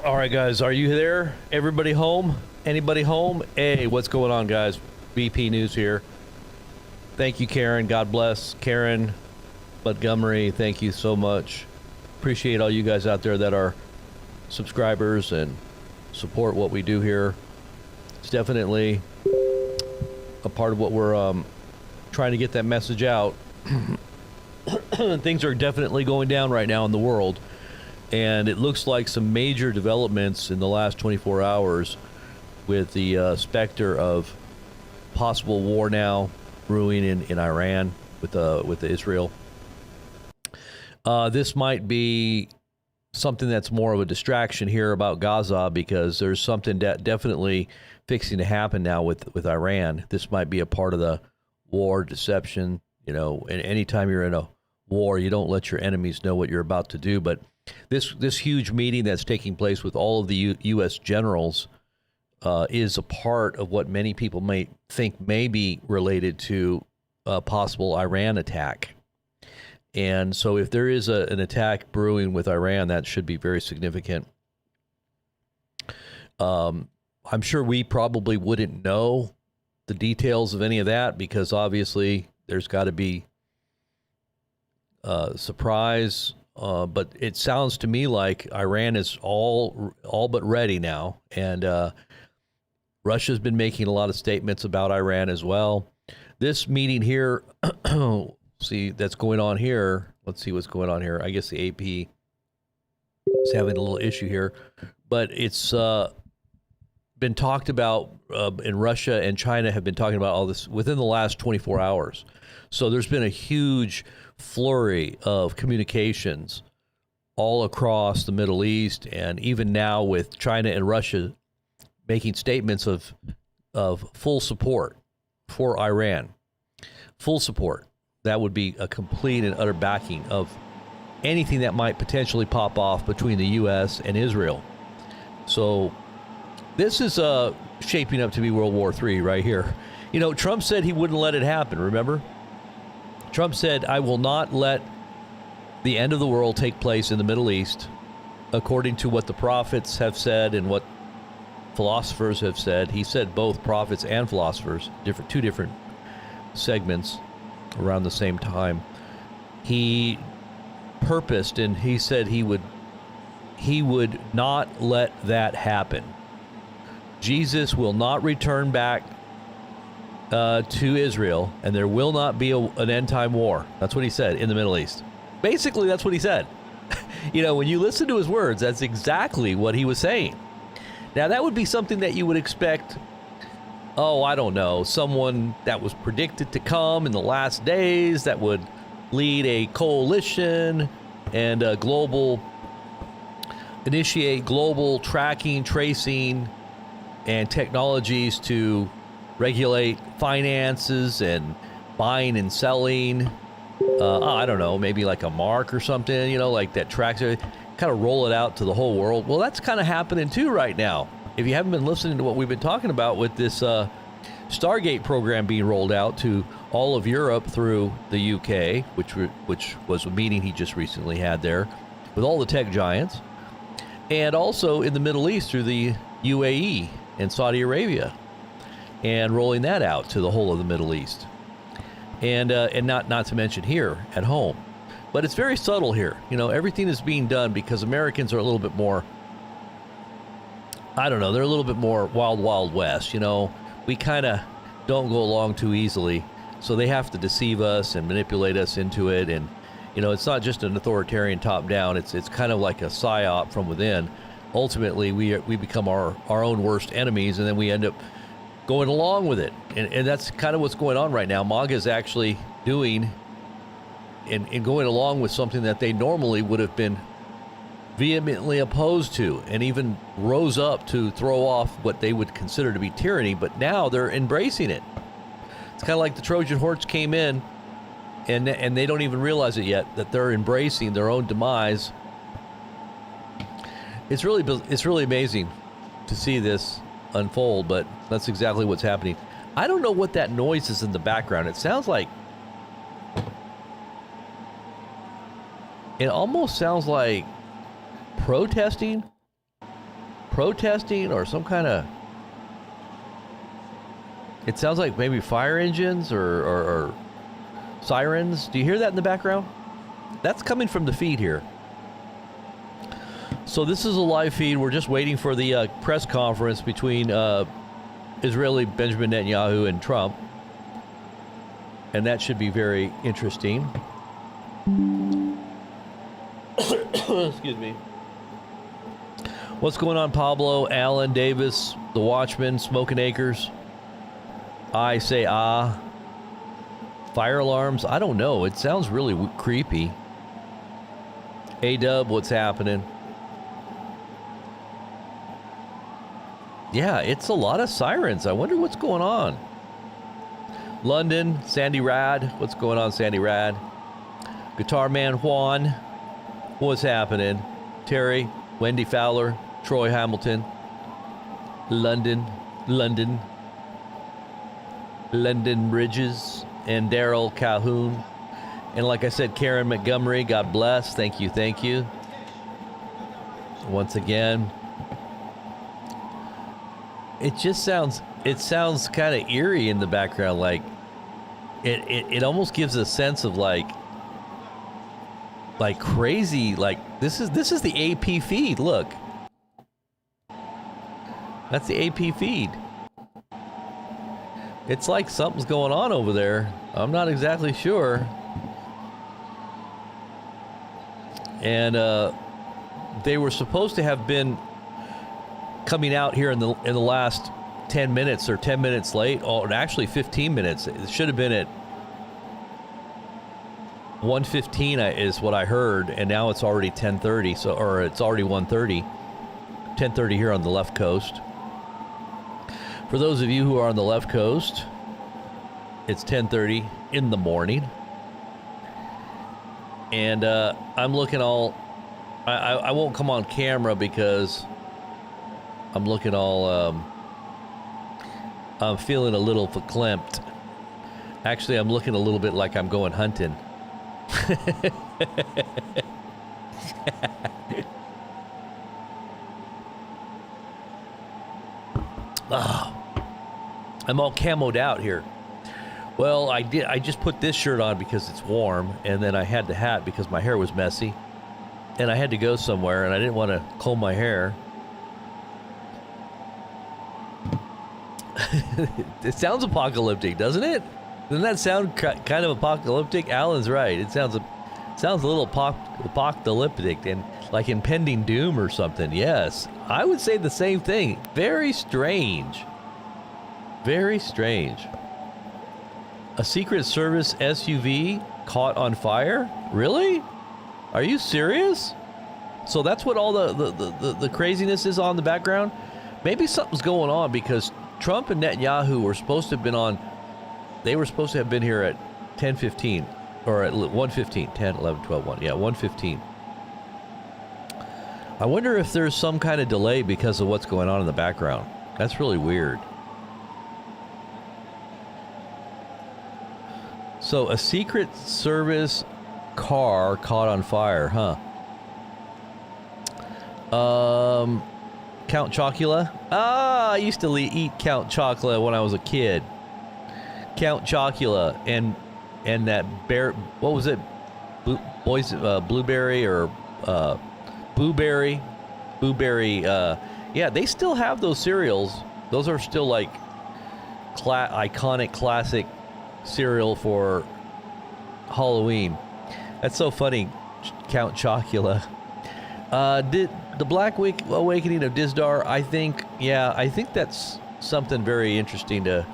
All right, guys, are you there? Everybody home? Anybody home? Hey, what's going on, guys? BP News here. Thank you, Karen. God bless. Karen Montgomery, thank you so much. Appreciate all you guys out there that are subscribers and support what we do here. It's definitely a part of what we're trying to get that message out. Things are definitely going down right now in the world. And it looks like some major developments in the last 24 hours with the specter of possible war now brewing in Iran with Israel. This might be something that's more of a distraction here about Gaza, because there's something definitely fixing to happen now with Iran. This might be a part of the war deception. You know, and anytime you're in a war, you don't let your enemies know what you're about to do. But this huge meeting that's taking place with all of the U.S. generals is a part of what many people may think may be related to a possible Iran attack. And so if there is an attack brewing with Iran, that should be very significant. I'm sure we probably wouldn't know the details of any of that, because obviously there's got to be surprise. But it sounds to me like Iran is all but ready now, and Russia's been making a lot of statements about Iran as well. This meeting here, see, that's going on here. Let's see what's going on here. I guess the AP is having a little issue here, but it's been talked about, and Russia and China have been talking about all this within the last 24 hours. So there's been a huge flurry of communications all across the Middle East, and even now with China and Russia making statements of full support for Iran. Full support. That would be a complete and utter backing of anything that might potentially pop off between the U.S. and Israel. So this is shaping up to be World War III right here. You know, Trump said he wouldn't let it happen, remember? Trump said, I will not let the end of the world take place in the Middle East, according to what the prophets have said and what philosophers have said. He said both prophets and philosophers, two different segments around the same time. He purposed, and he said he would not let that happen. Jesus will not return back to Israel, and there will not be an end-time war. That's what he said in the Middle East. Basically, that's what he said. You know, when you listen to his words, that's exactly what he was saying. Now, that would be something that you would expect, I don't know, someone that was predicted to come in the last days that would lead a coalition and initiate global tracking, tracing, and technologies to regulate finances and buying and selling. I don't know, maybe like a mark or something, you know, like that tracks it, kind of roll it out to the whole world. Well, that's kind of happening too right now. If you haven't been listening to what we've been talking about with this Stargate program being rolled out to all of Europe through the UK, which was a meeting he just recently had there with all the tech giants, and also in the Middle East through the UAE and Saudi Arabia, and rolling that out to the whole of the Middle East, and not to mention here at home. But it's very subtle here. You know, everything is being done because Americans are a little bit more, I don't know, they're a little bit more wild, wild west. You know, we kind of don't go along too easily. So they have to deceive us and manipulate us into it. And, you know, it's not just an authoritarian top down. It's kind of like a psyop from within. Ultimately, we become our own worst enemies, and then we end up going along with it. And that's kind of what's going on right now. MAGA is actually doing and going along with something that they normally would have been vehemently opposed to, and even rose up to throw off what they would consider to be tyranny, but now they're embracing it. It's kind of like the Trojan horse came in, and they don't even realize it yet, that they're embracing their own demise. It's really amazing to see this unfold, but that's exactly what's happening. I don't know what that noise is in the background. It sounds like, it almost sounds like protesting or some kind of, it sounds like maybe fire engines or sirens. Do you hear that in the background? That's coming from the feed here. So this is a live feed. We're just waiting for the press conference between Israeli Benjamin Netanyahu and Trump, and that should be very interesting. Excuse me. What's going on, Pablo, Alan, Davis, the Watchman, Smoking Acres? I say fire alarms? I don't know. It sounds really creepy. A-Dub, what's happening? Yeah, it's a lot of sirens. I wonder what's going on. London, Sandy Rad. What's going on, Sandy Rad? Guitar Man Juan. What's happening? Terry, Wendy Fowler, Troy Hamilton. London Bridges, and Daryl Calhoun. And like I said, Karen Montgomery, God bless. Thank you. Once again. It sounds kind of eerie in the background, like it almost gives a sense of like crazy, like this is the AP feed. Look, that's the AP feed. It's like something's going on over there. I'm not exactly sure. And they were supposed to have been coming out here in the last 10 minutes or 10 minutes late, or actually 15 minutes. It should have been at 1:15 is what I heard, and now it's already 10:30. So, or it's already 1:30, 10:30 here on the left coast. For those of you who are on the left coast, it's 10:30 in the morning, and I'm looking all. I won't come on camera because I'm looking all, I'm feeling a little verklempt. Actually, I'm looking a little bit like I'm going hunting. I'm all camoed out here. Well, I just put this shirt on because it's warm, and then I had the hat because my hair was messy, and I had to go somewhere, and I didn't want to comb my hair. It sounds apocalyptic, doesn't it? Doesn't that sound kind of apocalyptic? Alan's right. It sounds a little apocalyptic and like impending doom or something. Yes, I would say the same thing. Very strange. Very strange. A Secret Service SUV caught on fire? Really? Are you serious? So that's what all the craziness is on the background? Maybe something's going on because Trump and Netanyahu were supposed to have been on, they were supposed to have been here at 10:15 or at 1:15, 10, 11, 12, 1. Yeah, 1:15. I wonder if there's some kind of delay because of what's going on in the background. That's really weird. So a Secret Service car caught on fire, huh? Count Chocula? Ah, I used to eat Count Chocula when I was a kid. Count Chocula and that bear, what was it? Blueberry or Blueberry? Blueberry, yeah, they still have those cereals. Those are still like iconic classic cereal for Halloween. That's so funny, Count Chocula. Did the Black Awakening of Dizdar? I think that's something very interesting to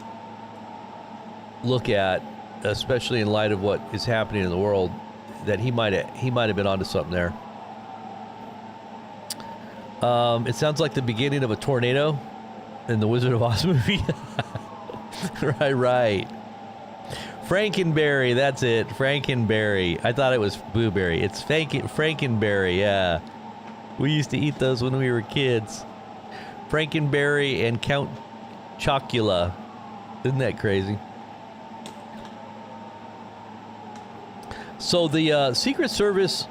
look at, especially in light of what is happening in the world. That he might have been onto something there. It sounds like the beginning of a tornado in the Wizard of Oz movie. Right. Frankenberry, that's it. Frankenberry. I thought it was Blueberry. It's Frankenberry, yeah. We used to eat those when we were kids. Frankenberry and Count Chocula. Isn't that crazy? So the Secret Service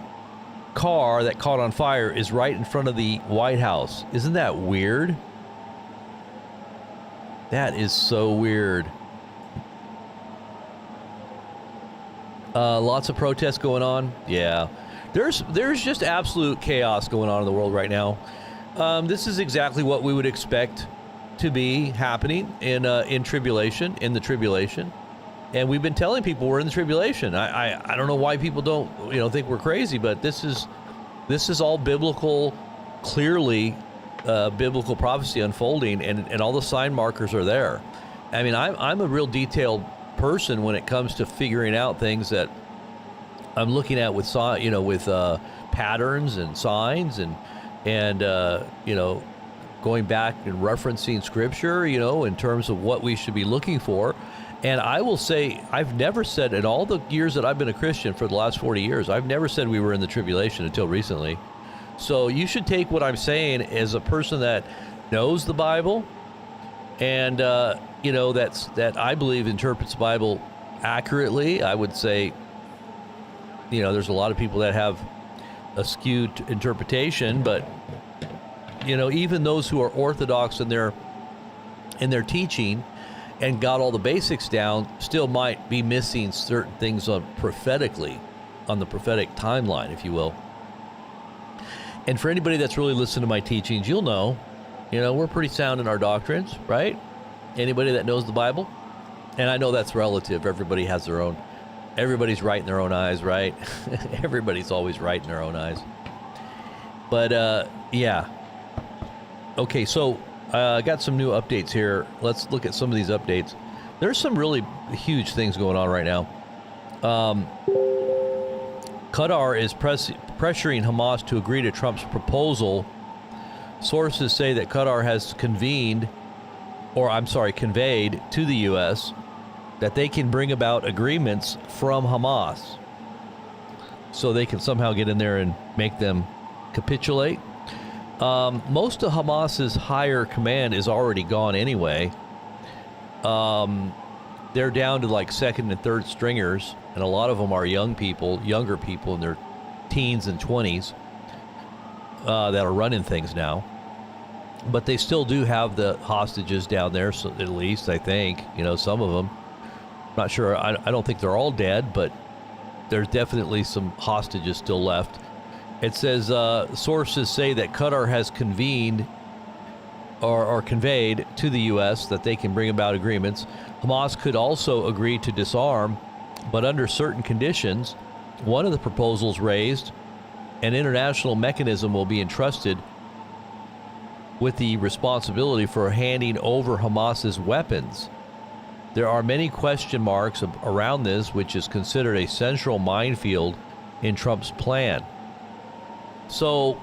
car that caught on fire is right in front of the White House. Isn't that weird? That is so weird. Lots of protests going on. Yeah. There's just absolute chaos going on in the world right now. This is exactly what we would expect to be happening in tribulation, in the tribulation. And we've been telling people we're in the tribulation. I don't know why people don't think we're crazy, but this is all biblical, clearly biblical prophecy unfolding, and all the sign markers are there. I mean, I'm a real detailed person when it comes to figuring out things that I'm looking at with patterns and signs and going back and referencing scripture, in terms of what we should be looking for. And I will say, I've never said, in all the years that I've been a Christian for the last 40 years, I've never said we were in the tribulation until recently. So you should take what I'm saying as a person that knows the Bible and, that I believe interprets the Bible accurately. I would say, there's a lot of people that have a skewed interpretation, but, even those who are orthodox in their teaching and got all the basics down still might be missing certain things on the prophetic timeline, if you will. And for anybody that's really listened to my teachings, you'll know, we're pretty sound in our doctrines, right? Anybody that knows the Bible? And I know that's relative. Everybody has their own. Everybody's right in their own eyes, right? Everybody's always right in their own eyes. But, yeah. Okay, so I got some new updates here. Let's look at some of these updates. There's some really huge things going on right now. Qatar is pressuring Hamas to agree to Trump's proposal. Sources say that Qatar has conveyed to the U.S. that they can bring about agreements from Hamas, so they can somehow get in there and make them capitulate. Most of Hamas's higher command is already gone anyway. They're down to like second and third stringers, and a lot of them are younger people in their teens and 20s that are running things now. But they still do have the hostages down there, so at least I think, some of them. Not sure. I don't think they're all dead, but there's definitely some hostages still left. It says sources say that Qatar has convened or conveyed to the U.S. that they can bring about agreements. Hamas could also agree to disarm, but under certain conditions. One of the proposals raised, an international mechanism will be entrusted with the responsibility for handing over Hamas's weapons. There are many question marks around this, which is considered a central minefield in Trump's plan. So,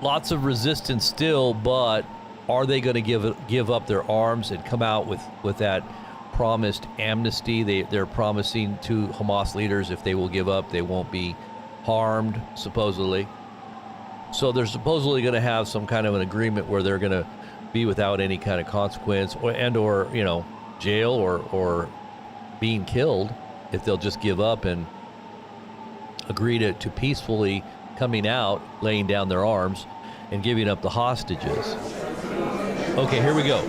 lots of resistance still, but are they going to give up their arms and come out with that promised amnesty? They're promising to Hamas leaders if they will give up, they won't be harmed, supposedly. So they're supposedly going to have some kind of an agreement where they're going to be without any kind of consequence or jail or being killed if they'll just give up and agree to peacefully coming out, laying down their arms, and giving up the hostages. Okay, here we go.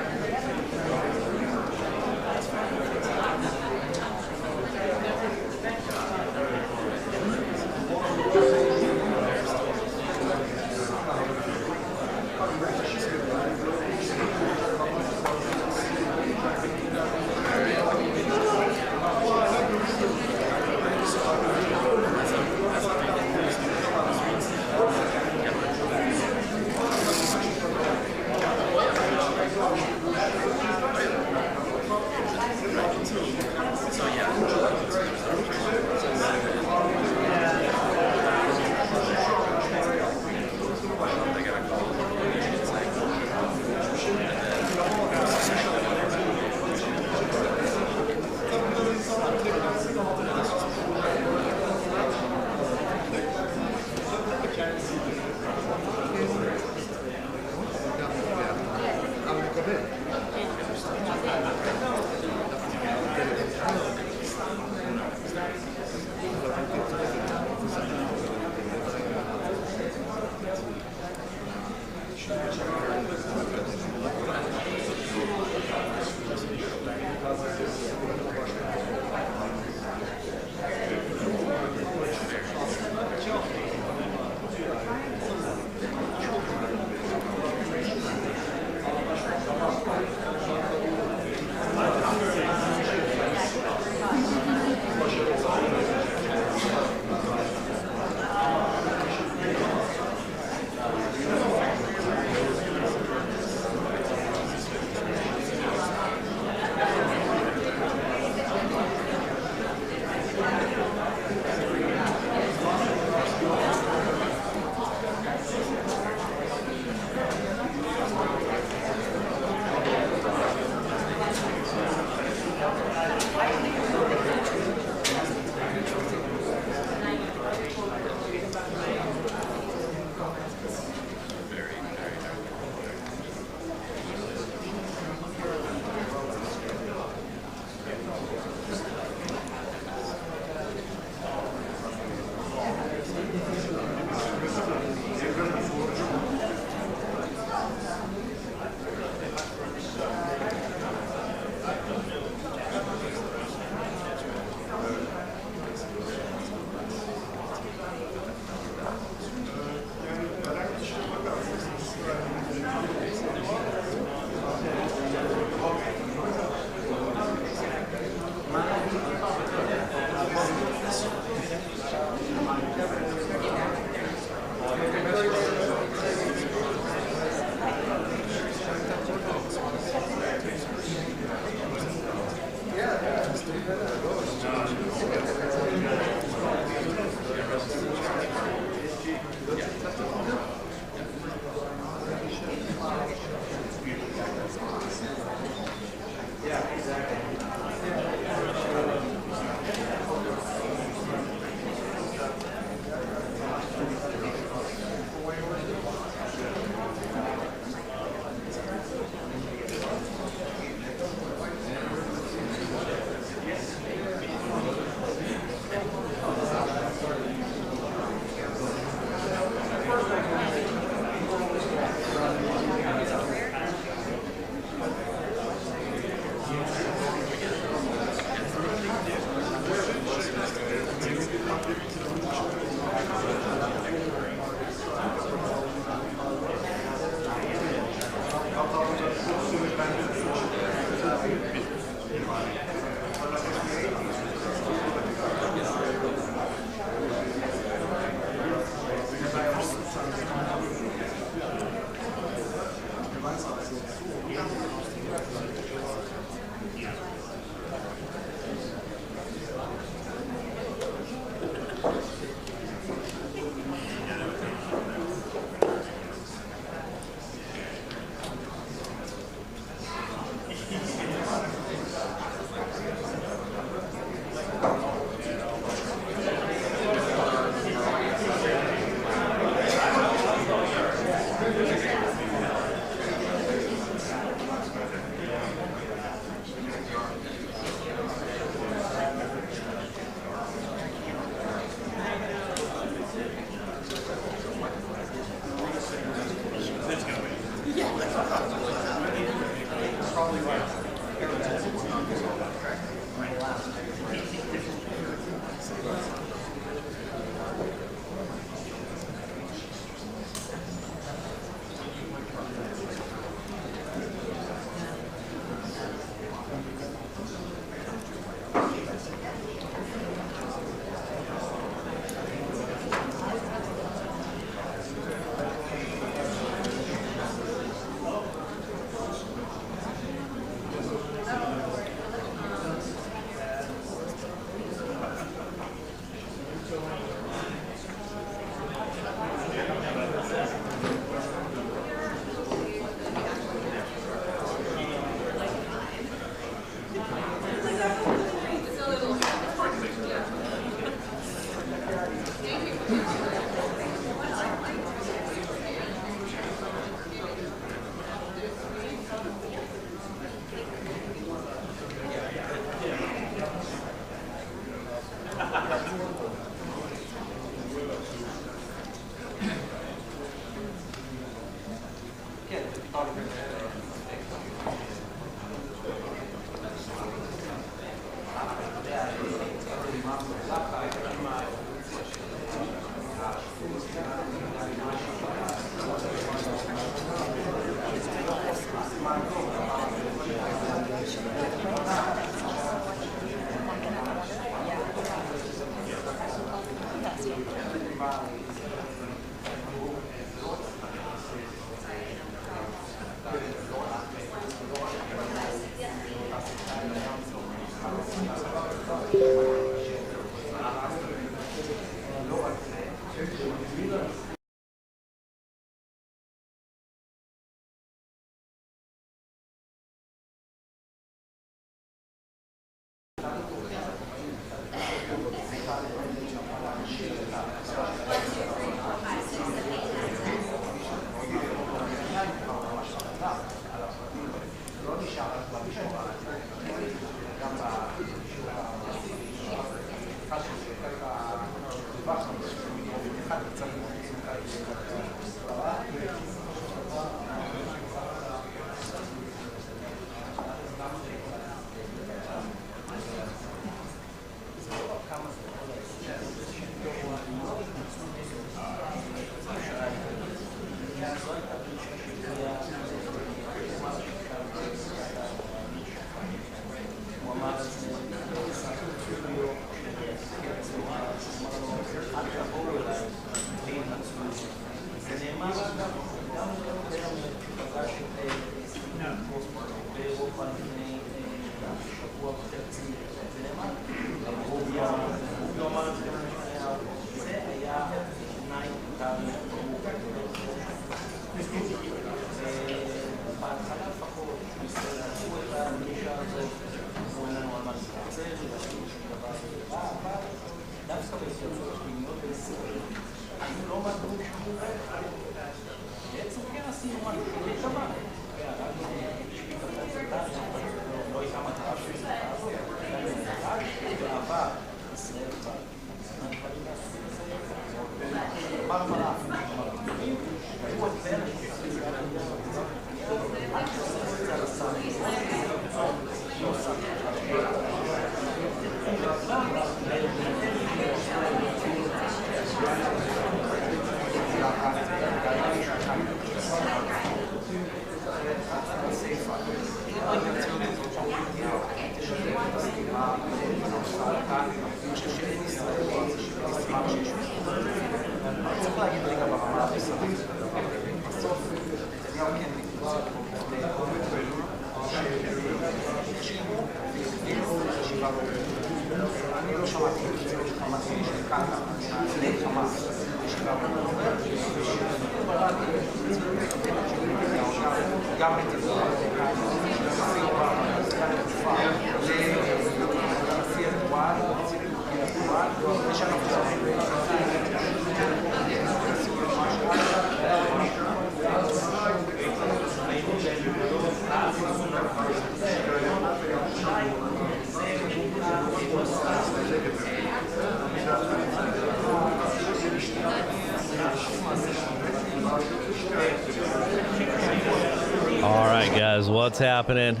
All right, guys, what's happening?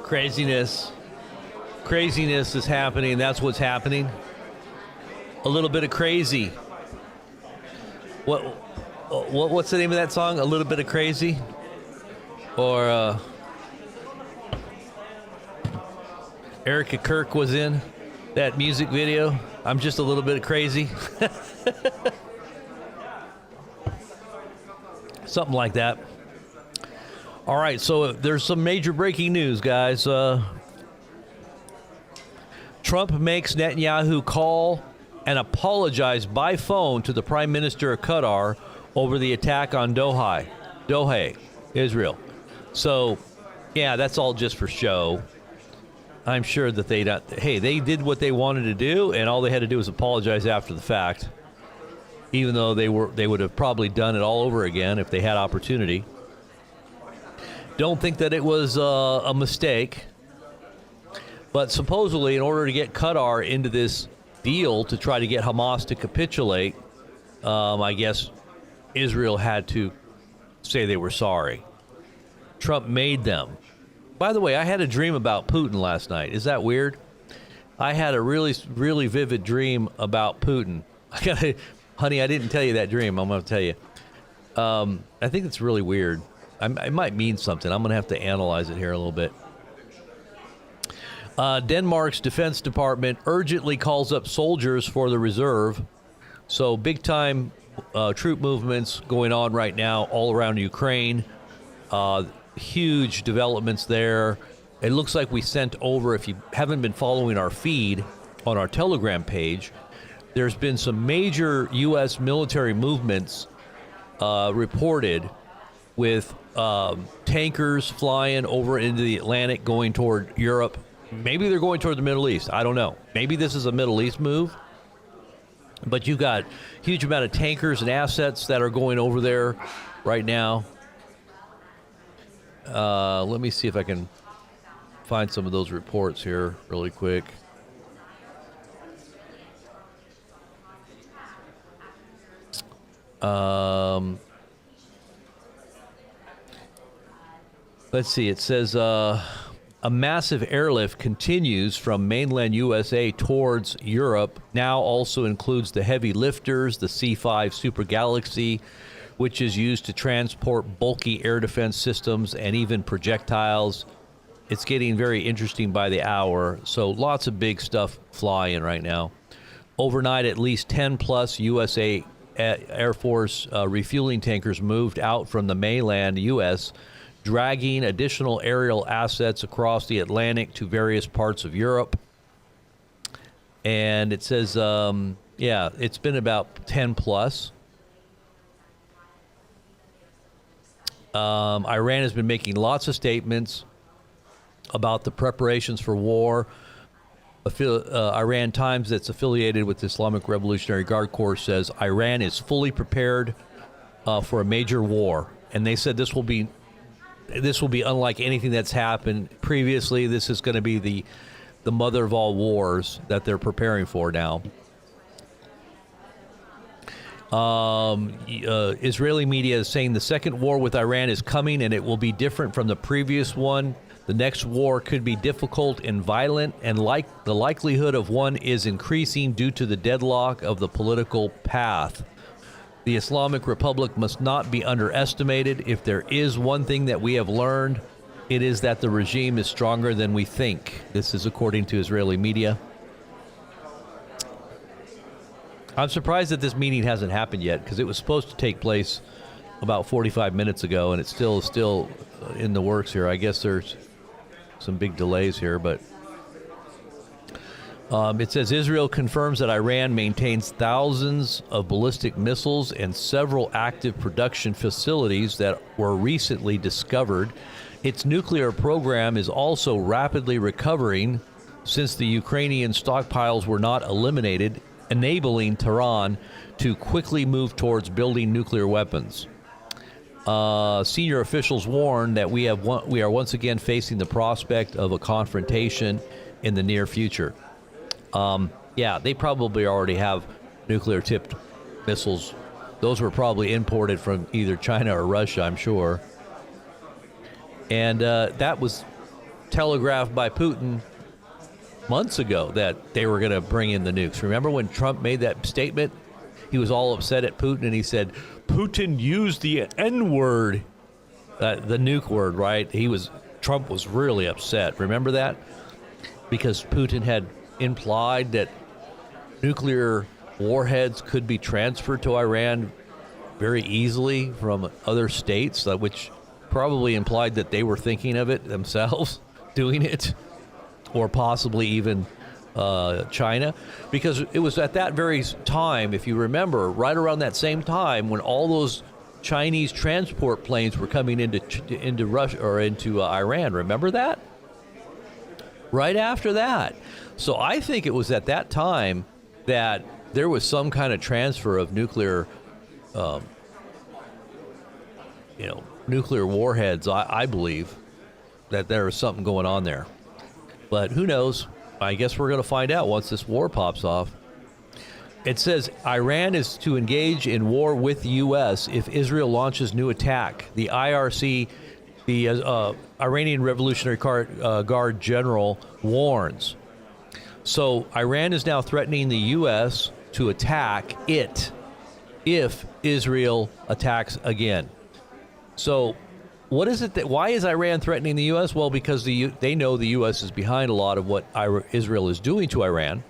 Craziness is happening. That's what's happening. A little bit of crazy. What's the name of that song? A little bit of crazy, or Erica Kirk was in that music video. I'm just a little bit crazy. Something like that. All right, so there's some major breaking news, guys. Trump makes Netanyahu call and apologize by phone to the Prime Minister of Qatar over the attack on Doha, Israel. So, yeah, that's all just for show. I'm sure that they did what they wanted to do, and all they had to do was apologize after the fact, even though they would have probably done it all over again if they had opportunity. Don't think that it was a mistake, but supposedly in order to get Qatar into this deal to try to get Hamas to capitulate, I guess Israel had to say they were sorry. Trump made them. By the way, I had a dream about Putin last night. Is that weird? I had a really, really vivid dream about Putin. Honey, I didn't tell you that dream. I'm going to tell you. I think it's really weird. It might mean something. I'm going to have to analyze it here a little bit. Denmark's Defense Department urgently calls up soldiers for the reserve. So big-time troop movements going on right now all around Ukraine. Huge developments there. It looks like we sent over, if you haven't been following our feed on our Telegram page, there's been some major U.S. military movements reported with tankers flying over into the Atlantic going toward Europe. Maybe they're going toward the Middle East. I don't know. Maybe this is a Middle East move. But you've got a huge amount of tankers and assets that are going over there right now. Let me see if I can find some of those reports here really quick. Let's see. It says a massive airlift continues from mainland USA towards Europe. Now also includes the heavy lifters, the C-5 Super Galaxy, which is used to transport bulky air defense systems and even projectiles. It's getting very interesting by the hour, so lots of big stuff flying right now. Overnight, at least 10-plus USA Air Force refueling tankers moved out from the mainland U.S., dragging additional aerial assets across the Atlantic to various parts of Europe. And it says, it's been about 10-plus. Iran has been making lots of statements about the preparations for war. Iran Times, that's affiliated with the Islamic Revolutionary Guard Corps, says Iran is fully prepared for a major war. And they said this will be unlike anything that's happened previously. This is going to be the mother of all wars that they're preparing for now. Israeli media is saying the second war with Iran is coming, and it will be different from the previous one. The next war could be difficult and violent, and the likelihood of one is increasing due to the deadlock of the political path. The Islamic Republic must not be underestimated. If there is one thing that we have learned, it is that the regime is stronger than we think. This is according to Israeli media. I'm surprised that this meeting hasn't happened yet, because it was supposed to take place about 45 minutes ago, and it's still in the works here. I guess there's some big delays here, but it says Israel confirms that Iran maintains thousands of ballistic missiles and several active production facilities that were recently discovered. Its nuclear program is also rapidly recovering since the Ukrainian stockpiles were not eliminated, enabling Tehran to quickly move towards building nuclear weapons. Senior officials warn that we are once again facing the prospect of a confrontation in the near future. They probably already have nuclear-tipped missiles. Those were probably imported from either China or Russia, I'm sure. And that was telegraphed by Putin months ago that they were going to bring in the nukes. Remember when Trump made that statement? He was all upset at Putin, and he said, Putin used the N-word, the nuke word, right? Trump was really upset. Remember that? Because Putin had implied that nuclear warheads could be transferred to Iran very easily from other states, which probably implied that they were thinking of it themselves, doing it, or possibly even China, because it was at that very time, if you remember, right around that same time when all those Chinese transport planes were coming into Russia or into Iran. Remember that? Right after that. So I think it was at that time that there was some kind of transfer of nuclear, nuclear warheads. I believe that there was something going on there. But who knows? I guess we're going to find out once this war pops off. It says Iran is to engage in war with the U.S. if Israel launches new attack. The IRC, the Iranian Revolutionary Guard General, warns. So Iran is now threatening the U.S. to attack it if Israel attacks again. So what is it why is Iran threatening the U.S.? Well, because they know the U.S. is behind a lot of what Israel is doing to Iran.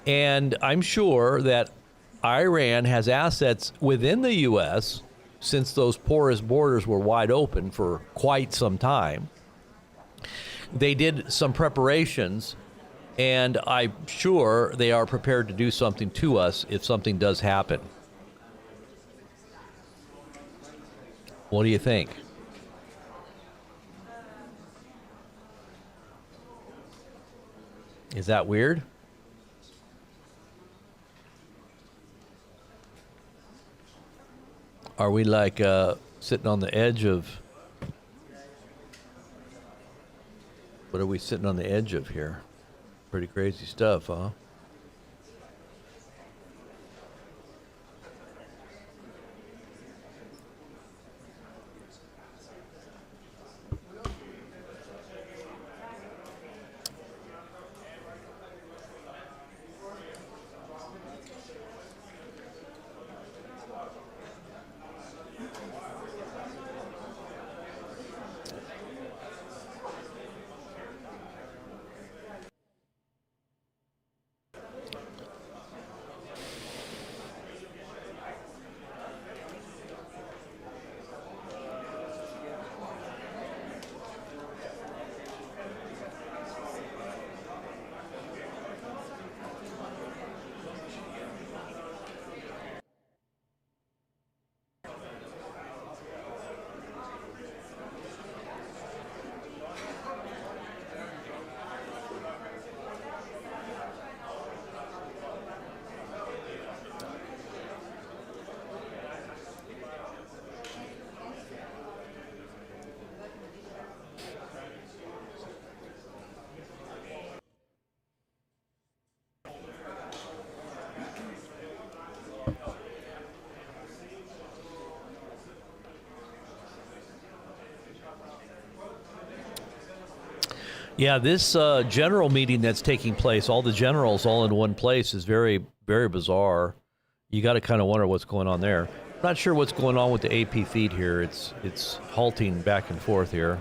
And I'm sure that Iran has assets within the U.S. since those porous borders were wide open for quite some time. They did some preparations, and I'm sure they are prepared to do something to us if something does happen. What do you think? Is that weird? Are we like sitting on the edge of... What are we sitting on the edge of here? Pretty crazy stuff, huh? Yeah, this general meeting that's taking place, all the generals all in one place, is very, very bizarre. You got to kind of wonder what's going on there. Not sure what's going on with the AP feed here. It's halting back and forth here.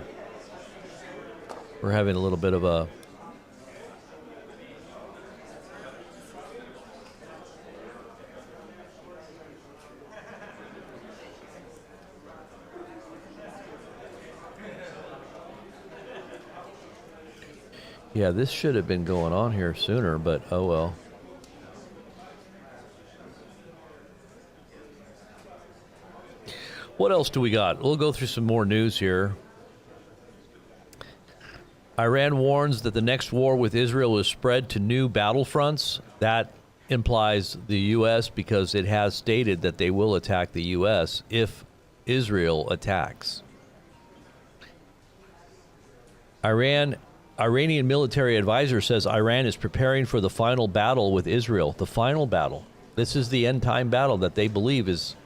We're having a little bit of a... Yeah, this should have been going on here sooner, but oh well. What else do we got? We'll go through some more news here. Iran warns that the next war with Israel will spread to new battlefronts. That implies the U.S. because it has stated that they will attack the U.S. if Israel attacks. Iranian military advisor says Iran is preparing for the final battle with Israel. The final battle. This is the end time battle that they believe is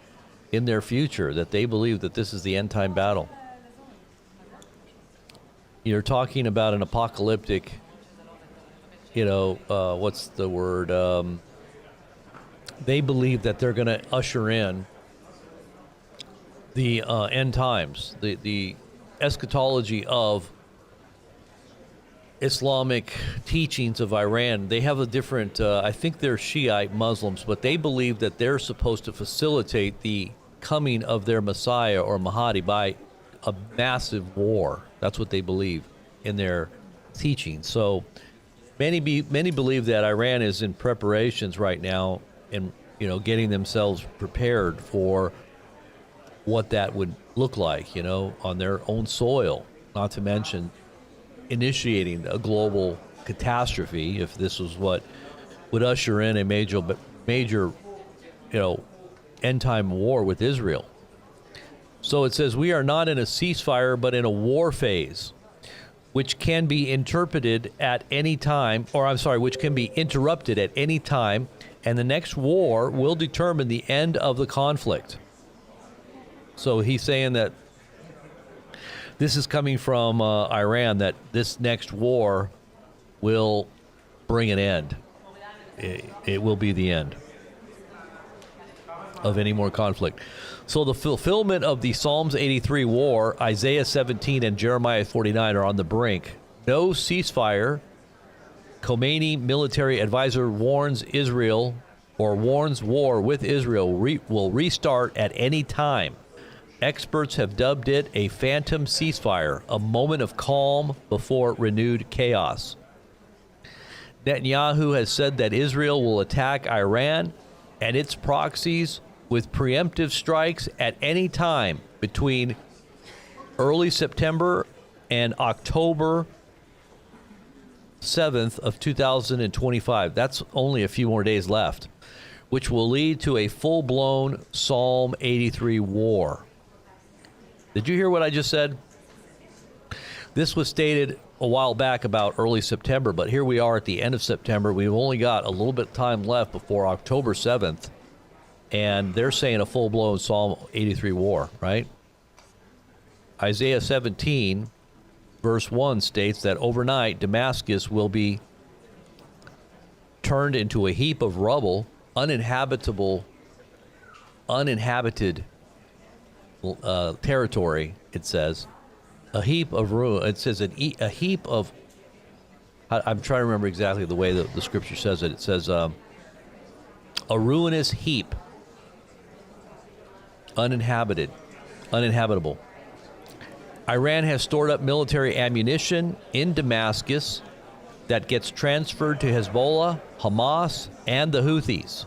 in their future, that they believe that this is the end time battle. You're talking about an apocalyptic, what's the word? They believe that they're going to usher in the end times, the eschatology of Islamic teachings of Iran. They have a different, I think they're Shiite Muslims, but they believe that they're supposed to facilitate the coming of their Messiah or Mahdi by a massive war. That's what they believe in their teaching. So many believe that Iran is in preparations right now and, getting themselves prepared for what that would look like, on their own soil, not to mention initiating a global catastrophe if this was what would usher in a major, end time war with Israel. So it says we are not in a ceasefire, but in a war phase, which can be interpreted at any time, which can be interrupted at any time, and the next war will determine the end of the conflict. So he's saying that this is coming from Iran, that this next war will bring an end. It will be the end of any more conflict. So the fulfillment of the Psalms 83 war, Isaiah 17, and Jeremiah 49 are on the brink. No ceasefire. Khomeini military advisor warns Israel, or warns war with Israel, will restart at any time. Experts have dubbed it a phantom ceasefire, a moment of calm before renewed chaos. Netanyahu has said that Israel will attack Iran and its proxies with preemptive strikes at any time between early September and October 7th of 2025. That's only a few more days left, which will lead to a full-blown Psalm 83 war. Did you hear what I just said? This was stated a while back about early September, but here we are at the end of September. We've only got a little bit of time left before October 7th, and they're saying a full-blown Psalm 83 war, right? Isaiah 17, verse 1 states that overnight Damascus will be turned into a heap of rubble, uninhabited territory, it says. A heap of ruin. It says a heap of. I'm trying to remember exactly the way that the scripture says it. It says a ruinous heap, uninhabitable. Iran has stored up military ammunition in Damascus that gets transferred to Hezbollah, Hamas, and the Houthis.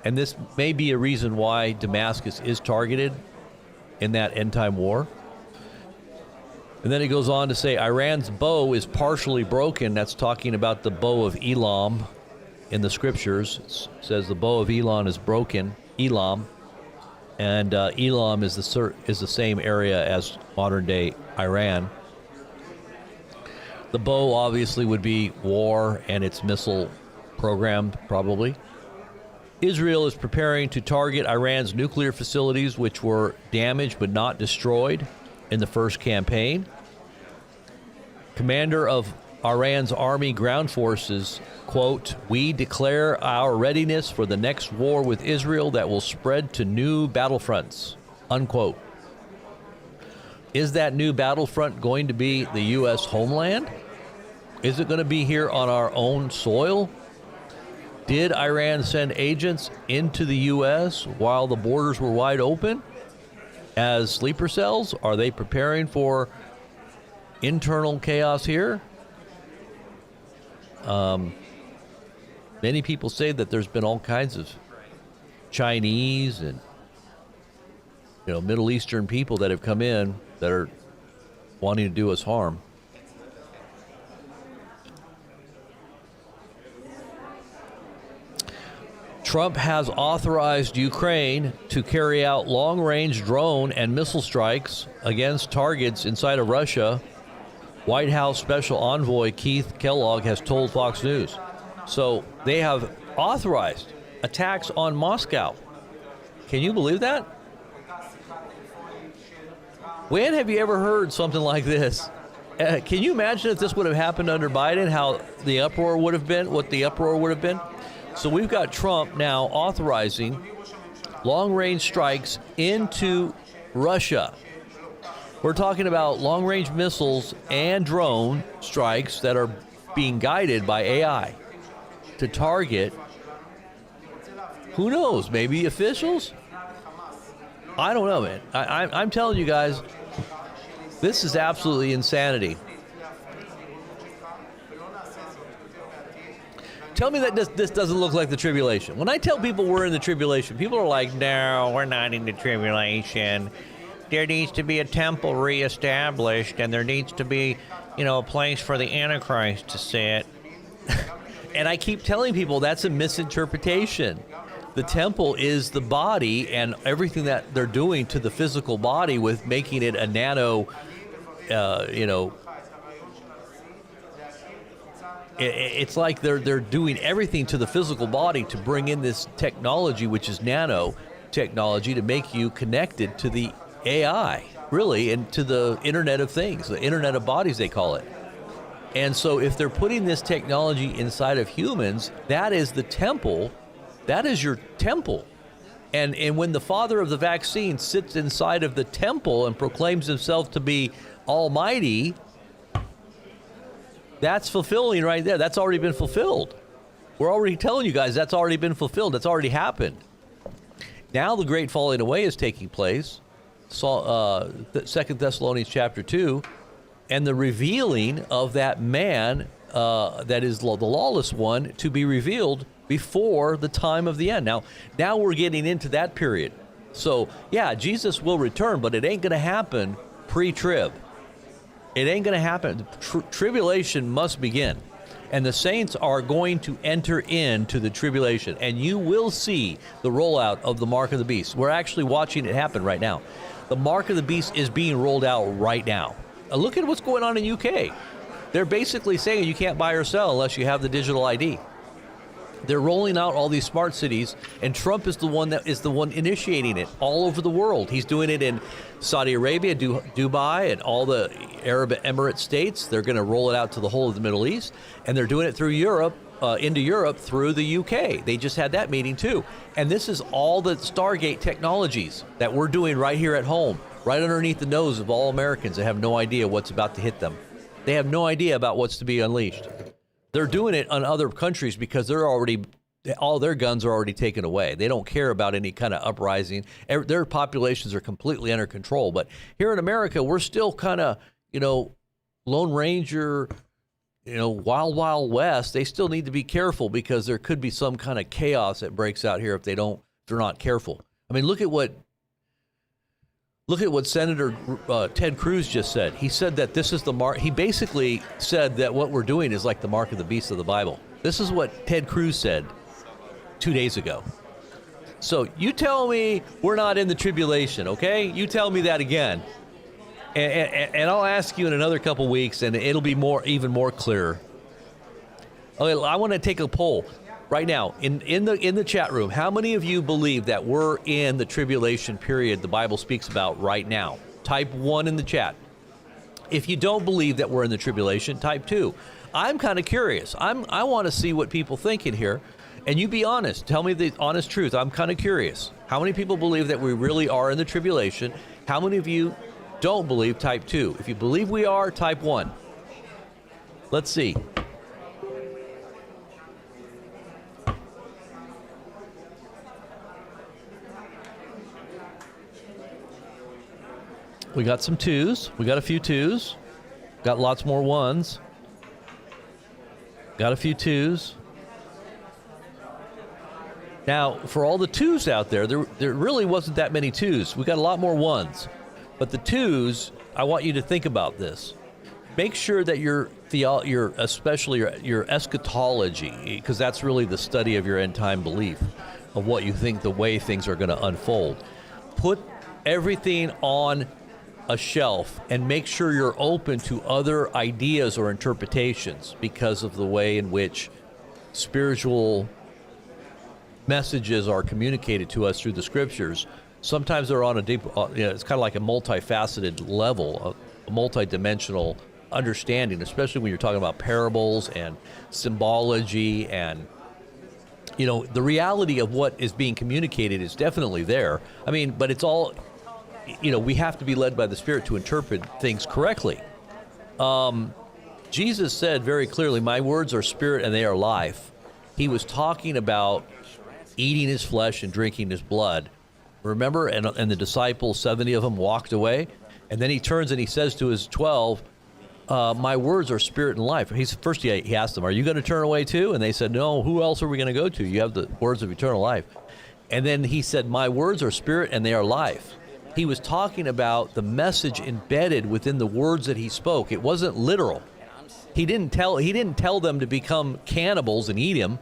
And this may be a reason why Damascus is targeted in that end-time war. And then he goes on to say Iran's bow is partially broken. That's talking about the bow of Elam in the scriptures. It says the bow of Elam is broken. Elam. And Elam is the same area as modern-day Iran. The bow obviously would be war and its missile program, probably. Israel is preparing to target Iran's nuclear facilities, which were damaged but not destroyed in the first campaign. Commander of Iran's Army Ground Forces, quote, "We declare our readiness for the next war with Israel that will spread to new battlefronts," unquote. Is that new battlefront going to be the U.S. homeland? Is it going to be here on our own soil? Did Iran send agents into the U.S. while the borders were wide open as sleeper cells? Are they preparing for internal chaos here? Many people say that there's been all kinds of Chinese and Middle Eastern people that have come in that are wanting to do us harm. Trump has authorized Ukraine to carry out long-range drone and missile strikes against targets inside of Russia. White House Special Envoy Keith Kellogg has told Fox News. So they have authorized attacks on Moscow. Can you believe that? When have you ever heard something like this? Can you imagine if this would have happened under Biden, how the uproar would have been, what the uproar would have been? So we've got Trump now authorizing long-range strikes into Russia. We're talking about long-range missiles and drone strikes that are being guided by AI to target, who knows, maybe officials? I don't know, man. I'm telling you guys, this is absolutely insanity. Tell me that this doesn't look like the tribulation. When I tell people we're in the tribulation, people are like, no, we're not in the tribulation. There needs to be a temple reestablished, and there needs to be, a place for the Antichrist to sit. And I keep telling people that's a misinterpretation. The temple is the body, and everything that they're doing to the physical body with making it a nano, it's like they're doing everything to the physical body to bring in this technology, which is nano technology, to make you connected to the AI, really, and to the Internet of Things, the Internet of Bodies, they call it. And so if they're putting this technology inside of humans, that is the temple. That is your temple. And when the father of the vaccine sits inside of the temple and proclaims himself to be almighty, that's fulfilling right there. That's already been fulfilled. We're already telling you guys that's already been fulfilled. That's already happened. Now the great falling away is taking place. 2 Thessalonians chapter 2, and the revealing of that man that is the lawless one to be revealed before the time of the end. Now we're getting into that period. So, yeah, Jesus will return, but it ain't going to happen pre-trib. It ain't going to happen. Tribulation must begin. And the saints are going to enter into the tribulation. And you will see the rollout of the mark of the beast. We're actually watching it happen right now. The mark of the beast is being rolled out right now. Look at what's going on in UK. They're basically saying you can't buy or sell unless you have the digital ID. They're rolling out all these smart cities, and Trump is the one initiating it all over the world. He's doing it in Saudi Arabia, Dubai, and all the Arab Emirate states. They're going to roll it out to the whole of the Middle East, and they're doing it through Europe, into Europe through the UK. They just had that meeting too. And this is all the Stargate technologies that we're doing right here at home, right underneath the nose of all Americans that have no idea what's about to hit them. They have no idea about what's to be unleashed. They're doing it on other countries because all their guns are already taken away. They don't care about any kind of uprising. Their populations are completely under control. But here in America, we're still kind of, Lone Ranger, Wild Wild West. They still need to be careful because there could be some kind of chaos that breaks out here if they're not careful. I mean, look at what Senator Ted Cruz just said. He said that this is the mark. He basically said that what we're doing is like the mark of the beast of the Bible. This is what Ted Cruz said 2 days ago. So you tell me we're not in the tribulation, okay? You tell me that again. And I'll ask you in another couple weeks, and it'll be even more clear. Okay, I want to take a poll. Right now, in the chat room, how many of you believe that we're in the tribulation period the Bible speaks about right now? Type 1 in the chat. If you don't believe that we're in the tribulation, type 2. I'm kind of curious. I want to see what people think in here, and you be honest. Tell me the honest truth. I'm kind of curious. How many people believe that we really are in the tribulation? How many of you don't believe? Type 2. If you believe we are, type 1. Let's see. We got some 2s. We got a few 2s. Got lots more 1s. Got a few 2s. Now, for all the 2s out there, there really wasn't that many 2s. We got a lot more 1s. But the 2s, I want you to think about this. Make sure that especially your eschatology, because that's really the study of your end time belief, of what you think the way things are going to unfold. Put everything on a shelf and make sure you're open to other ideas or interpretations because of the way in which spiritual messages are communicated to us through the scriptures. Sometimes they're on a deep, it's kind of like a multifaceted level, a multidimensional understanding, especially when you're talking about parables and symbology and the reality of what is being communicated is definitely there. I mean, but it's all, we have to be led by the Spirit to interpret things correctly. Jesus said very clearly, my words are spirit and they are life. He was talking about eating his flesh and drinking his blood. Remember, and the disciples, 70 of them walked away. And then he turns and he says to his 12, my words are spirit and life. He asked them, are you going to turn away too? And they said, no, who else are we going to go to? You have the words of eternal life. And then he said, my words are spirit and they are life. He was talking about the message embedded within the words that he spoke. It wasn't literal. He didn't tell them to become cannibals and eat him.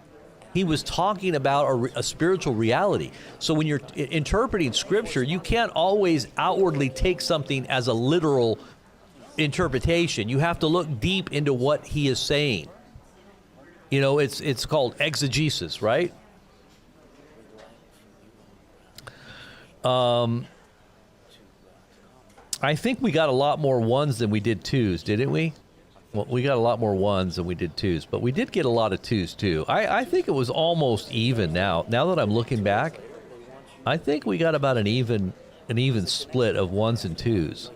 He was talking about a spiritual reality. So when you're interpreting scripture, you can't always outwardly take something as a literal interpretation. You have to look deep into what he is saying. It's called exegesis, right? I think we got a lot more 1s than we did 2s, didn't we? Well, we got a lot more ones than we did twos, but we did get a lot of twos too. I think it was almost even now. Now that I'm looking back, I think we got about an even split of ones and twos.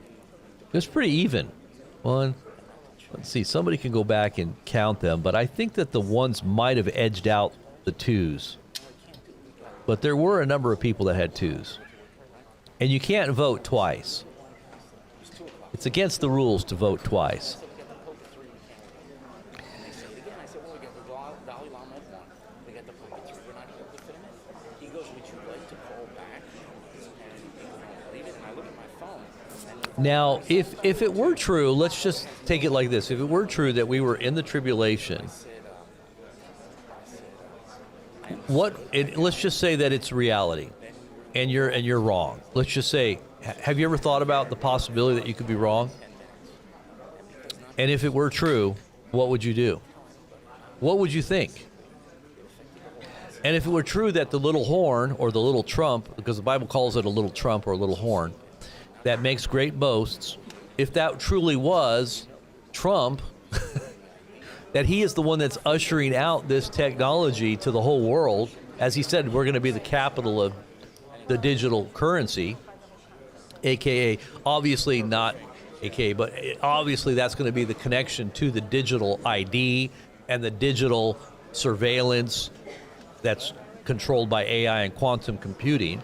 It was pretty even. Let's see, somebody can go back and count them, but I think that the ones might have edged out the twos. But there were a number of people that had twos. And you can't vote twice. It's against the rules to vote twice. Now, if it were true, let's just take it like this. If it were true that we were in the tribulation, let's just say that it's reality, and you're wrong. Let's just say, have you ever thought about the possibility that you could be wrong? And if it were true, what would you do? What would you think? And if it were true that the little horn or the little trump, because the Bible calls it a little trump or a little horn, that makes great boasts, if that truly was Trump, that he is the one that's ushering out this technology to the whole world. As he said, we're going to be the capital of the digital currency, aka, obviously not aka, but obviously that's going to be the connection to the digital ID and the digital surveillance that's controlled by AI and quantum computing.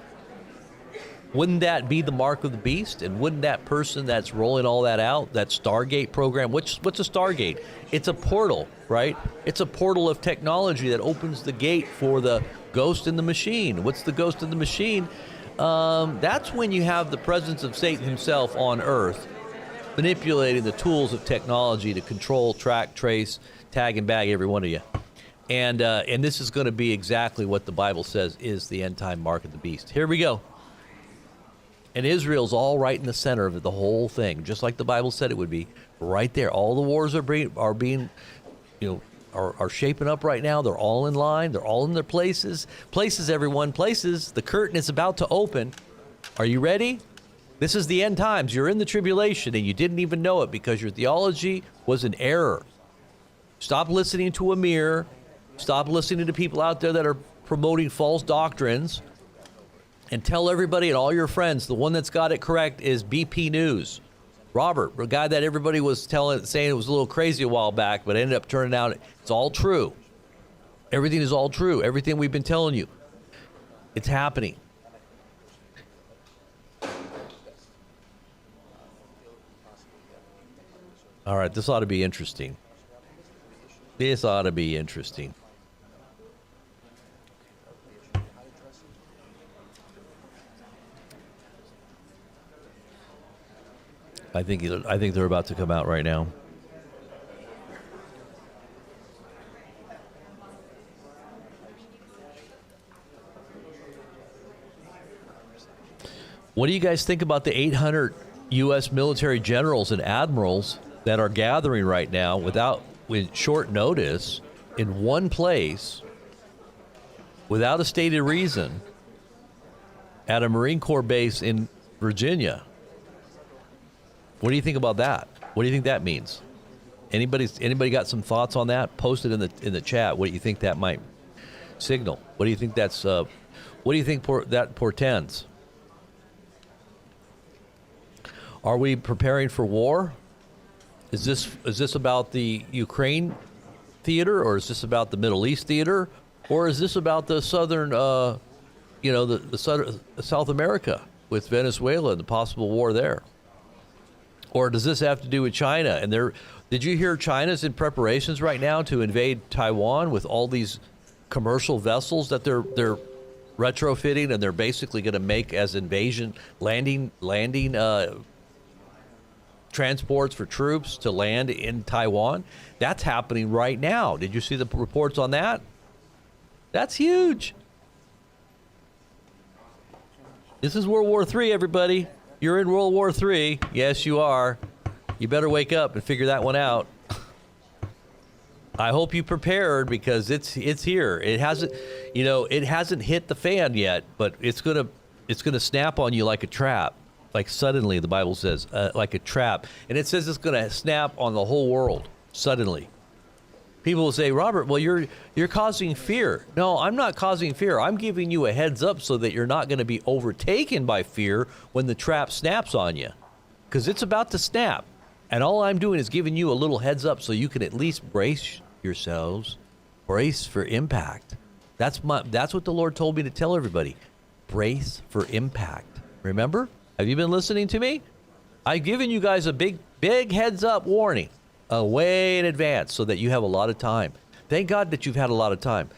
Wouldn't that be the mark of the beast? And wouldn't that person that's rolling all that out, that Stargate program, what's a Stargate? It's a portal, right? It's a portal of technology that opens the gate for the ghost in the machine. What's the ghost in the machine? That's when you have the presence of Satan himself on earth, manipulating the tools of technology to control, track, trace, tag, and bag every one of you. And this is going to be exactly what the Bible says is the end time mark of the beast. Here we go. And Israel's all right in the center of the whole thing, just like the Bible said it would be, right there. All the wars are being, are shaping up right now. They're all in line. They're all in their places. Places, everyone, places. The curtain is about to open. Are you ready? This is the end times. You're in the tribulation, and you didn't even know it because your theology was in error. Stop listening to a mirror. Stop listening to people out there that are promoting false doctrines. And tell everybody and all your friends, the one that's got it correct is BP News. Robert, the guy that everybody was saying it was a little crazy a while back, but ended up turning out it's all true. Everything is all true. Everything we've been telling you, it's happening. All right, this ought to be interesting. This ought to be interesting. I think they're about to come out right now. What do you guys think about the 800 U.S. military generals and admirals that are gathering right now with short notice in one place without a stated reason at a Marine Corps base in Virginia? What do you think about that? What do you think that means? Anybody got some thoughts on that? Post it in the chat. What do you think that might signal? What do you think that's? What do you think that portends? Are we preparing for war? Is this about the Ukraine theater, or is this about the Middle East theater, or is this about the southern, the South America with Venezuela and the possible war there? Or does this have to do with China? And did you hear China's in preparations right now to invade Taiwan with all these commercial vessels that they're retrofitting, and they're basically going to make as invasion landing transports for troops to land in Taiwan? That's happening right now. Did you see the reports on that? That's huge. This is World War III, everybody. You're in World War III. Yes, you are. You better wake up and figure that one out. I hope you prepared, because it's here. It hasn't hit the fan yet, but it's gonna snap on you like a trap, like suddenly, the Bible says, like a trap, and it says it's gonna snap on the whole world. suddenly. People will say, Robert, well, you're causing fear. No, I'm not causing fear. I'm giving you a heads up so that you're not going to be overtaken by fear when the trap snaps on you, because it's about to snap. And all I'm doing is giving you a little heads up so you can at least brace yourselves, brace for impact. That's what the Lord told me to tell everybody. Brace for impact. Remember? Have you been listening to me? I've given you guys a big heads up warning way in advance so that you have a lot of time. Thank God that you've had a lot of time.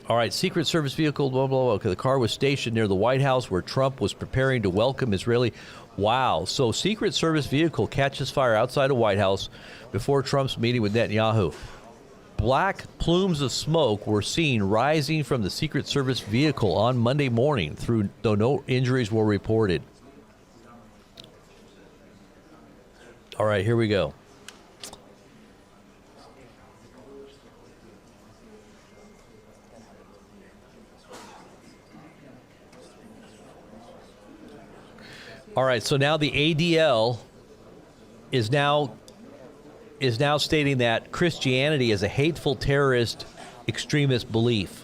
All right, Secret Service vehicle, blah, blah, blah. Okay, the car was stationed near the White House where Trump was preparing to welcome Israeli. Wow. So Secret Service vehicle catches fire outside of White House before Trump's meeting with Netanyahu. Black plumes of smoke were seen rising from the Secret Service vehicle on Monday morning, though no injuries were reported. All right, here we go. All right, so now the ADL is now stating that Christianity is a hateful terrorist extremist belief.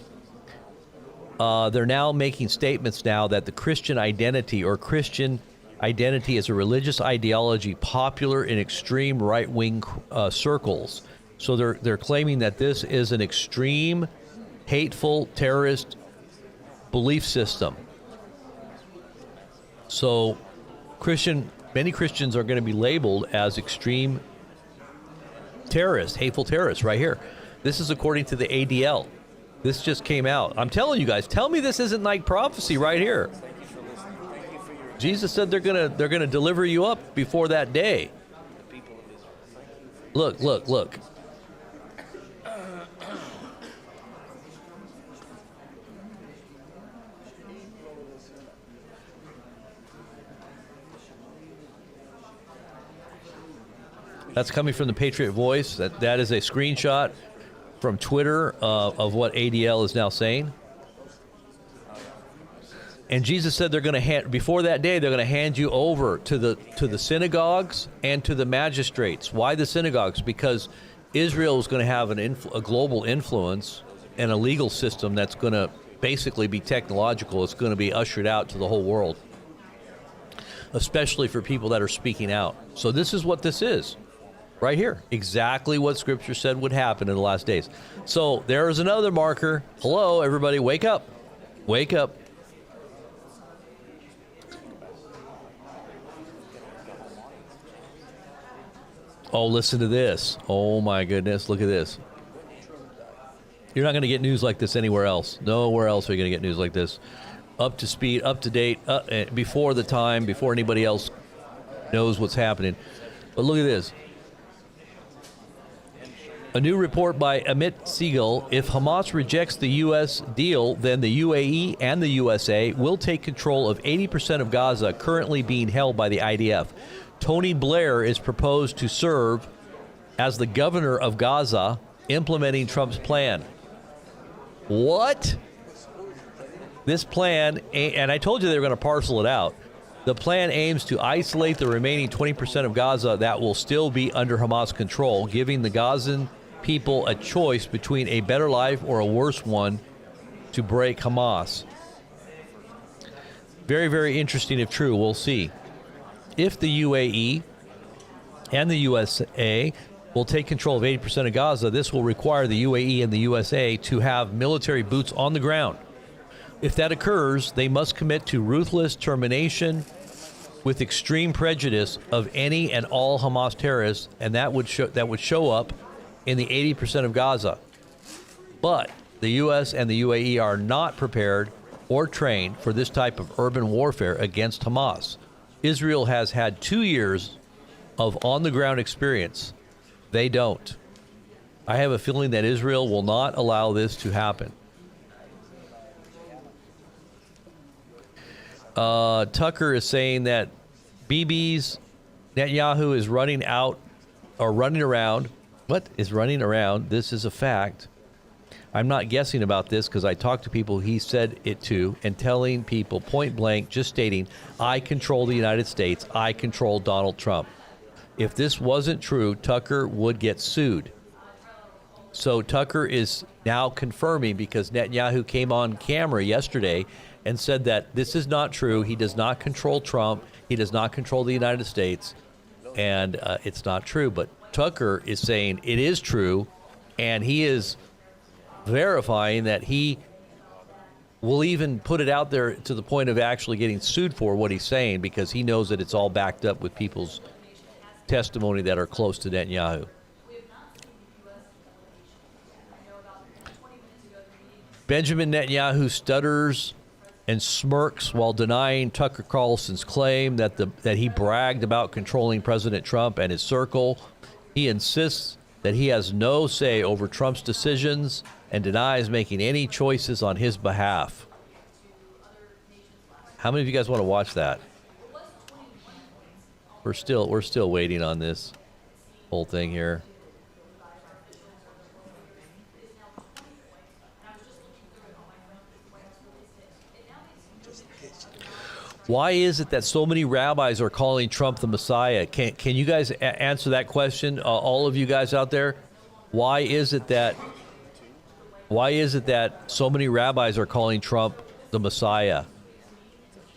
They're now making statements now that the Christian identity or Christian identity is a religious ideology popular in extreme right-wing circles. So they're claiming that this is an extreme, hateful terrorist belief system. So many Christians are going to be labeled as extreme terrorists, hateful terrorists right here. This is according to the ADL. This just came out. I'm telling you guys, tell me this isn't like prophecy right here. Jesus said they're gonna deliver you up before that day. Look. That's coming from the Patriot Voice. That is a screenshot from Twitter of what ADL is now saying. And Jesus said before that day they're going to hand you over to the synagogues and to the magistrates. Why the synagogues? Because Israel is going to have a global influence and a legal system that's going to basically be technological. It's going to be ushered out to the whole world, especially for people that are speaking out. So this is what this is. Right here, exactly what Scripture said would happen in the last days. So there's another marker. Hello, everybody, wake up. Wake up. Oh, listen to this. Oh, my goodness. Look at this. You're not going to get news like this anywhere else. Nowhere else are you going to get news like this. Up to speed, up to date, before the time, before anybody else knows what's happening. But look at this. A new report by Amit Siegel: if Hamas rejects the U.S. deal, then the UAE and the USA will take control of 80% of Gaza currently being held by the IDF. Tony Blair is proposed to serve as the governor of Gaza, implementing Trump's plan. What? This plan, and I told you they were going to parcel it out. The plan aims to isolate the remaining 20% of Gaza that will still be under Hamas control, giving the Gazan people a choice between a better life or a worse one to break Hamas. Very, very interesting if true. We'll see. If the UAE and the USA will take control of 80% of Gaza, this will require the UAE and the USA to have military boots on the ground. If that occurs, they must commit to ruthless termination with extreme prejudice of any and all Hamas terrorists, and that would show up in the 80% of Gaza. But the U.S. and the UAE are not prepared or trained for this type of urban warfare against Hamas. Israel has had 2 years of on-the-ground experience. They don't. I have a feeling that Israel will not allow this to happen. Tucker is saying that Bibi's Netanyahu is running around. What is running around? This is a fact. I'm not guessing about this because I talked to people he said it to, and telling people point blank, just stating, I control the United States. I control Donald Trump. If this wasn't true, Tucker would get sued. So Tucker is now confirming, because Netanyahu came on camera yesterday and said that this is not true. He does not control Trump. He does not control the United States. And it's not true. But Tucker is saying it is true. And he is verifying that he will even put it out there to the point of actually getting sued for what he's saying, because he knows that it's all backed up with people's testimony that are close to Netanyahu. Benjamin Netanyahu stutters and smirks while denying Tucker Carlson's claim that he bragged about controlling President Trump and his circle. He insists that he has no say over Trump's decisions and denies making any choices on his behalf. How many of you guys want to watch that? We're still waiting on this whole thing here. Why is it that so many rabbis are calling Trump the Messiah? Can you guys answer that question, all of you guys out there? Why is it that so many rabbis are calling Trump the Messiah?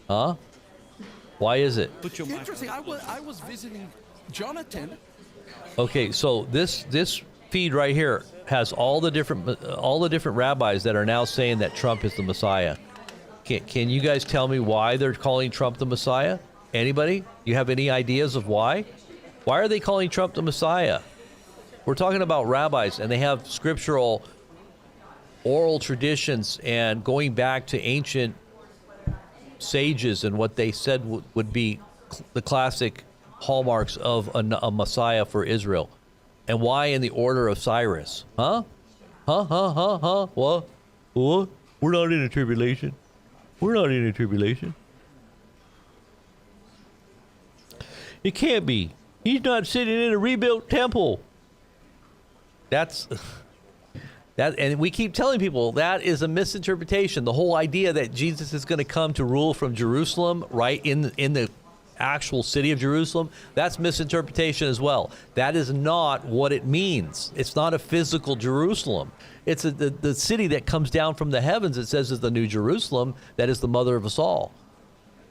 Huh? Why is it? Interesting. I was visiting Jonathan. Okay, so this feed right here has all the different rabbis that are now saying that Trump is the Messiah. Can you guys tell me why they're calling Trump the Messiah? Anybody? You have any ideas of why? Why are they calling Trump the Messiah? We're talking about rabbis, and they have scriptural oral traditions and going back to ancient sages and what they said would be the classic hallmarks of a Messiah for Israel. And why in the order of Cyrus? Huh? What? We're not in a tribulation. We're not in a tribulation. It can't be. He's not sitting in a rebuilt temple. That's that, and we keep telling people that is a misinterpretation. The whole idea that Jesus is going to come to rule from Jerusalem, right in the actual city of Jerusalem, that's misinterpretation as well. That is not what it means. It's not a physical Jerusalem. It's the city that comes down from the heavens. It says is the New Jerusalem, that is the mother of us all.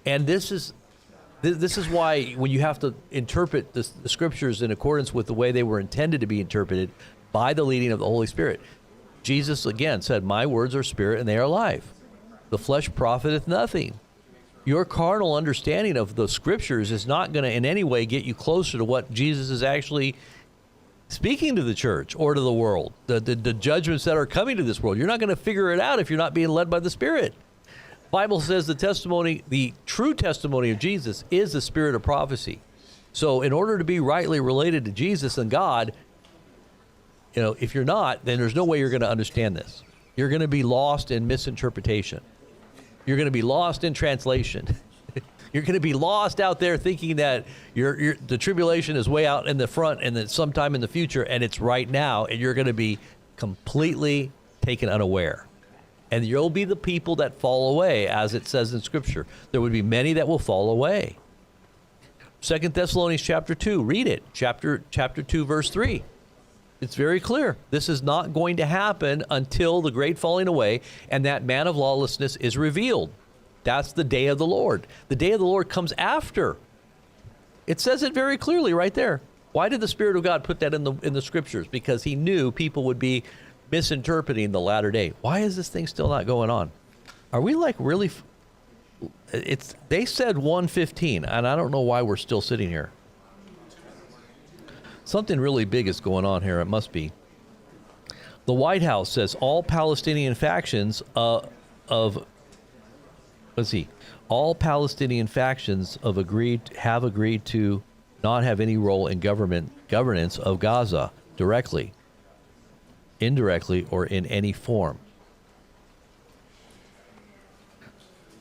And this is why when you have to interpret the scriptures in accordance with the way they were intended to be interpreted by the leading of the Holy Spirit, Jesus again said, "My words are spirit and they are life. The flesh profiteth nothing." Your carnal understanding of the scriptures is not going to in any way get you closer to what Jesus is actually speaking to the church or to the world, the judgments that are coming to this world. You're not going to figure it out if you're not being led by the Spirit. Bible says the true testimony of Jesus is the spirit of prophecy. So in order to be rightly related to Jesus and God, if you're not, then there's no way you're going to understand this. You're going to be lost in misinterpretation. You're going to be lost in translation. You're going to be lost out there thinking that the tribulation is way out in the front and that sometime in the future, and it's right now, and you're going to be completely taken unaware. And you'll be the people that fall away, as it says in Scripture. There would be many that will fall away. 2 Thessalonians chapter 2, read it. Chapter 2, verse 3. It's very clear. This is not going to happen until the great falling away and that man of lawlessness is revealed. That's the day of the Lord. The day of the Lord comes after. It says it very clearly right there. Why did the Spirit of God put that in the scriptures? Because he knew people would be misinterpreting the latter day. Why is this thing still not going on? Are we like really? They said 1:15, and I don't know why we're still sitting here. Something really big is going on here. It must be. The White House says all Palestinian factions all Palestinian factions have agreed to not have any role in governance of Gaza directly, indirectly, or in any form.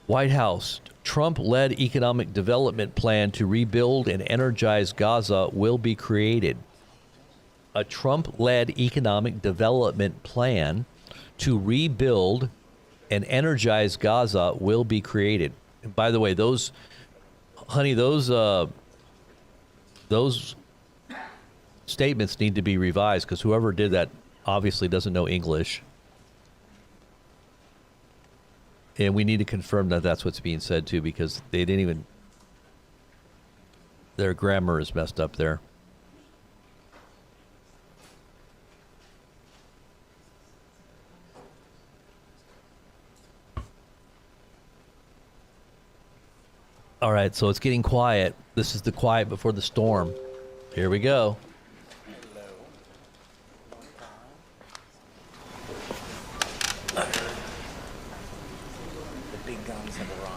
White House, Trump-led economic development plan to rebuild and energize Gaza will be created. A Trump-led economic development plan to rebuild and energize Gaza will be created. And by the way, those statements need to be revised because whoever did that obviously doesn't know English. And we need to confirm that that's what's being said too, because they didn't even, their grammar is messed up there. All right, so it's getting quiet. This is the quiet before the storm. Here we go. The big guns have arrived.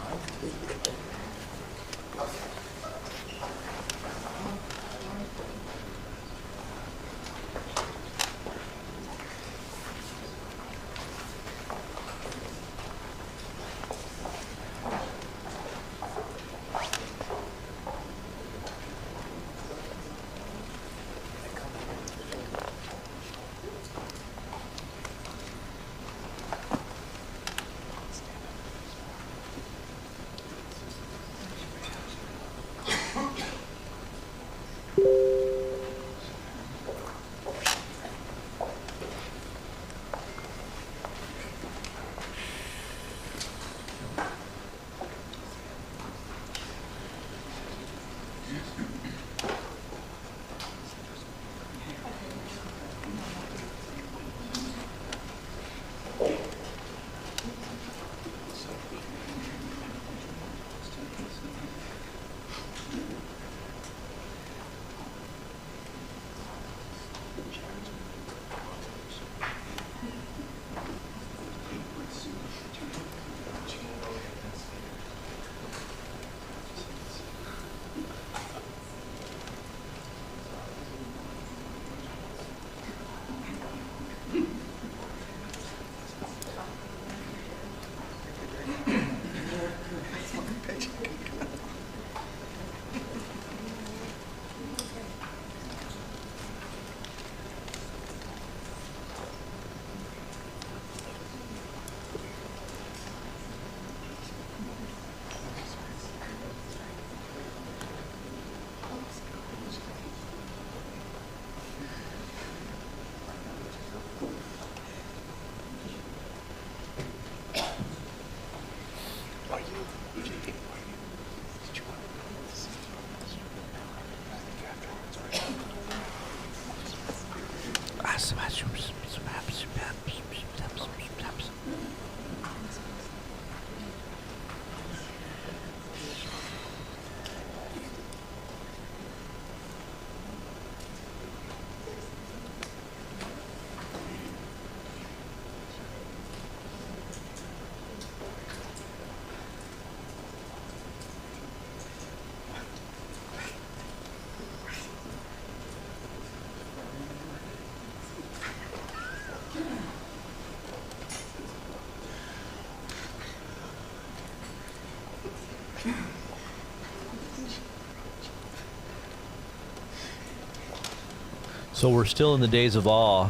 So we're still in the days of awe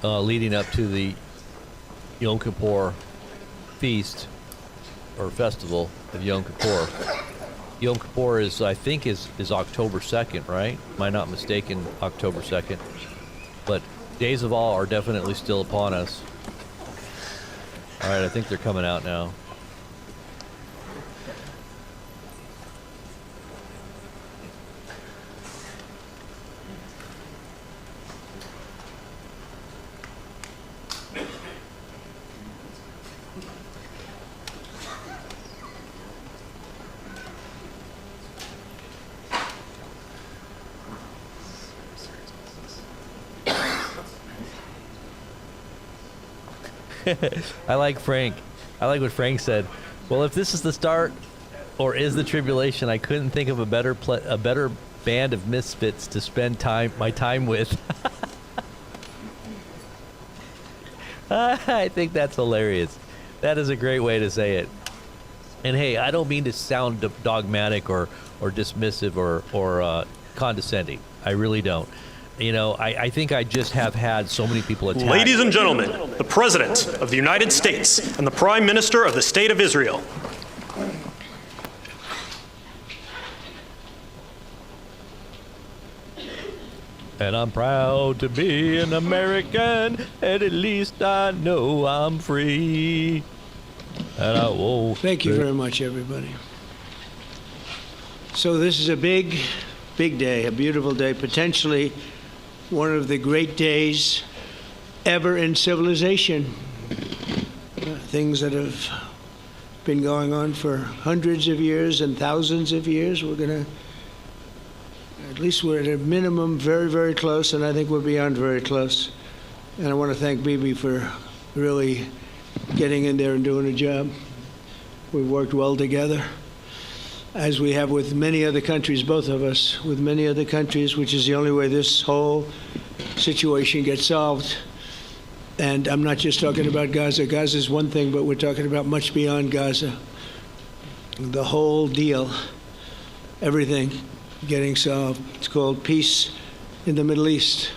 leading up to the Yom Kippur feast or festival of Yom Kippur. Yom Kippur is, I think, is October 2nd, right? Am I not mistaken? October 2nd. But days of awe are definitely still upon us. All right, I think they're coming out now. I like Frank. I like what Frank said. Well, if this is the start or is the tribulation, I couldn't think of a better band of misfits to spend my time with. I think that's hilarious. That is a great way to say it. And hey, I don't mean to sound dogmatic or dismissive or condescending. I really don't. You know, I think I just have had so many people attack. Ladies and gentlemen, the President of the United States and the Prime Minister of the State of Israel. And I'm proud to be an American, and at least I know I'm free. And I won't. Thank you very much, everybody. So this is a big, big day, a beautiful day, potentially one of the great days ever in civilization. Things that have been going on for hundreds of years and thousands of years. We're going to, at least we're at a minimum very, very close, and I think we're beyond very close. And I want to thank Bibi for really getting in there and doing a job. We've worked well together, as we have with many other countries, both of us, with many other countries, which is the only way this whole situation gets solved. And I'm not just talking about Gaza. Gaza is one thing, but we're talking about much beyond Gaza. The whole deal, everything getting solved. It's called peace in the Middle East.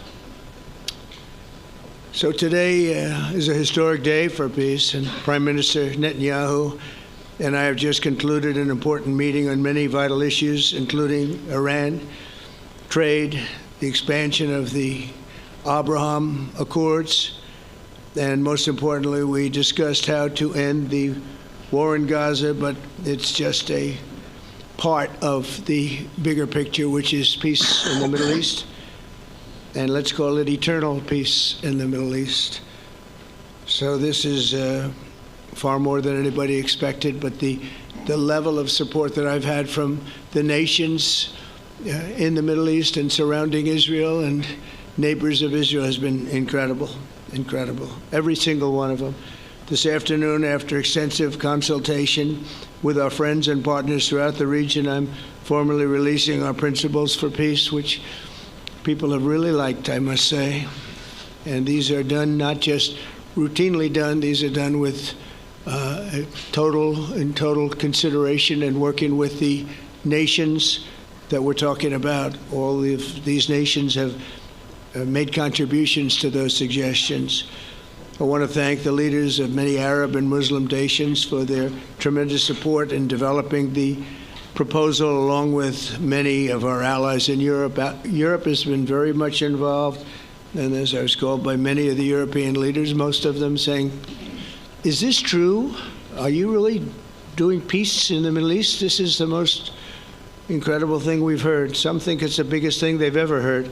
So today is a historic day for peace, and Prime Minister Netanyahu and I have just concluded an important meeting on many vital issues, including Iran, trade, the expansion of the Abraham Accords, and most importantly, we discussed how to end the war in Gaza, but it's just a part of the bigger picture, which is peace in the Middle East. And let's call it eternal peace in the Middle East. So this is far more than anybody expected, but the level of support that I've had from the nations in the Middle East and surrounding Israel and neighbors of Israel has been incredible, incredible. Every single one of them. This afternoon, after extensive consultation with our friends and partners throughout the region, I'm formally releasing our principles for peace, which people have really liked, I must say. And these are done, not just routinely done, these are done with total consideration and working with the nations that we're talking about. All of these nations have made contributions to those suggestions. I want to thank the leaders of many Arab and Muslim nations for their tremendous support in developing the proposal, along with many of our allies in Europe. Europe has been very much involved, and as I was called by many of the European leaders, most of them saying, is this true? Are you really doing peace in the Middle East? This is the most incredible thing we've heard. Some think it's the biggest thing they've ever heard.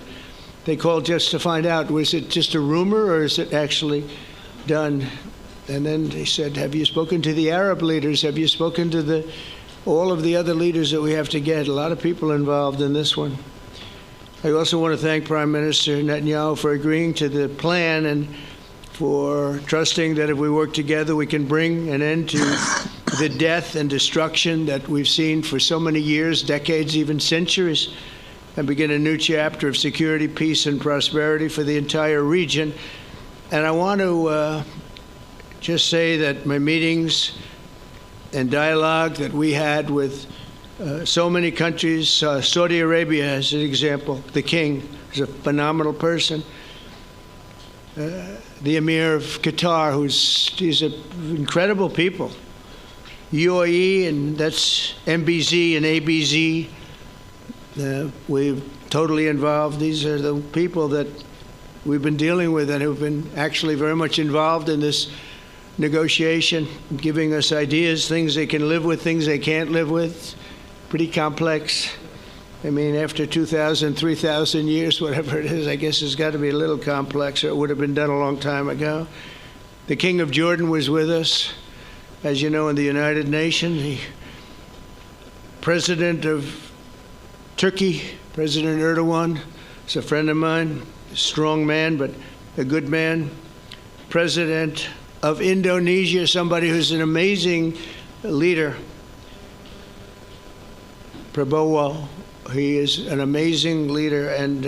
They called just to find out, was it just a rumor or is it actually done? And then they said, have you spoken to the Arab leaders? Have you spoken to all of the other leaders that we have to get? A lot of people involved in this one. I also want to thank Prime Minister Netanyahu for agreeing to the plan and for trusting that if we work together, we can bring an end to the death and destruction that we've seen for so many years, decades, even centuries, and begin a new chapter of security, peace, and prosperity for the entire region. And I want to just say that my meetings and dialogue that we had with so many countries, Saudi Arabia as an example, the king is a phenomenal person. The Emir of Qatar, he's incredible people. UAE, and that's MBZ and ABZ. We're totally involved. These are the people that we've been dealing with and who've been actually very much involved in this negotiation, giving us ideas, things they can live with, things they can't live with. Pretty complex. I mean, after 2,000, 3,000 years, whatever it is, I guess it's got to be a little complex, or it would have been done a long time ago. The King of Jordan was with us, as you know, in the United Nations. The President of Turkey, President Erdogan, is a friend of mine, a strong man, but a good man. President of Indonesia, somebody who's an amazing leader, Prabowo. He is an amazing leader and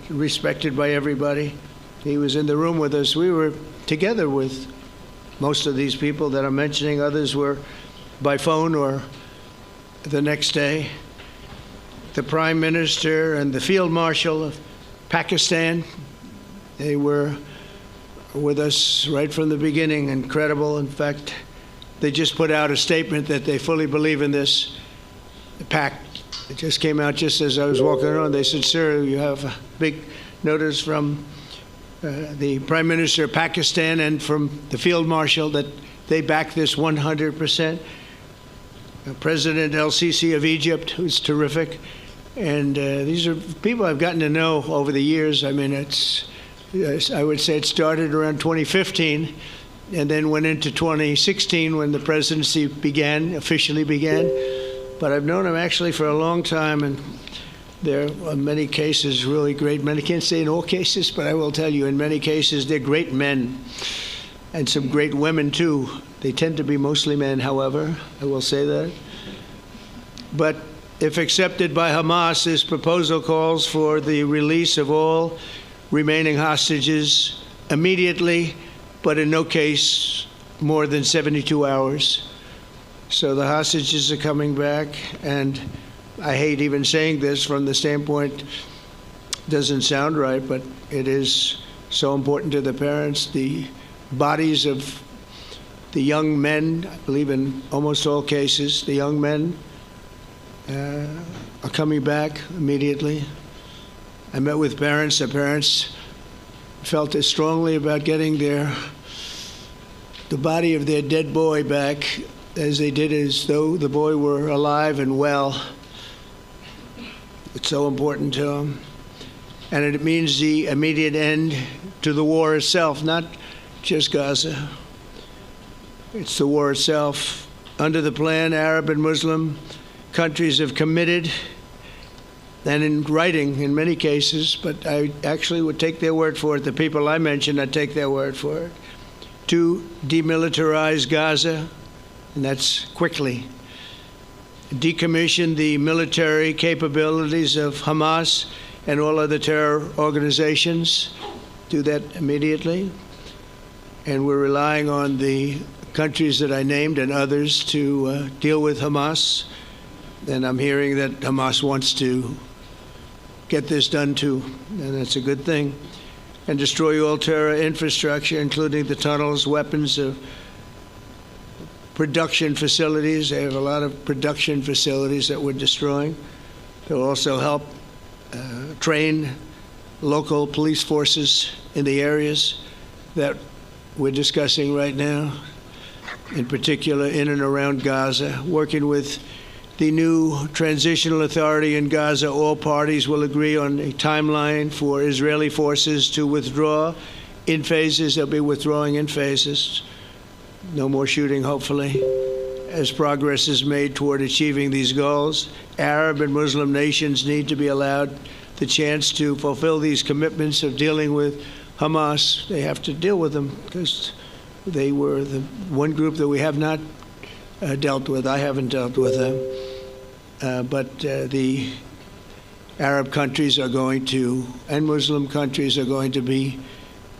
respected by everybody. He was in the room with us. We were together with most of these people that I'm mentioning. Others were by phone or the next day. The Prime Minister and the Field Marshal of Pakistan, they were with us right from the beginning. Incredible. In fact, they just put out a statement that they fully believe in this pact. It just came out just as I was walking around. They said, sir, you have a big notice from the Prime Minister of Pakistan and from the Field Marshal that they back this 100%. President El-Sisi of Egypt, who's terrific. And these are people I've gotten to know over the years. I mean, I would say it started around 2015 and then went into 2016 when the presidency officially began. But I've known him actually for a long time, and there are many cases really great men. I can't say in all cases, but I will tell you in many cases they're great men, and some great women too. They tend to be mostly men, however, I will say that. But if accepted by Hamas, this proposal calls for the release of all remaining hostages immediately, but in no case more than 72 hours. So the hostages are coming back, and I hate even saying this from the standpoint, doesn't sound right, but it is so important to the parents. The bodies of the young men, I believe in almost all cases, the young men are coming back immediately. I met with parents. The parents felt as strongly about getting the body of their dead boy back as they did as though the boy were alive and well. It's so important to them. And it means the immediate end to the war itself, not just Gaza. It's the war itself. Under the plan, Arab and Muslim countries have committed, and in writing in many cases, but I actually would take their word for it. The people I mentioned, I'd take their word for it, to demilitarize Gaza, and that's quickly. Decommission the military capabilities of Hamas and all other terror organizations. Do that immediately. And we're relying on the countries that I named and others to deal with Hamas. And I'm hearing that Hamas wants to get this done too, and that's a good thing. And destroy all terror infrastructure, including the tunnels, weapons, production facilities. They have a lot of production facilities that we're destroying. They'll also help train local police forces in the areas that we're discussing right now, in particular in and around Gaza, working with the new transitional authority in Gaza. All parties will agree on a timeline for Israeli forces to withdraw in phases. They'll be withdrawing in phases. No more shooting, hopefully, as progress is made toward achieving these goals. Arab and Muslim nations need to be allowed the chance to fulfill these commitments of dealing with Hamas. They have to deal with them because they were the one group that we have not dealt with. I haven't dealt with them. But the Arab countries are going to, and Muslim countries are going to be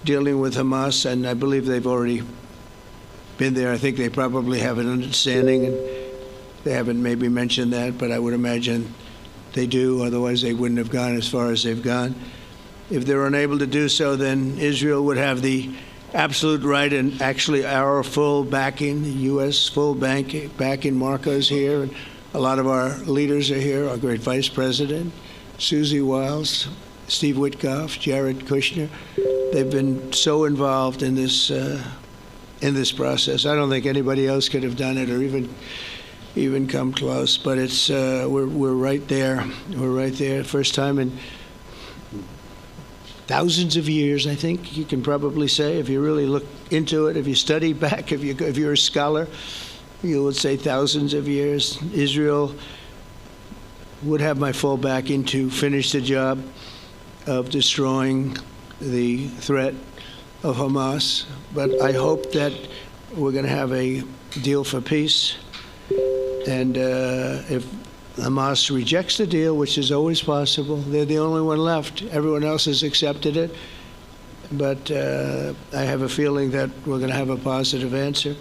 dealing with Hamas, and I believe they've already been there. I think they probably have an understanding, and they haven't maybe mentioned that, but I would imagine they do. Otherwise, they wouldn't have gone as far as they've gone. If they're unable to do so, then Israel would have the absolute right and actually our full backing, the U.S. full backing. Marco's here, and a lot of our leaders are here, our great Vice President, Susie Wiles, Steve Witkoff, Jared Kushner. They've been so involved in this process. I don't think anybody else could have done it or even come close. But it's we're right there. We're right there. First time in thousands of years, I think you can probably say, if you really look into it, if you study back, if you're a scholar, you would say thousands of years. Israel would have my full backing to finish the job of destroying the threat of Hamas. But I hope that we're going to have a deal for peace. And if Hamas rejects the deal, which is always possible, they're the only one left. Everyone else has accepted it. But I have a feeling that we're going to have a positive answer.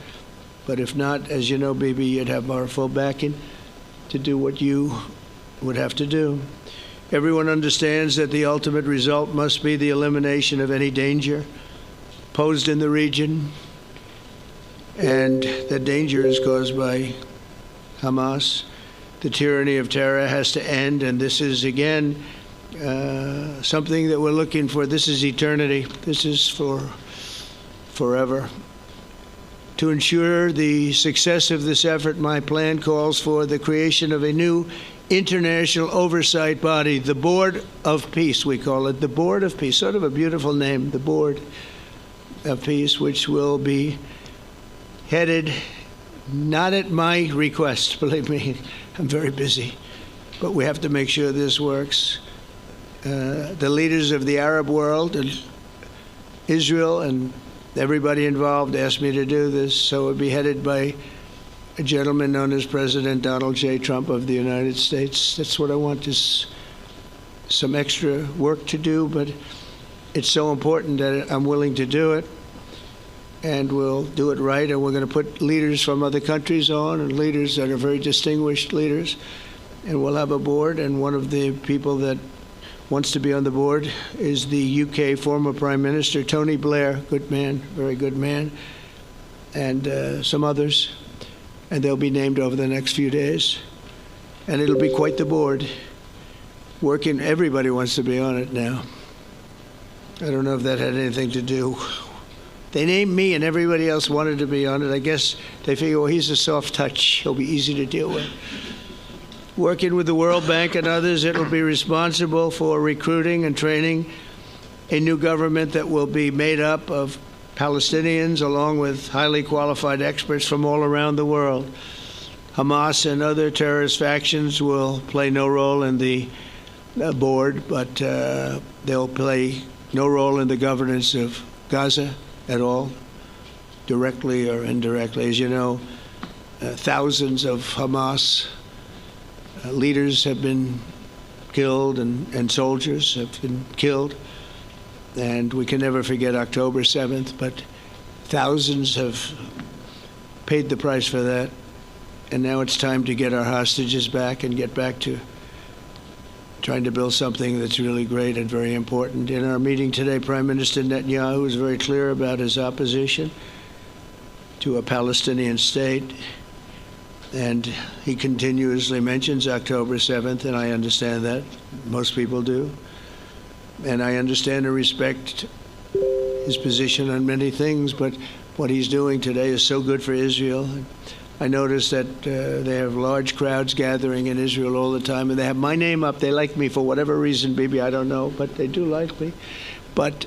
But if not, as you know, Bibi, you'd have our full backing to do what you would have to do. Everyone understands that the ultimate result must be the elimination of any danger posed in the region, and that danger is caused by Hamas. The tyranny of terror has to end, and this is, again, something that we're looking for. This is eternity. This is for forever. To ensure the success of this effort, my plan calls for the creation of a new international oversight body, the Board of Peace, we call it, the Board of Peace, sort of a beautiful name, the Board of Peace, which will be headed, not at my request, believe me, I'm very busy, but we have to make sure this works. The leaders of the Arab world and Israel and everybody involved asked me to do this, so it would be headed by a gentleman known as President Donald J. Trump of the United States. That's what I want, is some extra work to do, but it's so important that I'm willing to do it, and we'll do it right, and we're going to put leaders from other countries on, and leaders that are very distinguished leaders, and we'll have a board, and one of the people that wants to be on the board is the UK former Prime Minister, Tony Blair, good man, very good man, and some others, and they'll be named over the next few days. And it'll be quite the board. Working, everybody wants to be on it now. I don't know if that had anything to do. They named me and everybody else wanted to be on it. I guess they figure, well, he's a soft touch. He'll be easy to deal with. Working with the World Bank and others, it will be responsible for recruiting and training a new government that will be made up of Palestinians along with highly qualified experts from all around the world. Hamas and other terrorist factions will play no role in the board, but they'll play no role in the governance of Gaza at all, directly or indirectly. As you know, thousands of Hamas leaders have been killed and soldiers have been killed. And we can never forget October 7th, but thousands have paid the price for that. And now it's time to get our hostages back and get back to trying to build something that's really great and very important. In our meeting today, Prime Minister Netanyahu was very clear about his opposition to a Palestinian state. And he continuously mentions October 7th, and I understand that. Most people do. And I understand and respect his position on many things, but what he's doing today is so good for Israel. I notice that they have large crowds gathering in Israel all the time, and they have my name up. They like me for whatever reason, maybe I don't know, but they do like me. But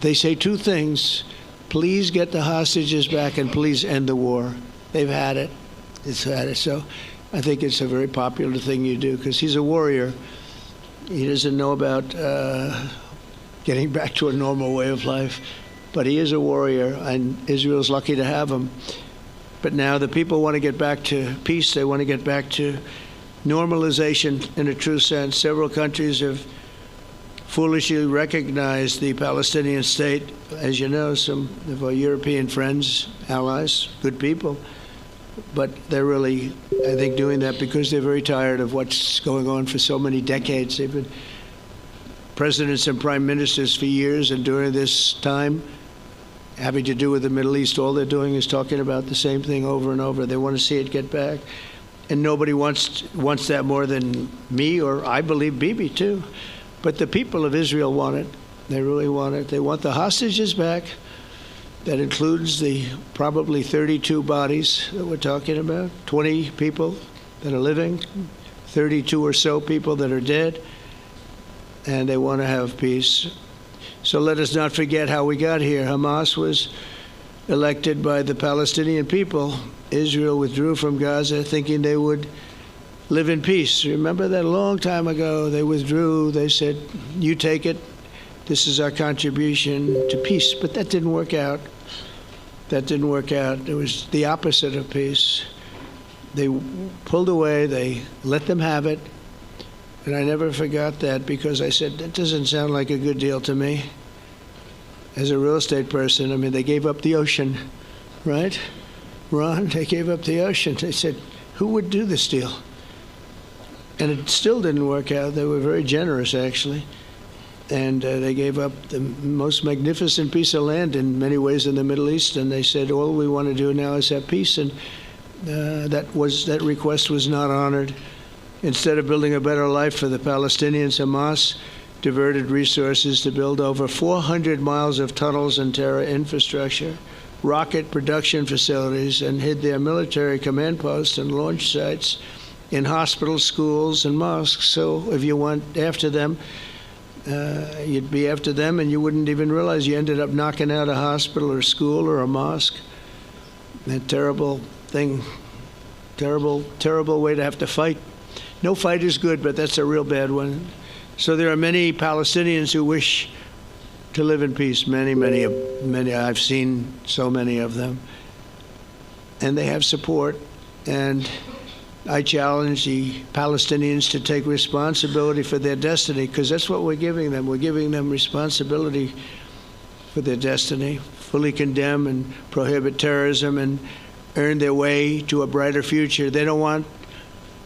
they say two things: please get the hostages back, and please end the war. They've had it. It's had it. So I think it's a very popular thing you do, because he's a warrior. He doesn't know about getting back to a normal way of life, but he is a warrior, and Israel's lucky to have him. But now the people want to get back to peace. They want to get back to normalization in a true sense. Several countries have foolishly recognized the Palestinian state. As you know, some of our European friends, allies, good people, but they're really, I think, doing that because they're very tired of what's going on for so many decades. They've been presidents and prime ministers for years, and during this time, having to do with the Middle East, all they're doing is talking about the same thing over and over. They want to see it get back. And nobody wants that more than me, or I believe Bibi too. But the people of Israel want it. They really want it. They want the hostages back. That includes the probably 32 bodies that we're talking about, 20 people that are living, 32 or so people that are dead, and they want to have peace. So let us not forget how we got here. Hamas was elected by the Palestinian people. Israel withdrew from Gaza thinking they would live in peace. Remember that a long time ago? They withdrew. They said, you take it. This is our contribution to peace. But that didn't work out. That didn't work out. It was the opposite of peace. They pulled away. They let them have it. And I never forgot that, because I said, that doesn't sound like a good deal to me. As a real estate person, I mean, they gave up the ocean, right? Ron, they gave up the ocean. They said, who would do this deal? And it still didn't work out. They were very generous, actually. And they gave up the most magnificent piece of land in many ways in the Middle East. And they said, all we want to do now is have peace. And that request was not honored. Instead of building a better life for the Palestinians, Hamas diverted resources to build over 400 miles of tunnels and terror infrastructure, rocket production facilities, and hid their military command posts and launch sites in hospitals, schools, and mosques. So if you went after them, you'd be after them, and you wouldn't even realize you ended up knocking out a hospital or school or a mosque. That terrible thing, terrible, terrible way to have to fight. No fight is good, but that's a real bad one. So there are many Palestinians who wish to live in peace. Many. I've seen so many of them. And they have support. And I challenge the Palestinians to take responsibility for their destiny, because that's what we're giving them. We're giving them responsibility for their destiny, fully condemn and prohibit terrorism and earn their way to a brighter future. They don't want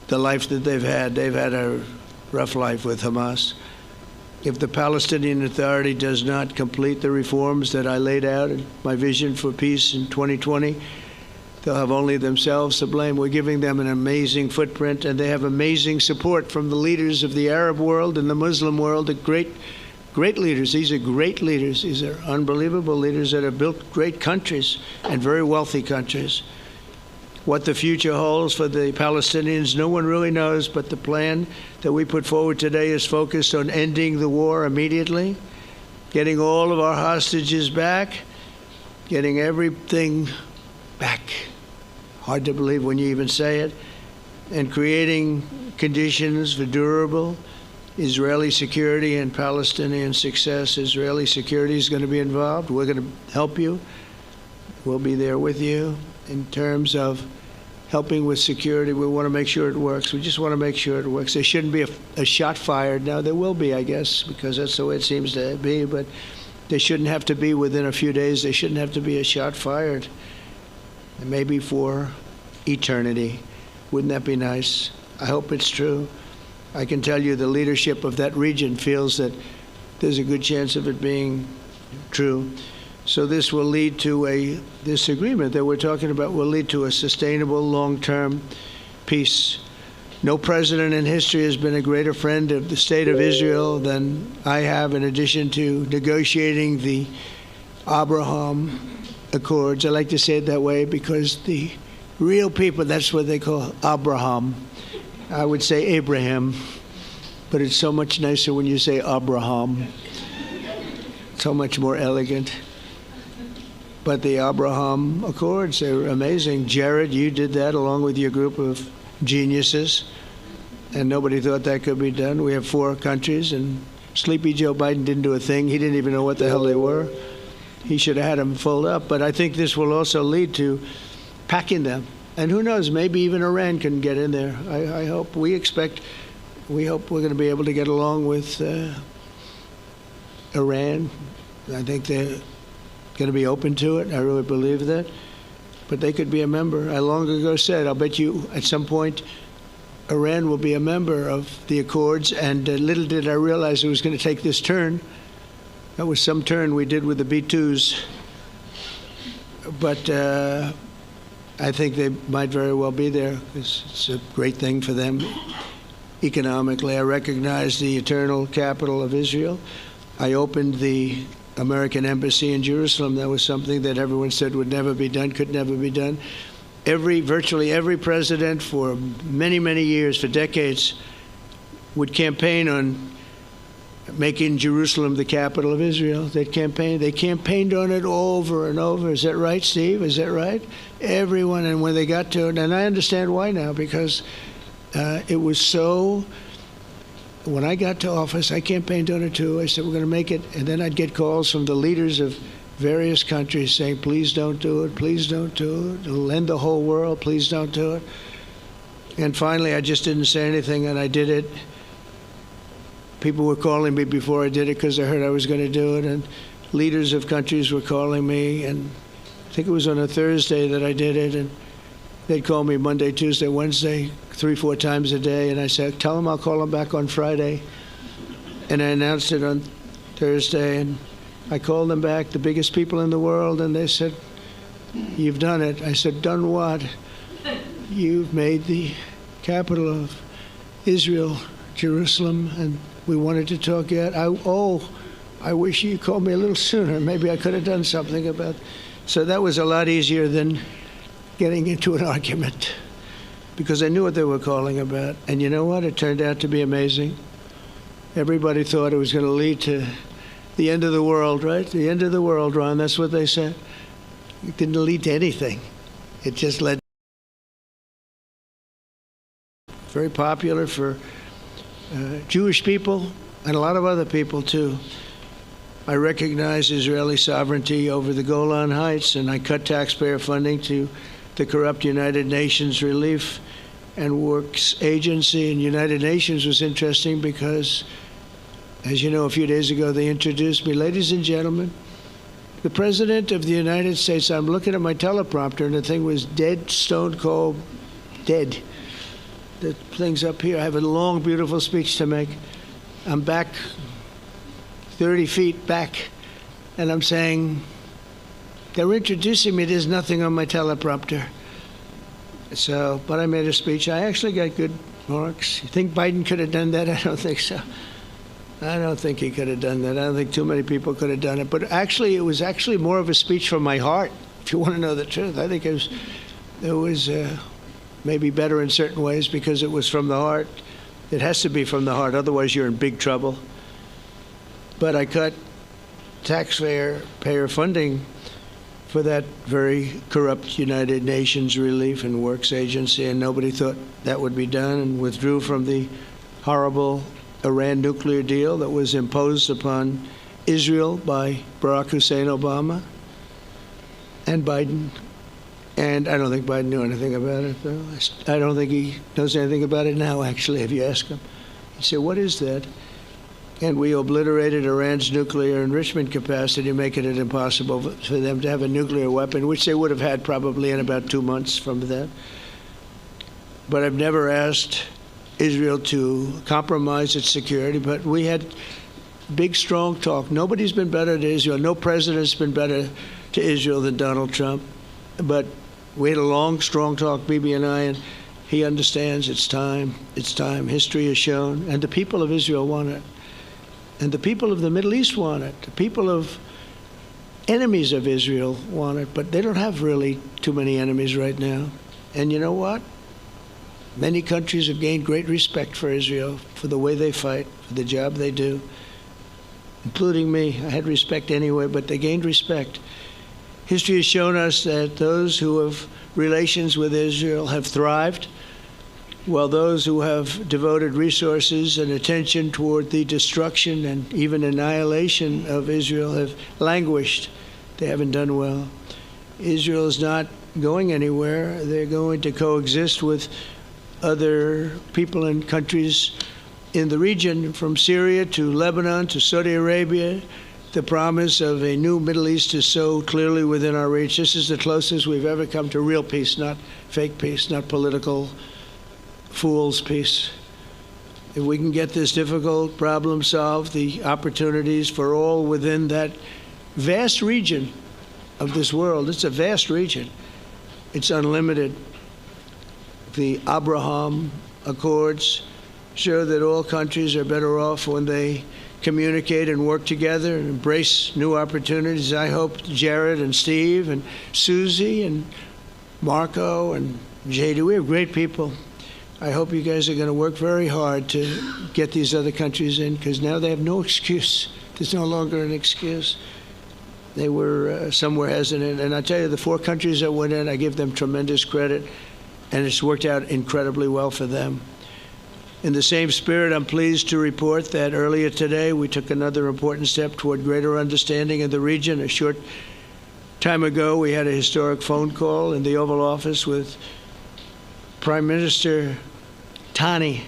the life that they've had. They've had a rough life with Hamas. If the Palestinian Authority does not complete the reforms that I laid out in my vision for peace in 2020, they'll have only themselves to blame. We're giving them an amazing footprint, and they have amazing support from the leaders of the Arab world and the Muslim world, the great leaders. These are great leaders. These are unbelievable leaders that have built great countries and very wealthy countries. What the future holds for the Palestinians, no one really knows, but the plan that we put forward today is focused on ending the war immediately, getting all of our hostages back, getting everything back. Hard to believe when you even say it, and creating conditions for durable Israeli security and Palestinian success. Israeli security is going to be involved. We're going to help you. We'll be there with you. In terms of helping with security, we want to make sure it works. We just want to make sure it works. There shouldn't be a shot fired. Now, there will be, I guess, because that's the way it seems to be, but there shouldn't have to be within a few days. There shouldn't have to be a shot fired. And maybe for eternity. Wouldn't that be nice? I hope it's true. I can tell you the leadership of that region feels that there's a good chance of it being true. So this will lead to this agreement that we're talking about will lead to a sustainable long-term peace. No president in history has been a greater friend of the state of Israel than I have, in addition to negotiating the Abraham Accords. I like to say it that way because the real people, that's what they call Abraham. I would say Abraham, but it's so much nicer when you say Abraham. So much more elegant. But the Abraham Accords, they're amazing. Jared, you did that along with your group of geniuses, and nobody thought that could be done. We have 4 countries, and Sleepy Joe Biden didn't do a thing. He didn't even know what the hell they were. He should have had them fold up. But I think this will also lead to packing them. And who knows, maybe even Iran can get in there. I hope. We hope we're going to be able to get along with Iran. I think they're going to be open to it. I really believe that. But they could be a member. I long ago said, I'll bet you at some point Iran will be a member of the Accords. And little did I realize it was going to take this turn. That was some turn we did with the B-2s. But I think they might very well be there. It's a great thing for them economically. I recognize the eternal capital of Israel. I opened the American embassy in Jerusalem. That was something that everyone said would never be done, could never be done. Virtually every president for many, many years, for decades, would campaign on making Jerusalem the capital of Israel. They campaigned on it over and over. Is that right, Steve? Is that right? Everyone, and when they got to it, and I understand why now, because it was so. When I got to office, I campaigned on it too. I said, we're going to make it. And then I'd get calls from the leaders of various countries saying, please don't do it, please don't do it. It'll end the whole world, please don't do it. And finally, I just didn't say anything, and I did it. People were calling me before I did it because they heard I was going to do it, and leaders of countries were calling me, and I think it was on a Thursday that I did it, and they'd call me Monday, Tuesday, Wednesday, 3-4 times a day, and I said, tell them I'll call them back on Friday. And I announced it on Thursday, and I called them back, the biggest people in the world, and they said, you've done it. I said, done what? You've made the capital of Israel, Jerusalem, and we wanted to talk yet. I wish you called me a little sooner. Maybe I could have done something about. So that was a lot easier than getting into an argument, because I knew what they were calling about. And you know what? It turned out to be amazing. Everybody thought it was going to lead to the end of the world, right? The end of the world, Ron. That's what they said. It didn't lead to anything. It just led. Very popular for Jewish people and a lot of other people too. I recognize Israeli sovereignty over the Golan Heights, and I cut taxpayer funding to the corrupt United Nations Relief and Works Agency. And United Nations was interesting because, as you know, a few days ago they introduced me. Ladies and gentlemen, the President of the United States. I'm looking at my teleprompter, and the thing was dead, stone cold, dead. The thing's up here. I have a long, beautiful speech to make. I'm back 30 feet back, and I'm saying, they're introducing me. There's nothing on my teleprompter. So, but I made a speech. I actually got good marks. You think Biden could have done that? I don't think so. I don't think he could have done that. I don't think too many people could have done it. But actually, it was actually more of a speech from my heart, if you want to know the truth. I think it was maybe better in certain ways because it was from the heart. It has to be from the heart, otherwise you're in big trouble. But I cut taxpayer funding for that very corrupt United Nations Relief and Works Agency, and nobody thought that would be done, and withdrew from the horrible Iran nuclear deal that was imposed upon Israel by Barack Hussein Obama and Biden. And I don't think Biden knew anything about it, though. I don't think he knows anything about it now, actually, if you ask him. He'd say, what is that? And we obliterated Iran's nuclear enrichment capacity, making it impossible for them to have a nuclear weapon, which they would have had probably in about 2 months from that. But I've never asked Israel to compromise its security, but we had big, strong talk. Nobody's been better to Israel. No president's been better to Israel than Donald Trump. But we had a long, strong talk, Bibi and I, and he understands it's time. It's time. History has shown. And the people of Israel want it. And the people of the Middle East want it. The people of enemies of Israel want it. But they don't have really too many enemies right now. And you know what? Many countries have gained great respect for Israel, for the way they fight, for the job they do, including me. I had respect anyway, but they gained respect. History has shown us that those who have relations with Israel have thrived, while those who have devoted resources and attention toward the destruction and even annihilation of Israel have languished. They haven't done well. Israel is not going anywhere. They're going to coexist with other people and countries in the region, from Syria to Lebanon to Saudi Arabia. The promise of a new Middle East is so clearly within our reach. This is the closest we've ever come to real peace, not fake peace, not political fool's peace. If we can get this difficult problem solved, the opportunities for all within that vast region of this world, it's a vast region, it's unlimited. The Abraham Accords show that all countries are better off when they communicate and work together and embrace new opportunities. I hope Jared and Steve and Susie and Marco and JD, we have great people. I hope you guys are going to work very hard to get these other countries in, because now they have no excuse. There's no longer an excuse. They were somewhere hesitant. And I tell you, the 4 countries that went in, I give them tremendous credit, and it's worked out incredibly well for them. In the same spirit, I'm pleased to report that earlier today we took another important step toward greater understanding in the region. A short time ago, we had a historic phone call in the Oval Office with Prime Minister Tani,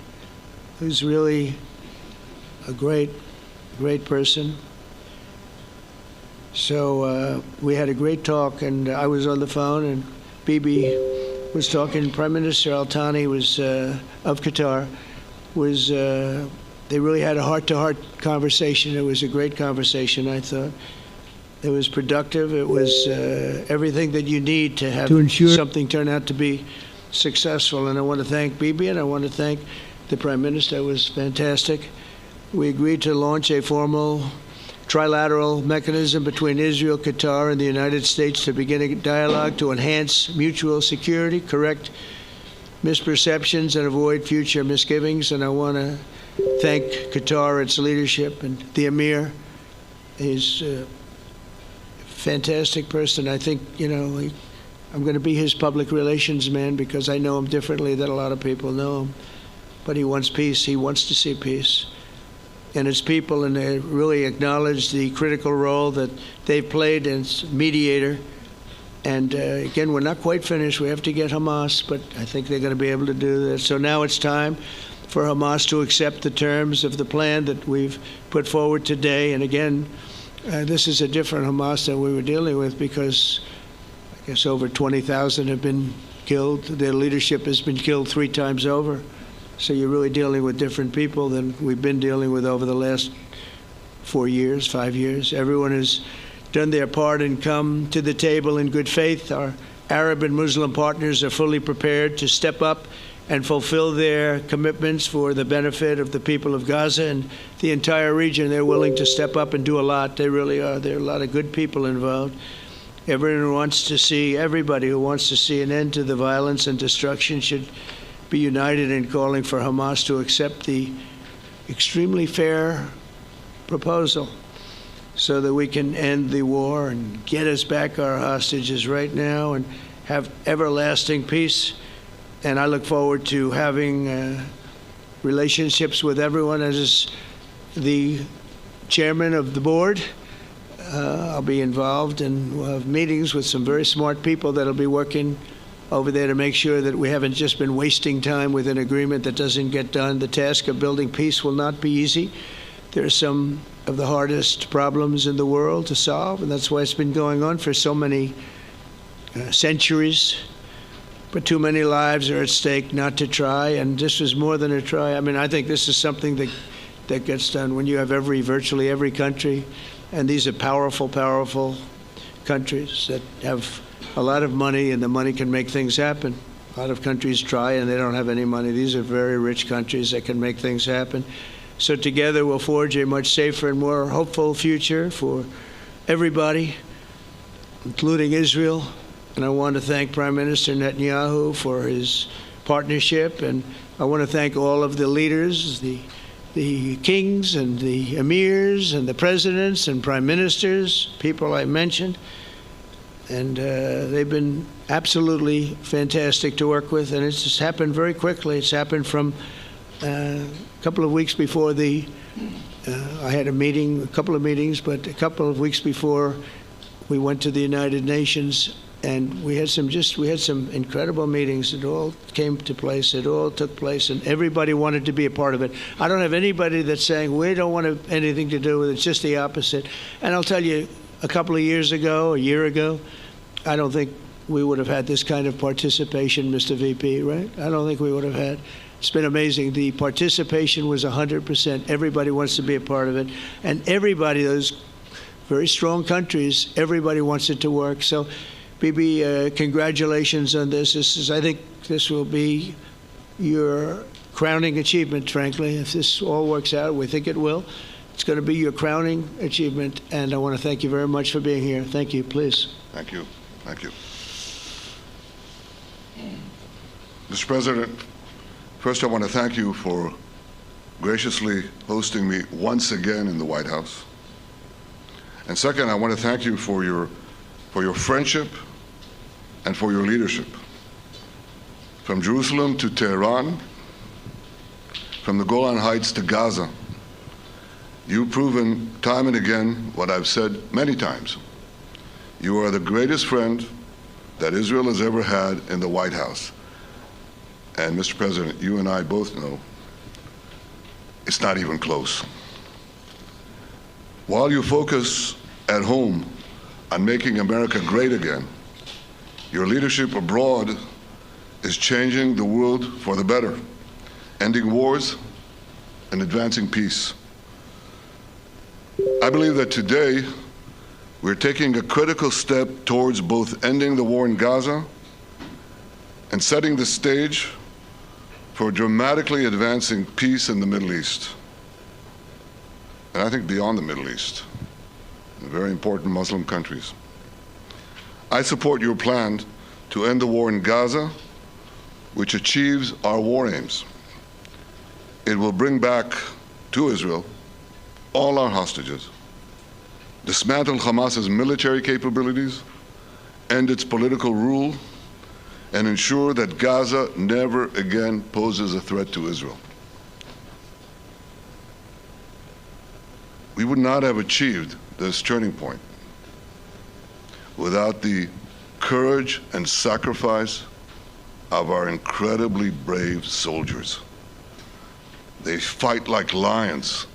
who's really a great person. So we had a great talk, and I was on the phone, and Bibi was talking. Prime Minister Al Thani was of Qatar. They really had a heart-to-heart conversation. It was a great conversation, I thought. It was productive. It was everything that you need to have something turn out to be successful. And I want to thank Bibi, and I want to thank the Prime Minister. It was fantastic. We agreed to launch a formal trilateral mechanism between Israel, Qatar, and the United States to begin a dialogue to enhance mutual security, correct misperceptions, and avoid future misgivings. And I want to thank Qatar, its leadership, and the Emir. He's a fantastic person. I think, I'm going to be his public relations man because I know him differently than a lot of people know him. But he wants peace. He wants to see peace. And his people, and they really acknowledge the critical role that they've played as mediator. And again, we're not quite finished. We have to get Hamas, but I think they're going to be able to do this. So now it's time for Hamas to accept the terms of the plan that we've put forward today. And again, this is a different Hamas than we were dealing with because I guess over 20,000 have been killed. Their leadership has been killed 3 times over. So you're really dealing with different people than we've been dealing with over the last 4 years, 5 years. Everyone has done their part and come to the table in good faith. Our Arab and Muslim partners are fully prepared to step up and fulfill their commitments for the benefit of the people of Gaza and the entire region. They're willing to step up and do a lot. They really are. There are a lot of good people involved. Everybody who wants to see an end to the violence and destruction should be united in calling for Hamas to accept the extremely fair proposal so that we can end the war and get us back our hostages right now and have everlasting peace. And I look forward to having relationships with everyone. As the chairman of the board, I'll be involved, and we'll have meetings with some very smart people that'll be working over there to make sure that we haven't just been wasting time with an agreement that doesn't get done. The task of building peace will not be easy. There are some of the hardest problems in the world to solve, and that's why it's been going on for so many centuries. But too many lives are at stake not to try, and this is more than a try. I mean, I think this is something that gets done when you have virtually every country, and these are powerful, powerful countries that have a lot of money, and the money can make things happen. A lot of countries try and they don't have any money. These are very rich countries that can make things happen. So together we'll forge a much safer and more hopeful future for everybody, including Israel. And I want to thank Prime Minister Netanyahu for his partnership, and I want to thank all of the leaders, the kings and the emirs and the presidents and prime ministers, people I mentioned. And they've been absolutely fantastic to work with, and it's just happened very quickly. It's happened from a couple of weeks before I had a couple of meetings, but a couple of weeks before we went to the United Nations, and we had some incredible meetings. It all came to place. It all took place, and everybody wanted to be a part of it. I don't have anybody that's saying we don't want anything to do with it. It's just the opposite. And I'll tell you, a couple of years ago, a year ago, I don't think we would have had this kind of participation, Mr. VP, right? I don't think we would have had. It's been amazing. The participation was 100%. Everybody wants to be a part of it. And everybody, those very strong countries, everybody wants it to work. So, Bibi, congratulations on this. I think this will be your crowning achievement, frankly. If this all works out, we think it will. It's going to be your crowning achievement, and I want to thank you very much for being here. Thank you. Please. Thank you. Thank you. Mr. President, first I want to thank you for graciously hosting me once again in the White House. And second, I want to thank you for your friendship and for your leadership. From Jerusalem to Tehran, from the Golan Heights to Gaza, you've proven time and again what I've said many times. You are the greatest friend that Israel has ever had in the White House. And Mr. President, you and I both know it's not even close. While you focus at home on making America great again, your leadership abroad is changing the world for the better, ending wars and advancing peace. I believe that today we're taking a critical step towards both ending the war in Gaza and setting the stage for dramatically advancing peace in the Middle East, and I think beyond the Middle East, in very important Muslim countries. I support your plan to end the war in Gaza, which achieves our war aims. It will bring back to Israel all our hostages, dismantle Hamas's military capabilities, end its political rule, and ensure that Gaza never again poses a threat to Israel. We would not have achieved this turning point without the courage and sacrifice of our incredibly brave soldiers. They fight like lions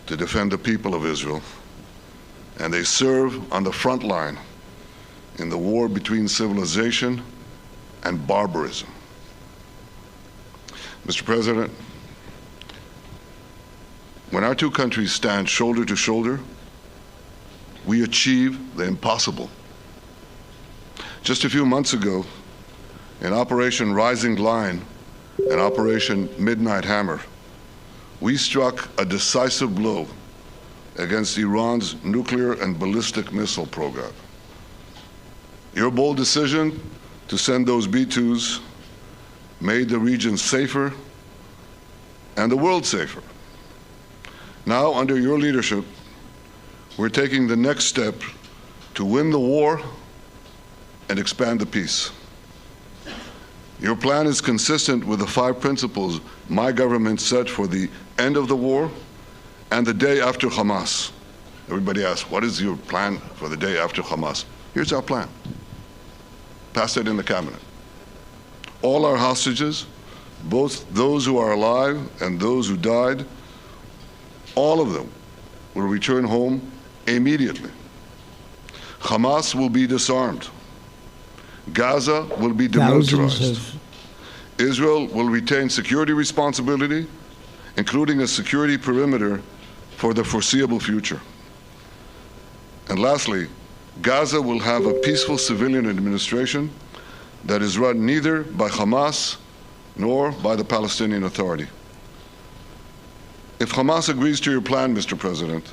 to defend the people of Israel, and they serve on the front line in the war between civilization and barbarism. Mr. President, when our two countries stand shoulder to shoulder, we achieve the impossible. Just a few months ago, in Operation Rising Lion and Operation Midnight Hammer, we struck a decisive blow against Iran's nuclear and ballistic missile program. Your bold decision to send those B-2s made the region safer and the world safer. Now, under your leadership, we're taking the next step to win the war and expand the peace. Your plan is consistent with the 5 principles my government set for the end of the war and the day after Hamas. Everybody asks, what is your plan for the day after Hamas? Here's our plan. Passed it in the cabinet. All our hostages, both those who are alive and those who died, all of them will return home immediately. Hamas will be disarmed. Gaza will be demilitarized. Israel will retain security responsibility, including a security perimeter for the foreseeable future. And lastly, Gaza will have a peaceful civilian administration that is run neither by Hamas nor by the Palestinian Authority. If Hamas agrees to your plan, Mr. President,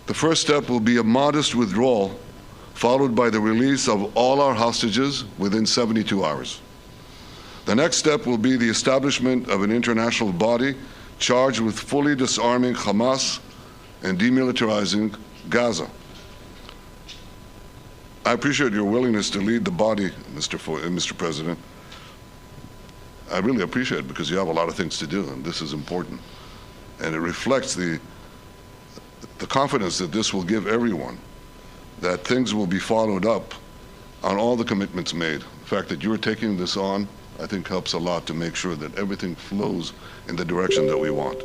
the first step will be a modest withdrawal, followed by the release of all our hostages within 72 hours. The next step will be the establishment of an international body charged with fully disarming Hamas and demilitarizing Gaza. I appreciate your willingness to lead the body, Mr. President. I really appreciate it because you have a lot of things to do, and this is important. And it reflects the confidence that this will give everyone, that things will be followed up on all the commitments made. The fact that you're taking this on, I think, helps a lot to make sure that everything flows in the direction that we want.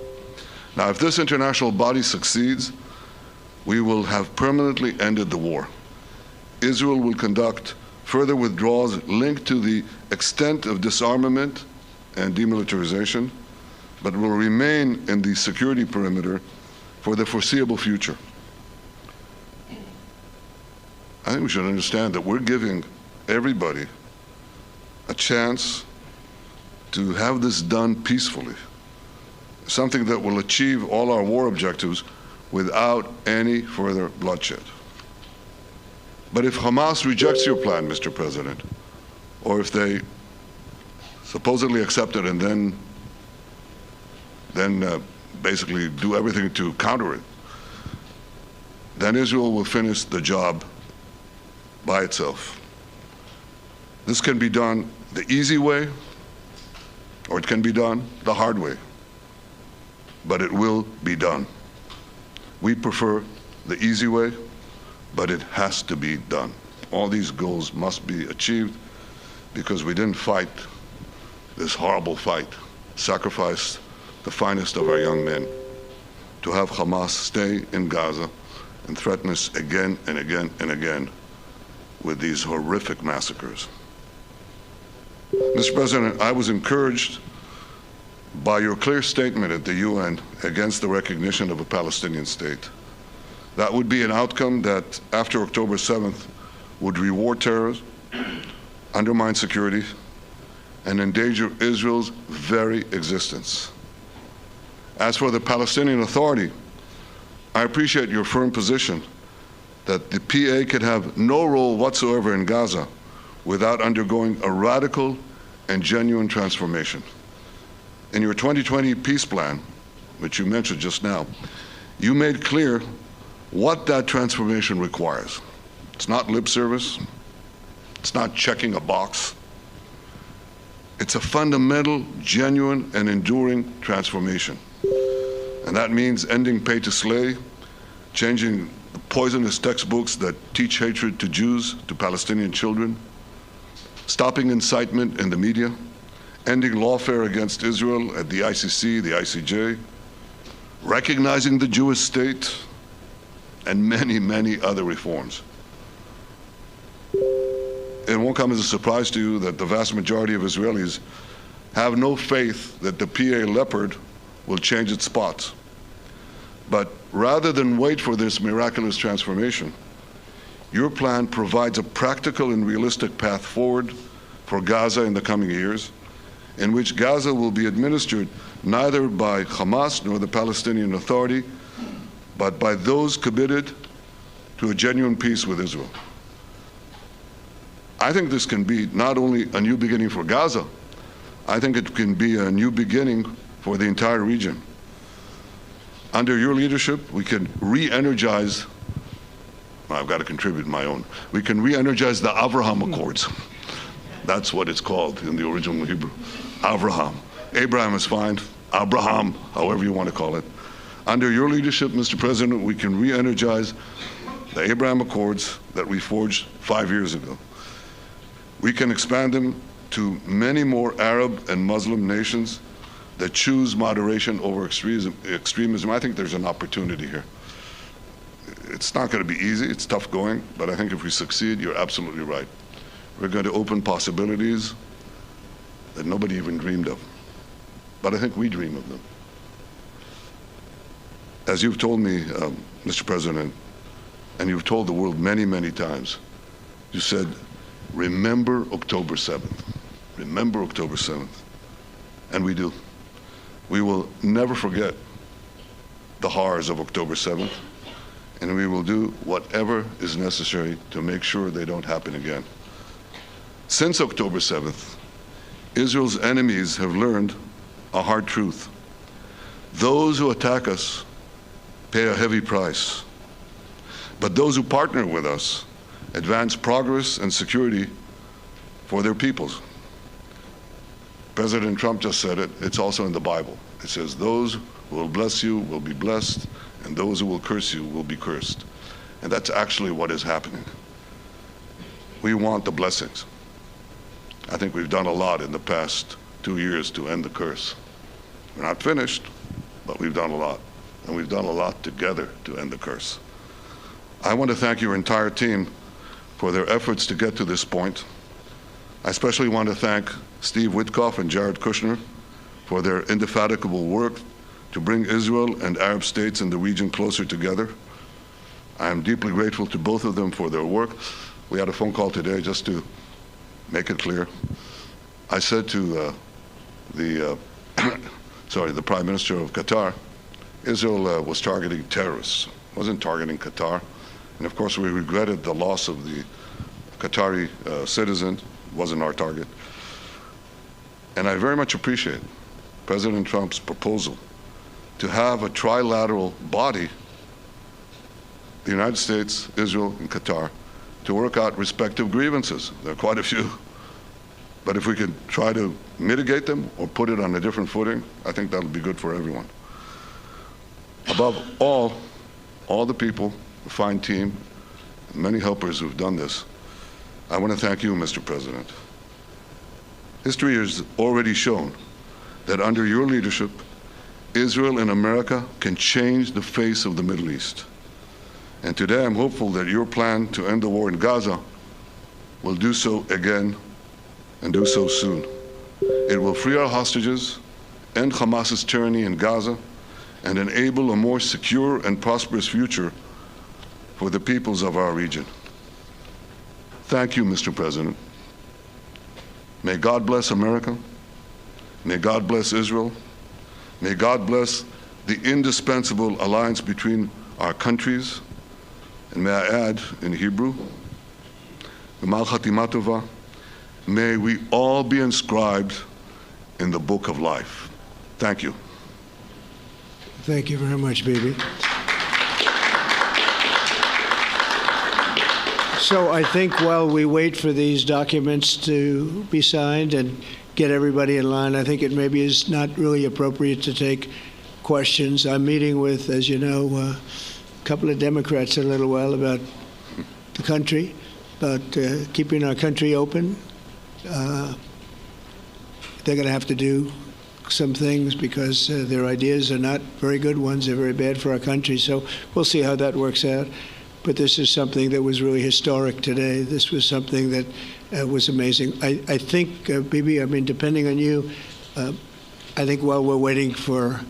Now, if this international body succeeds, we will have permanently ended the war. Israel will conduct further withdrawals linked to the extent of disarmament and demilitarization, but will remain in the security perimeter for the foreseeable future. I think we should understand that we're giving everybody a chance to have this done peacefully, something that will achieve all our war objectives without any further bloodshed. But if Hamas rejects your plan, Mr. President, or if they supposedly accept it and then basically do everything to counter it, then Israel will finish the job by itself. This can be done the easy way, or it can be done the hard way, but it will be done. We prefer the easy way, but it has to be done. All these goals must be achieved because we didn't fight this horrible fight, sacrifice the finest of our young men to have Hamas stay in Gaza and threaten us again and again and again with these horrific massacres. Mr. President, I was encouraged by your clear statement at the UN against the recognition of a Palestinian state. That would be an outcome that, after October 7th, would reward terrorism, undermine security, and endanger Israel's very existence. As for the Palestinian Authority, I appreciate your firm position that the PA could have no role whatsoever in Gaza without undergoing a radical and genuine transformation. In your 2020 peace plan, which you mentioned just now, you made clear what that transformation requires. It's not lip service. It's not checking a box. It's a fundamental, genuine, and enduring transformation. And that means ending pay to slay, changing the poisonous textbooks that teach hatred to Jews, to Palestinian children, stopping incitement in the media, ending lawfare against Israel at the ICC, the ICJ, recognizing the Jewish state, and many, many other reforms. It won't come as a surprise to you that the vast majority of Israelis have no faith that the PA Leopard will change its spots. But rather than wait for this miraculous transformation, your plan provides a practical and realistic path forward for Gaza in the coming years, in which Gaza will be administered neither by Hamas nor the Palestinian Authority, but by those committed to a genuine peace with Israel. I think this can be not only a new beginning for Gaza, I think it can be a new beginning for the entire region. Under your leadership, we can re-energize, I've got to contribute my own, we can re-energize the Abraham Accords. That's what it's called in the original Hebrew, Abraham. Abraham is fine, Abraham, however you want to call it. Under your leadership, Mr. President, we can re-energize the Abraham Accords that we forged 5 years ago. We can expand them to many more Arab and Muslim nations that choose moderation over extremism. I think there's an opportunity here. It's not going to be easy, it's tough going, but I think if we succeed, you're absolutely right. We're going to open possibilities that nobody even dreamed of. But I think we dream of them. As you've told me, Mr. President, and you've told the world many, many times, you said, remember October 7th. Remember October 7th. And we do. We will never forget the horrors of October 7th, and we will do whatever is necessary to make sure they don't happen again. Since October 7th, Israel's enemies have learned a hard truth. Those who attack us pay a heavy price, but those who partner with us advance progress and security for their peoples. President Trump just said it, it's also in the Bible. It says, those who will bless you will be blessed, and those who will curse you will be cursed. And that's actually what is happening. We want the blessings. I think we've done a lot in the past 2 years to end the curse. We're not finished, but we've done a lot. And we've done a lot together to end the curse. I want to thank your entire team for their efforts to get to this point. I especially want to thank Steve Witkoff and Jared Kushner for their indefatigable work to bring Israel and Arab states in the region closer together. I am deeply grateful to both of them for their work. We had a phone call today just to make it clear. I said to the Prime Minister of Qatar, Israel was targeting terrorists, wasn't targeting Qatar. And of course, we regretted the loss of the Qatari citizen, wasn't our target. And I very much appreciate President Trump's proposal to have a trilateral body, the United States, Israel, and Qatar, to work out respective grievances. There are quite a few. But if we could try to mitigate them or put it on a different footing, I think that'll be good for everyone. Above all the people, the fine team, many helpers who've done this, I want to thank you, Mr. President. History has already shown that under your leadership, Israel and America can change the face of the Middle East. And today I'm hopeful that your plan to end the war in Gaza will do so again and do so soon. It will free our hostages, end Hamas's tyranny in Gaza, and enable a more secure and prosperous future for the peoples of our region. Thank you, Mr. President. May God bless America. May God bless Israel. May God bless the indispensable alliance between our countries. And may I add in Hebrew, G'mal Chatima Tova, may we all be inscribed in the book of life. Thank you. Thank you very much, Bibi. So I think while we wait for these documents to be signed and get everybody in line, I think it maybe is not really appropriate to take questions. I'm meeting with, as you know, a couple of Democrats in a little while about the country, about keeping our country open. They're going to have to do some things because their ideas are not very good ones. They're very bad for our country. So we'll see how that works out. But this is something that was really historic today. This was something that was amazing. I think, Bibi, I mean, depending on you, I think while we're waiting for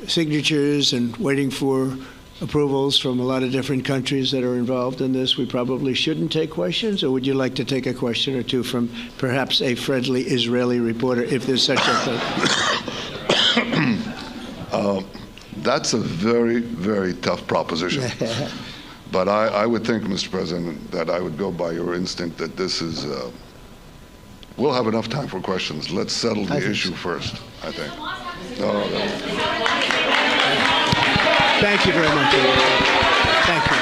signatures and waiting for approvals from a lot of different countries that are involved in this, we probably shouldn't take questions? Or would you like to take a question or two from perhaps a friendly Israeli reporter, if there's such a thing? That's a very, very tough proposition. But I would think, Mr. President, that I would go by your instinct that this is, we'll have enough time for questions. Let's settle the issue first, I think. Thank you very much. Thank you.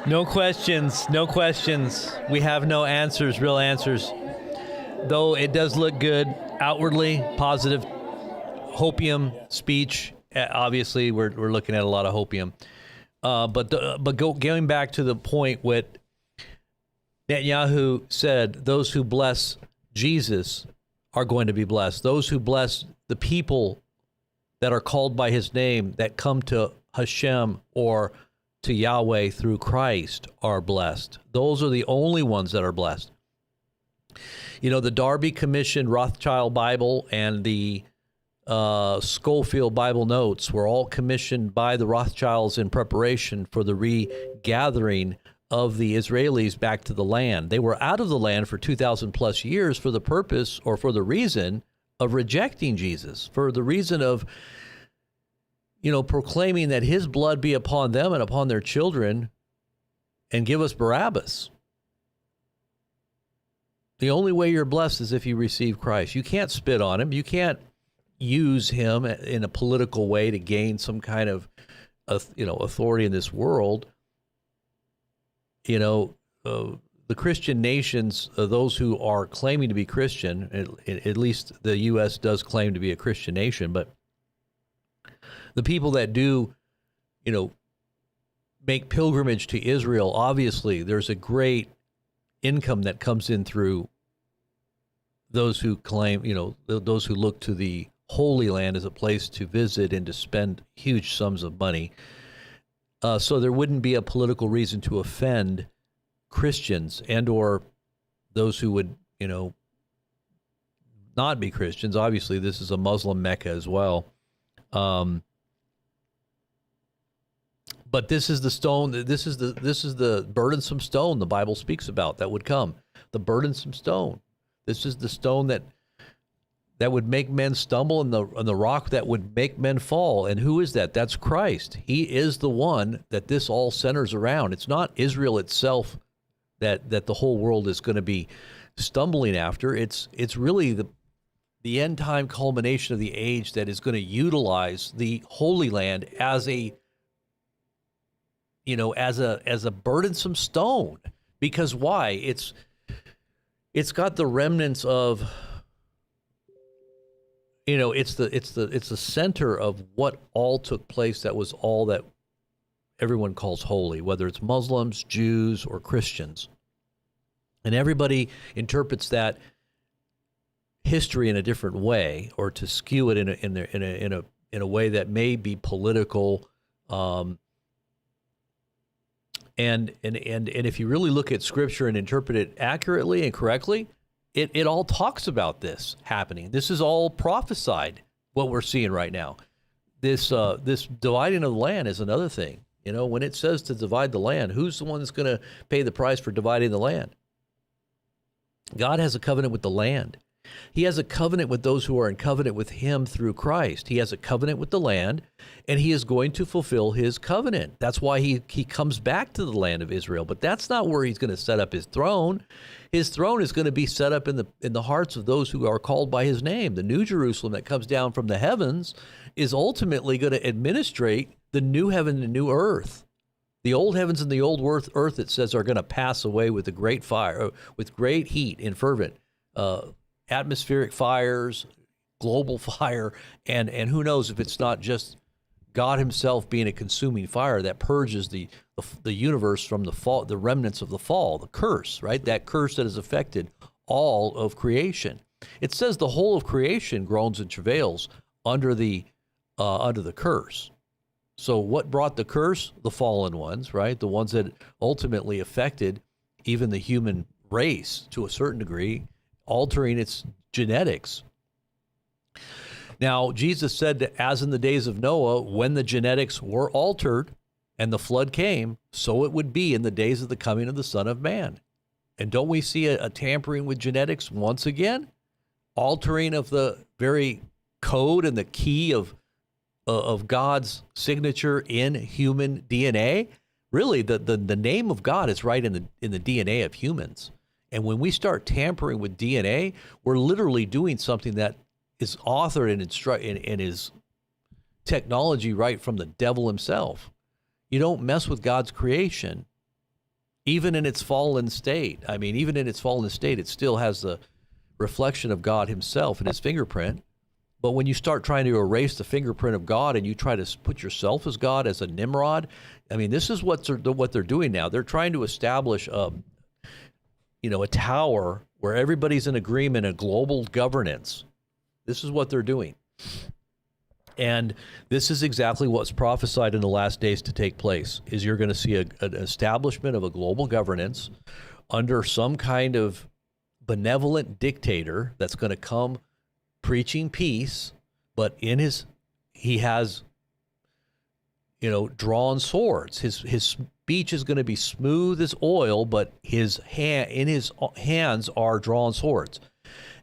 No questions, no questions. We have no answers, real answers. Though it does look good, outwardly positive, hopium speech. Obviously, we're looking at a lot of hopium. Going back to the point, what Netanyahu said, those who bless Jesus are going to be blessed. Those who bless the people that are called by his name, that come to Hashem or to Yahweh through Christ, are blessed. Those are the only ones that are blessed. You know, the Darby Commission Rothschild Bible and the Schofield Bible Notes were all commissioned by the Rothschilds in preparation for the regathering of the Israelis back to the land. They were out of the land for 2,000 plus years for the purpose or for the reason of rejecting Jesus, for the reason of, you know, proclaiming that his blood be upon them and upon their children and give us Barabbas. The only way you're blessed is if you receive Christ. You can't spit on him. You can't use him in a political way to gain some kind of, authority in this world. You know, the Christian nations, those who are claiming to be Christian, at least the U.S. does claim to be a Christian nation, but the people that do, make pilgrimage to Israel, obviously there's a great income that comes in through those who claim, those who look to the Holy Land as a place to visit and to spend huge sums of money. So there wouldn't be a political reason to offend Christians and or those who would, not be Christians. Obviously, this is a Muslim Mecca as well. But this is the stone. This is the burdensome stone the Bible speaks about that would come. The burdensome stone. This is the stone that would make men stumble, and the rock that would make men fall. And who is that? That's Christ. He is the one that this all centers around. It's not Israel itself that the whole world is going to be stumbling after. It's really the end time culmination of the age that is going to utilize the Holy Land as a burdensome stone. Because why? It's got the remnants of, it's the center of what all took place. That was all that everyone calls holy, whether it's Muslims, Jews, or Christians. And everybody interprets that history in a different way, or to skew it in a way that may be political. And if you really look at Scripture and interpret it accurately and correctly, it all talks about this happening. This is all prophesied, what we're seeing right now. This dividing of the land is another thing. You know, when it says to divide the land, who's the one that's going to pay the price for dividing the land? God has a covenant with the land. He has a covenant with those who are in covenant with him through Christ. He has a covenant with the land, and he is going to fulfill his covenant. That's why he comes back to the land of Israel. But that's not where he's going to set up his throne. His throne is going to be set up in the hearts of those who are called by his name. The New Jerusalem that comes down from the heavens is ultimately going to administrate the new heaven and new earth. The old heavens and the old earth, it says, are going to pass away with a great fire, with great heat and fervent atmospheric fires, global fire, and who knows if it's not just God himself being a consuming fire that purges the universe from the fall, the remnants of the fall, the curse, right? That curse that has affected all of creation. It says the whole of creation groans and travails under the curse. So what brought the curse? The fallen ones, right? The ones that ultimately affected even the human race to a certain degree, altering its genetics. Now, Jesus said that as in the days of Noah, when the genetics were altered and the flood came, so it would be in the days of the coming of the Son of Man. And don't we see a tampering with genetics once again? Altering of the very code and the key of God's signature in human DNA? Really, the name of God is right in the DNA of humans. And when we start tampering with DNA, we're literally doing something that is authored and is technology right from the devil himself. You don't mess with God's creation, even in its fallen state. I mean, even in its fallen state, it still has the reflection of God himself and his fingerprint. But when you start trying to erase the fingerprint of God and you try to put yourself as God, as a Nimrod, I mean, this is what they're doing now. They're trying to establish a tower where everybody's in agreement, a global governance. This is what they're doing. And this is exactly what's prophesied in the last days to take place, is you're going to see an establishment of a global governance under some kind of benevolent dictator that's going to come preaching peace, but he has, drawn swords. His speech is going to be smooth as oil, but in his hands are drawn swords.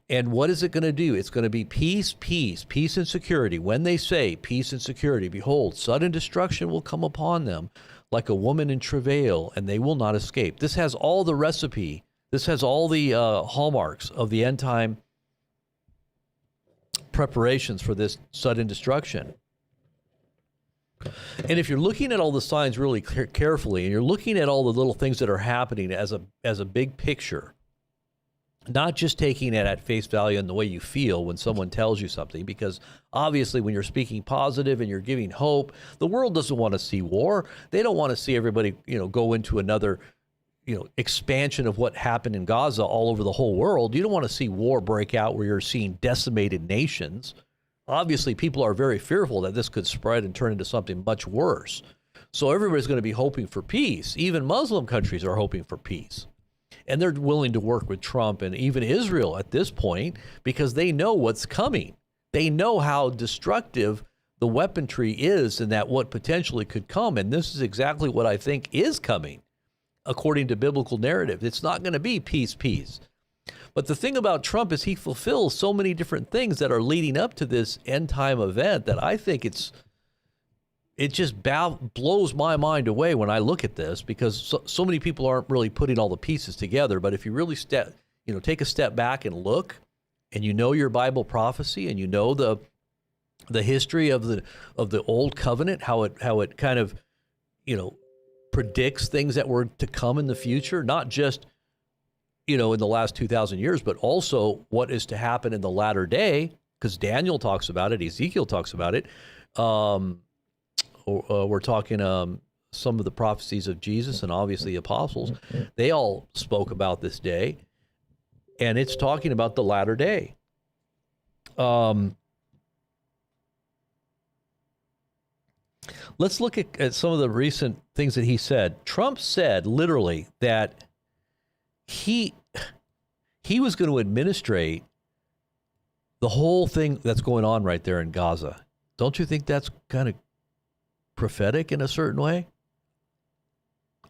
And what is it going to do? It's going to be peace, peace, peace and security. When they say peace and security, behold, sudden destruction will come upon them like a woman in travail, and they will not escape. This has all the recipe. This has all the hallmarks of the end time preparations for this sudden destruction. And if you're looking at all the signs really carefully, and you're looking at all the little things that are happening as a big picture, not just taking it at face value and the way you feel when someone tells you something, because obviously when you're speaking positive and you're giving hope, the world doesn't want to see war. They don't want to see everybody, go into another, expansion of what happened in Gaza all over the whole world. You don't want to see war break out where you're seeing decimated nations. Obviously, people are very fearful that this could spread and turn into something much worse. So everybody's going to be hoping for peace. Even Muslim countries are hoping for peace. And they're willing to work with Trump and even Israel at this point because they know what's coming. They know how destructive the weaponry is and that what potentially could come. And this is exactly what I think is coming, according to biblical narrative. It's not going to be peace, peace. But the thing about Trump is he fulfills so many different things that are leading up to this end time event that I think it just blows my mind away when I look at this, because so many people aren't really putting all the pieces together. But if you really take a step back and look, and your Bible prophecy, and the history of the old covenant, how it kind of predicts things that were to come in the future, not just in the last 2,000 years, but also what is to happen in the latter day, because Daniel talks about it, Ezekiel talks about it. We're talking some of the prophecies of Jesus and obviously the apostles. They all spoke about this day, and it's talking about the latter day. Let's look at some of the recent things that he said. Trump said literally that he he was going to administrate the whole thing that's going on right there in Gaza. Don't you think that's kind of prophetic in a certain way?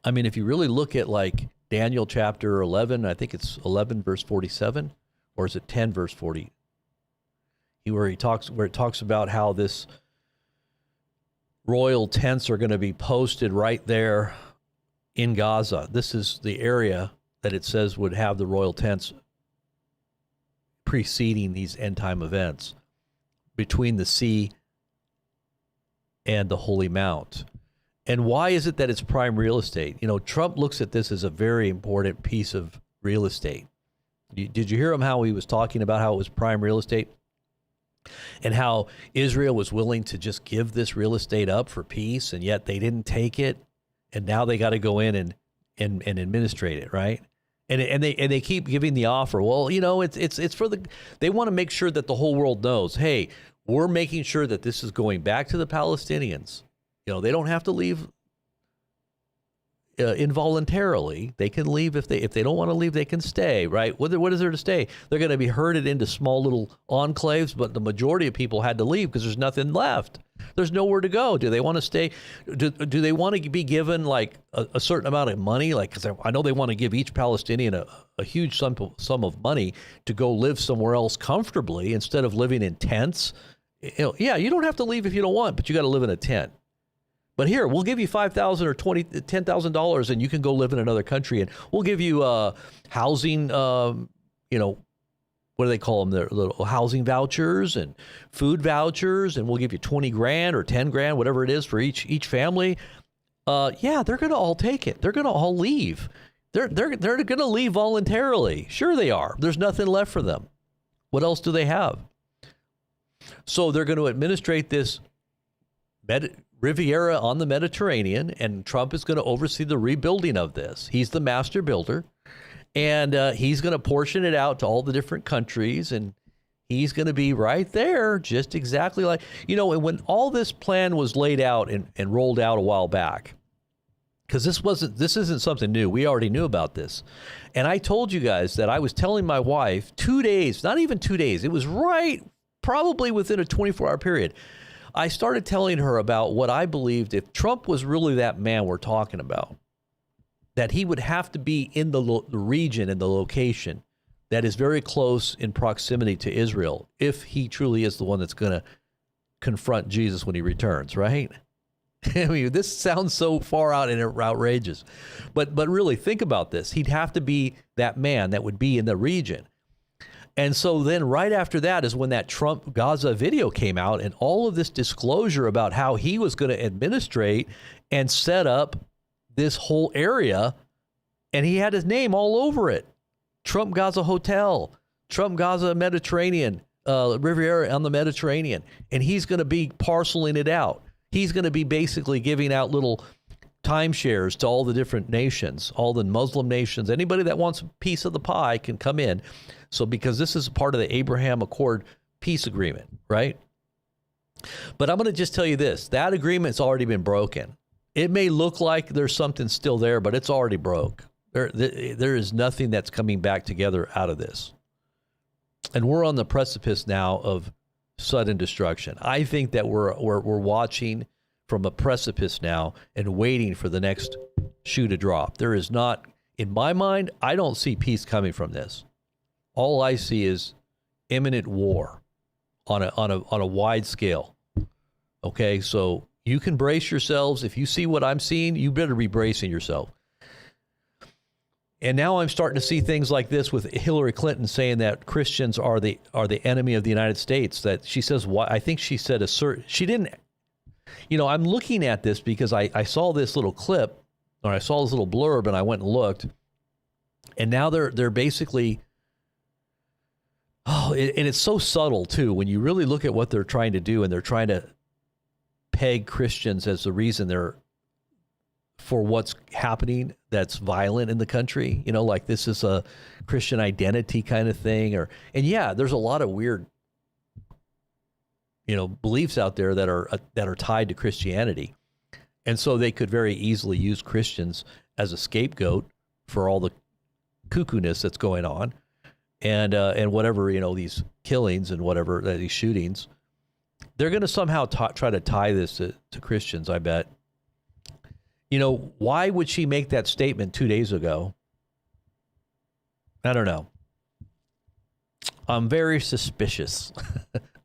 I mean, if you really look at like Daniel chapter 11, I think it's 11 verse 47, or is it 10 verse 40? Where it talks about how this royal tents are going to be posted right there in Gaza. This is the area that it says would have the royal tents preceding these end time events, between the sea and the Holy Mount. And why is it that it's prime real estate? You know, Trump looks at this as a very important piece of real estate. Did you hear him how he was talking about how it was prime real estate? And how Israel was willing to just give this real estate up for peace, and yet they didn't take it, and now they got to go in and administrate it, right? And they keep giving the offer. Well, you know, it's for they want to make sure that the whole world knows, hey, we're making sure that this is going back to the Palestinians. You know, they don't have to leave involuntarily. They can leave if they don't want to leave. They can stay, right? What is there to stay? They're going to be herded into small little enclaves, but the majority of people had to leave because there's nothing left. There's nowhere to go. Do they want to stay? Do they want to be given like a certain amount of money? Like, because I know they want to give each Palestinian a huge sum of money to go live somewhere else comfortably instead of living in tents. You know, yeah, you don't have to leave if you don't want, but you got to live in a tent. But here, we'll give you $5,000 or $10,000, and you can go live in another country, and we'll give you housing. You know, what do they call them? Their little housing vouchers and food vouchers, and we'll give you $20,000 or $10,000, whatever it is for each family. Yeah, they're going to all take it. They're going to all leave. They're going to leave voluntarily. Sure, they are. There's nothing left for them. What else do they have? So they're going to administrate this Riviera on the Mediterranean, and Trump is going to oversee the rebuilding of this. He's the master builder, and he's going to portion it out to all the different countries, and he's going to be right there, just exactly like, you know, and when all this plan was laid out and rolled out a while back, because this isn't something new. We already knew about this. And I told you guys that I was telling my wife 2 days, not even 2 days, it was right probably within a 24-hour period. I started telling her about what I believed, if Trump was really that man we're talking about, that he would have to be in the region and the location that is very close in proximity to Israel, if he truly is the one that's going to confront Jesus when he returns, right? I mean, this sounds so far out and outrageous, but really think about this. He'd have to be that man that would be in the region. And so then right after that is when that Trump Gaza video came out, and all of this disclosure about how he was going to administrate and set up this whole area, and he had his name all over it. Trump Gaza Hotel, Trump Gaza Mediterranean, Riviera on the Mediterranean, and he's going to be parceling it out. He's going to be basically giving out little timeshares to all the different nations, all the Muslim nations. Anybody that wants a piece of the pie can come in. So because this is part of the Abraham Accord peace agreement, right? But I'm going to just tell you this. That agreement's already been broken. It may look like there's something still there, but it's already broke. There is nothing that's coming back together out of this. And we're on the precipice now of sudden destruction. I think that we're watching from a precipice now and waiting for the next shoe to drop. There is not, in my mind, I don't see peace coming from this. All I see is imminent war on a wide scale. Okay, so you can brace yourselves. If you see what I'm seeing, you better be bracing yourself. And now I'm starting to see things like this with Hillary Clinton saying that Christians are the enemy of the United States. That she says, why? I think she said she didn't. You know, I'm looking at this because I saw this little clip, or I saw this little blurb, and I went and looked, and now they're basically. Oh, and it's so subtle, too, when you really look at what they're trying to do, and they're trying to peg Christians as the reason for what's happening that's violent in the country. You know, like this is a Christian identity kind of thing. And yeah, there's a lot of weird, you know, beliefs out there that are tied to Christianity. And so they could very easily use Christians as a scapegoat for all the cuckoo-ness that's going on. and whatever, these killings and whatever, these shootings, they're going to somehow try to tie this to Christians, I bet. Why would she make that statement 2 days ago? I don't know. I'm very suspicious,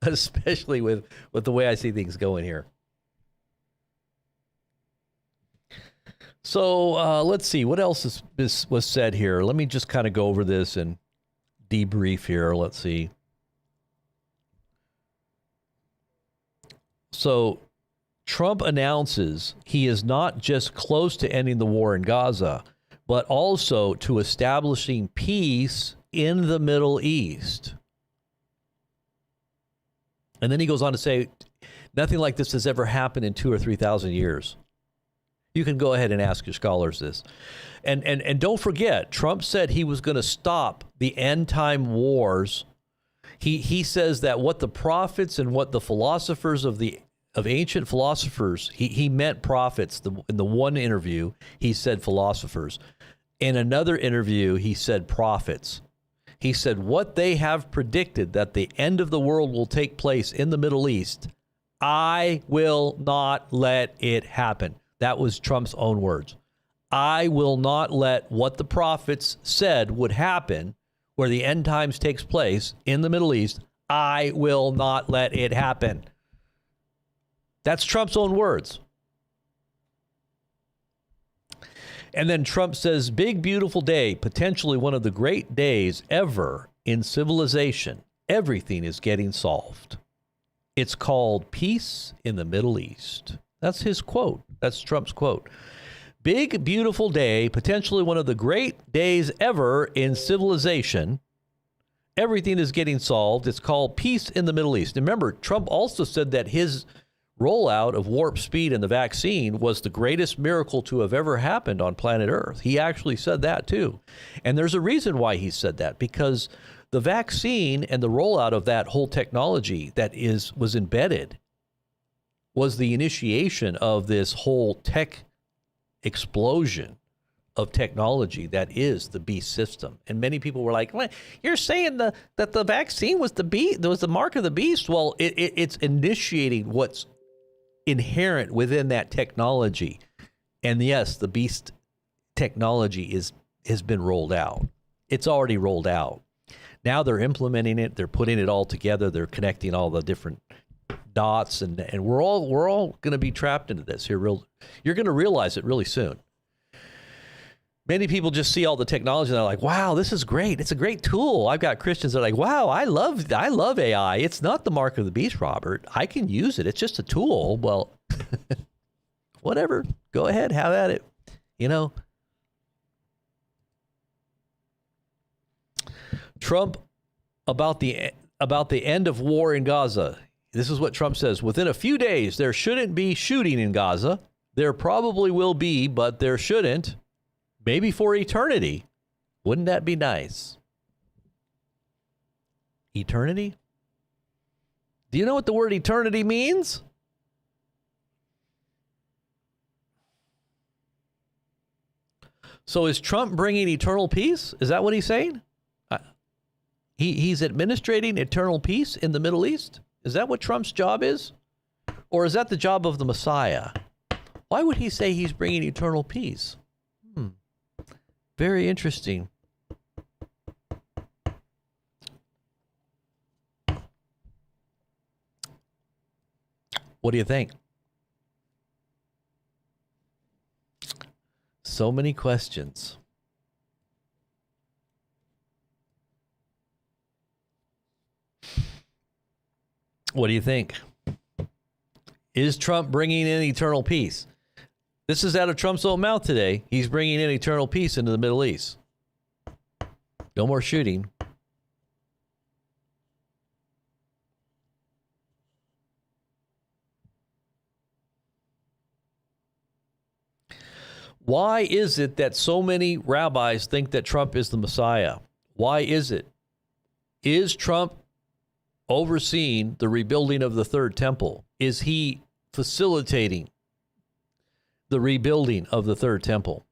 especially with the way I see things going here. So let's see. What else was said here? Let me just kind of go over this and debrief here. Let's see. So Trump announces he is not just close to ending the war in Gaza, but also to establishing peace in the Middle East. And then he goes on to say, nothing like this has ever happened in 2,000 or 3,000 years. You can go ahead and ask your scholars this. And don't forget, Trump said he was going to stop the end time wars. He says that what the prophets and what the philosophers of ancient philosophers, he meant prophets. In the one interview, he said philosophers. In another interview, he said prophets. He said what they have predicted, that the end of the world will take place in the Middle East, I will not let it happen. That was Trump's own words. I will not let what the prophets said would happen, where the end times takes place in the Middle East, I will not let it happen. That's Trump's own words. And then Trump says, big, beautiful day, potentially one of the great days ever in civilization. Everything is getting solved. It's called peace in the Middle East. That's his quote. That's Trump's quote. Big, beautiful day, potentially one of the great days ever in civilization. Everything is getting solved. It's called peace in the Middle East. And remember, Trump also said that his rollout of warp speed and the vaccine was the greatest miracle to have ever happened on planet Earth. He actually said that too. And there's a reason why he said that, because the vaccine and the rollout of that whole technology that was embedded was the initiation of this whole tech explosion of technology that is the beast system. And many people were like, well, you're saying that the vaccine was the mark of the beast. Well, it's initiating what's inherent within that technology. And yes, the beast technology has been rolled out. It's already rolled out. Now they're implementing it. They're putting it all together. They're connecting all the different dots, and we're all going to be trapped into this here. You're going to realize it really soon. Many people just see all the technology and they're like, wow, this is great. It's a great tool. I've got Christians that are like, wow, I love AI. It's not the mark of the beast, Robert. I can use it. It's just a tool. Well, whatever. Go ahead. Have at it. Trump about the end of war in Gaza. This is what Trump says. Within a few days, there shouldn't be shooting in Gaza. There probably will be, but there shouldn't. Maybe for eternity. Wouldn't that be nice? Eternity? Do you know what the word eternity means? So is Trump bringing eternal peace? Is that what he's saying? He's administrating eternal peace in the Middle East? Is that what Trump's job is? Or is that the job of the Messiah? Why would he say he's bringing eternal peace? Very interesting. What do you think? So many questions. What do you think? Is Trump bringing in eternal peace? This is out of Trump's own mouth today. He's bringing in eternal peace into the Middle East. No more shooting. Why is it that so many rabbis think that Trump is the Messiah? Why is it? Is Trump overseeing the rebuilding of the third temple? Is he facilitating the rebuilding of the third temple?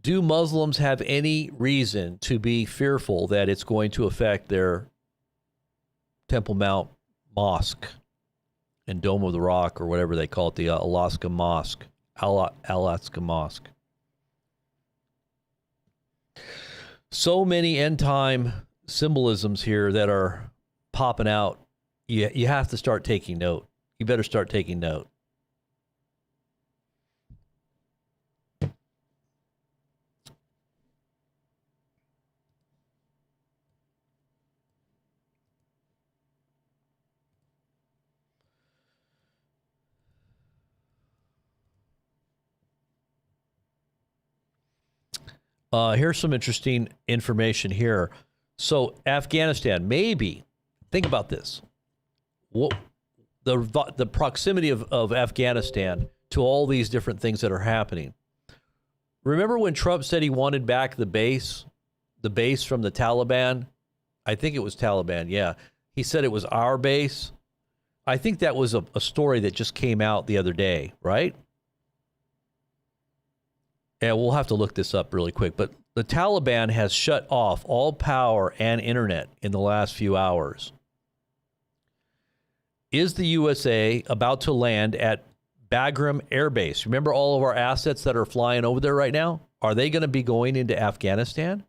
Do Muslims have any reason to be fearful that it's going to affect their Temple Mount Mosque and Dome of the Rock, or whatever they call it, the Alaska Mosque? So many end time symbolisms here that are popping out. You have to start taking note. You better start taking note. Here's some interesting information here. So Afghanistan, maybe, think about this. What, the proximity of Afghanistan to all these different things that are happening. Remember when Trump said he wanted back the base from the Taliban? I think it was Taliban, yeah. He said it was our base. I think that was a story that just came out the other day, right? Yeah, we'll have to look this up really quick. But the Taliban has shut off all power and internet in the last few hours. Is the USA about to land at Bagram Air Base? Remember all of our assets that are flying over there right now? Are they going to be going into Afghanistan?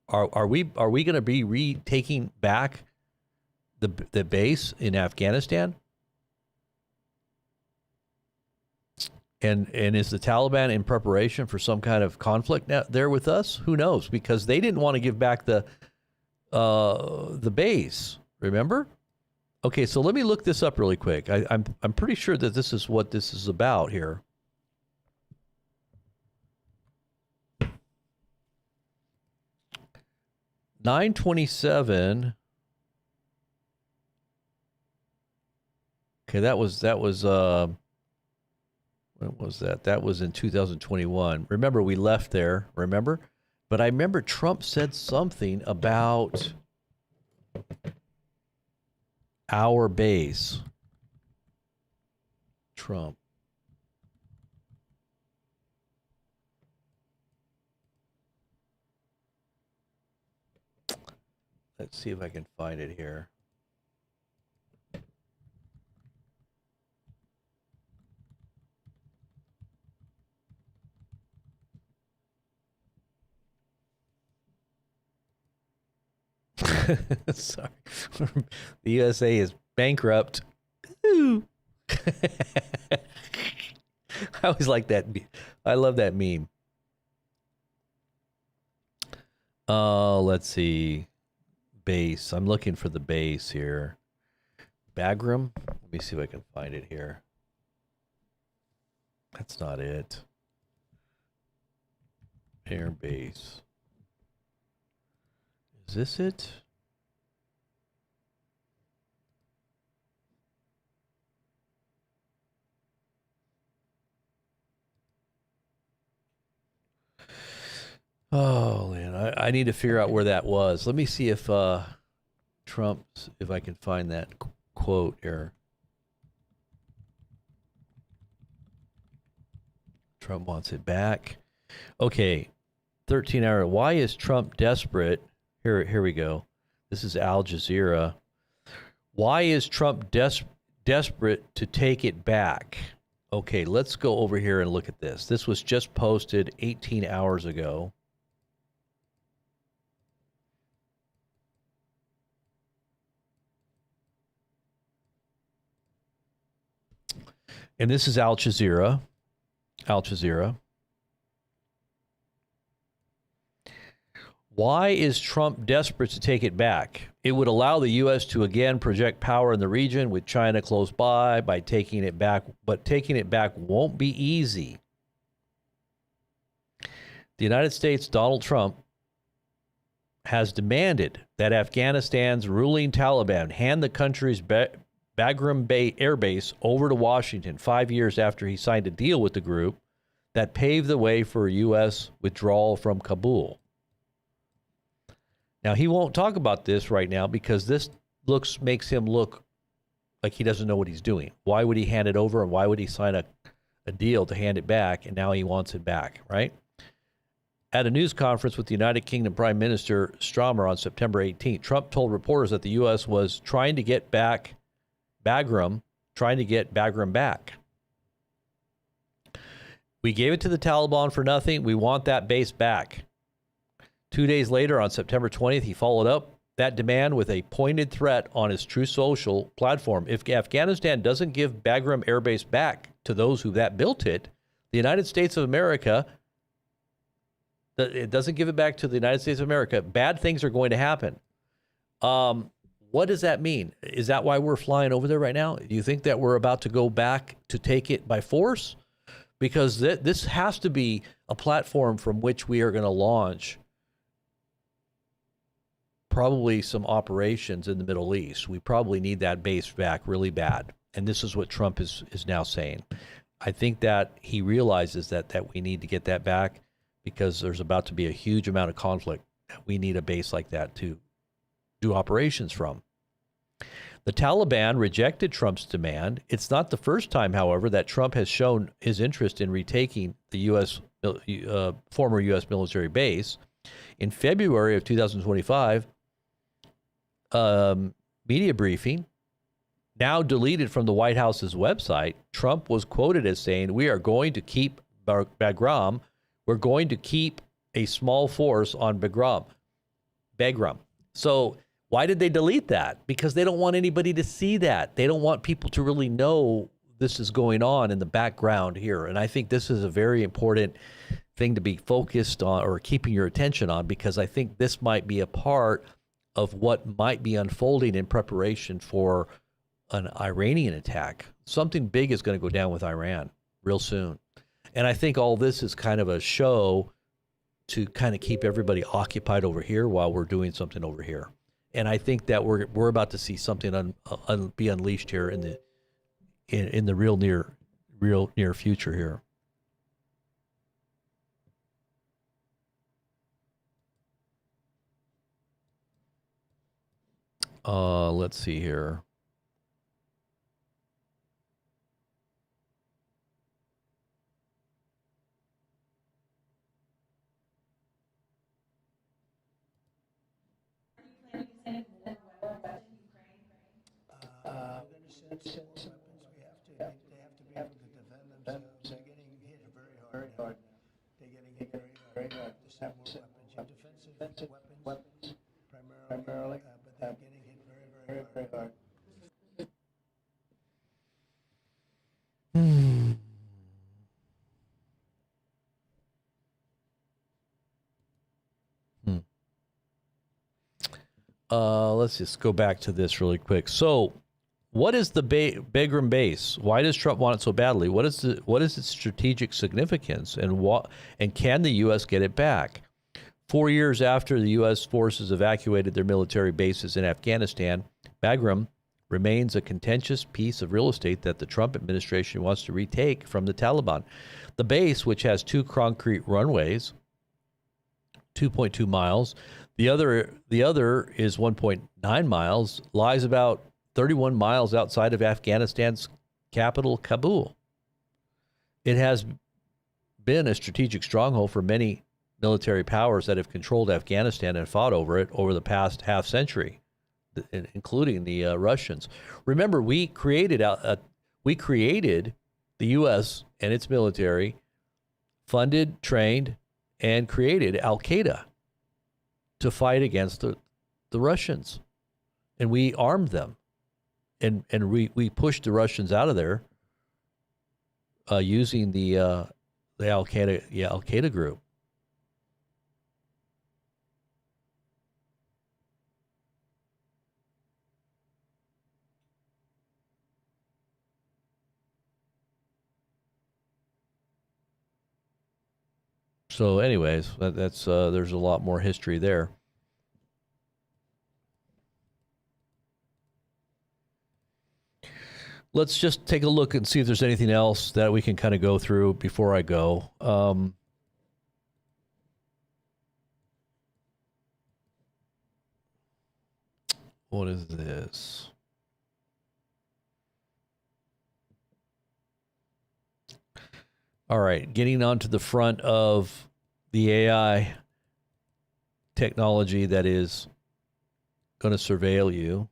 Are we going to be retaking back the base in Afghanistan? And is the Taliban in preparation for some kind of conflict there with us? Who knows? Because they didn't want to give back the base. Remember? Okay, so let me look this up really quick. I'm pretty sure that this is what this is about here. $927. Okay, that was when was that? That was in 2021. Remember, we left there, remember? But I remember Trump said something about our base. Trump. Let's see if I can find it here. Sorry. The USA is bankrupt. Ooh. I always like that. I love that meme. Let's see. Base. I'm looking for the base here. Bagram. Let me see if I can find it here. That's not it. Air base. Is this it? Oh, man, I need to figure out where that was. Let me see if Trump's, if I can find that quote here. Trump wants it back. Okay, 13-hour. Why is Trump desperate? Here we go. This is Al Jazeera. Why is Trump desperate to take it back? Okay, let's go over here and look at this. This was just posted 18 hours ago. And this is Al Jazeera. Al Jazeera. Why is Trump desperate to take it back? It would allow the U.S. to again project power in the region with China close by taking it back, but taking it back won't be easy. The United States, Donald Trump, has demanded that Afghanistan's ruling Taliban hand the country's Bagram Bay Air Base over to Washington 5 years after he signed a deal with the group that paved the way for U.S. withdrawal from Kabul. Now, he won't talk about this right now because this makes him look like he doesn't know what he's doing. Why would he hand it over, and why would he sign a deal to hand it back, and now he wants it back, right? At a news conference with the United Kingdom Prime Minister Starmer on September 18th, Trump told reporters that the U.S. was trying to get back Bagram back. We gave it to the Taliban for nothing. We want that base back. 2 days later, on September 20th, he followed up that demand with a pointed threat on his True Social platform. If Afghanistan doesn't give Bagram Air Base back to those who built it, the United States of America, it doesn't give it back to the United States of America, bad things are going to happen. What does that mean? Is that why we're flying over there right now? Do you think that we're about to go back to take it by force? Because this has to be a platform from which we are going to launch probably some operations in the Middle East. We probably need that base back really bad. And this is what Trump is now saying. I think that he realizes that we need to get that back because there's about to be a huge amount of conflict. We need a base like that to do operations from. The Taliban rejected Trump's demand. It's not the first time, however, that Trump has shown his interest in retaking the former U.S. military base. In February of 2025, media briefing, now deleted from the White House's website, Trump was quoted as saying, "We are going to keep Bagram. We're going to keep a small force on Bagram." So why did they delete that? Because they don't want anybody to see that. They don't want people to really know this is going on in the background here. And I think this is a very important thing to be focused on or keeping your attention on, because I think this might be a part of what might be unfolding in preparation for an Iranian attack. Something big is going to go down with Iran real soon. And I think all this is kind of a show to kind of keep everybody occupied over here while we're doing something over here. And I think that we're about to see something be unleashed here in the real near future here. Let's see here. Let's just go back to this really quick. So, what is the Bagram base? Why does Trump want it so badly? What is its strategic significance, and can the U.S. get it back? 4 years after the U.S. forces evacuated their military bases in Afghanistan, Bagram remains a contentious piece of real estate that the Trump administration wants to retake from the Taliban. The base, which has 2 concrete runways, 2.2 miles, the other is 1.9 miles, lies about 31 miles outside of Afghanistan's capital, Kabul. It has been a strategic stronghold for many military powers that have controlled Afghanistan and fought over it over the past half century, including the Russians. Remember, we created the U.S. and its military, funded, trained, and created Al-Qaeda to fight against the Russians. And we armed them. And we pushed the Russians out of there using the Al-Qaeda group. So anyways, that's there's a lot more history there. Let's just take a look and see if there's anything else that we can kind of go through before I go. What is this? All right, getting onto the front of the AI technology that is going to surveil you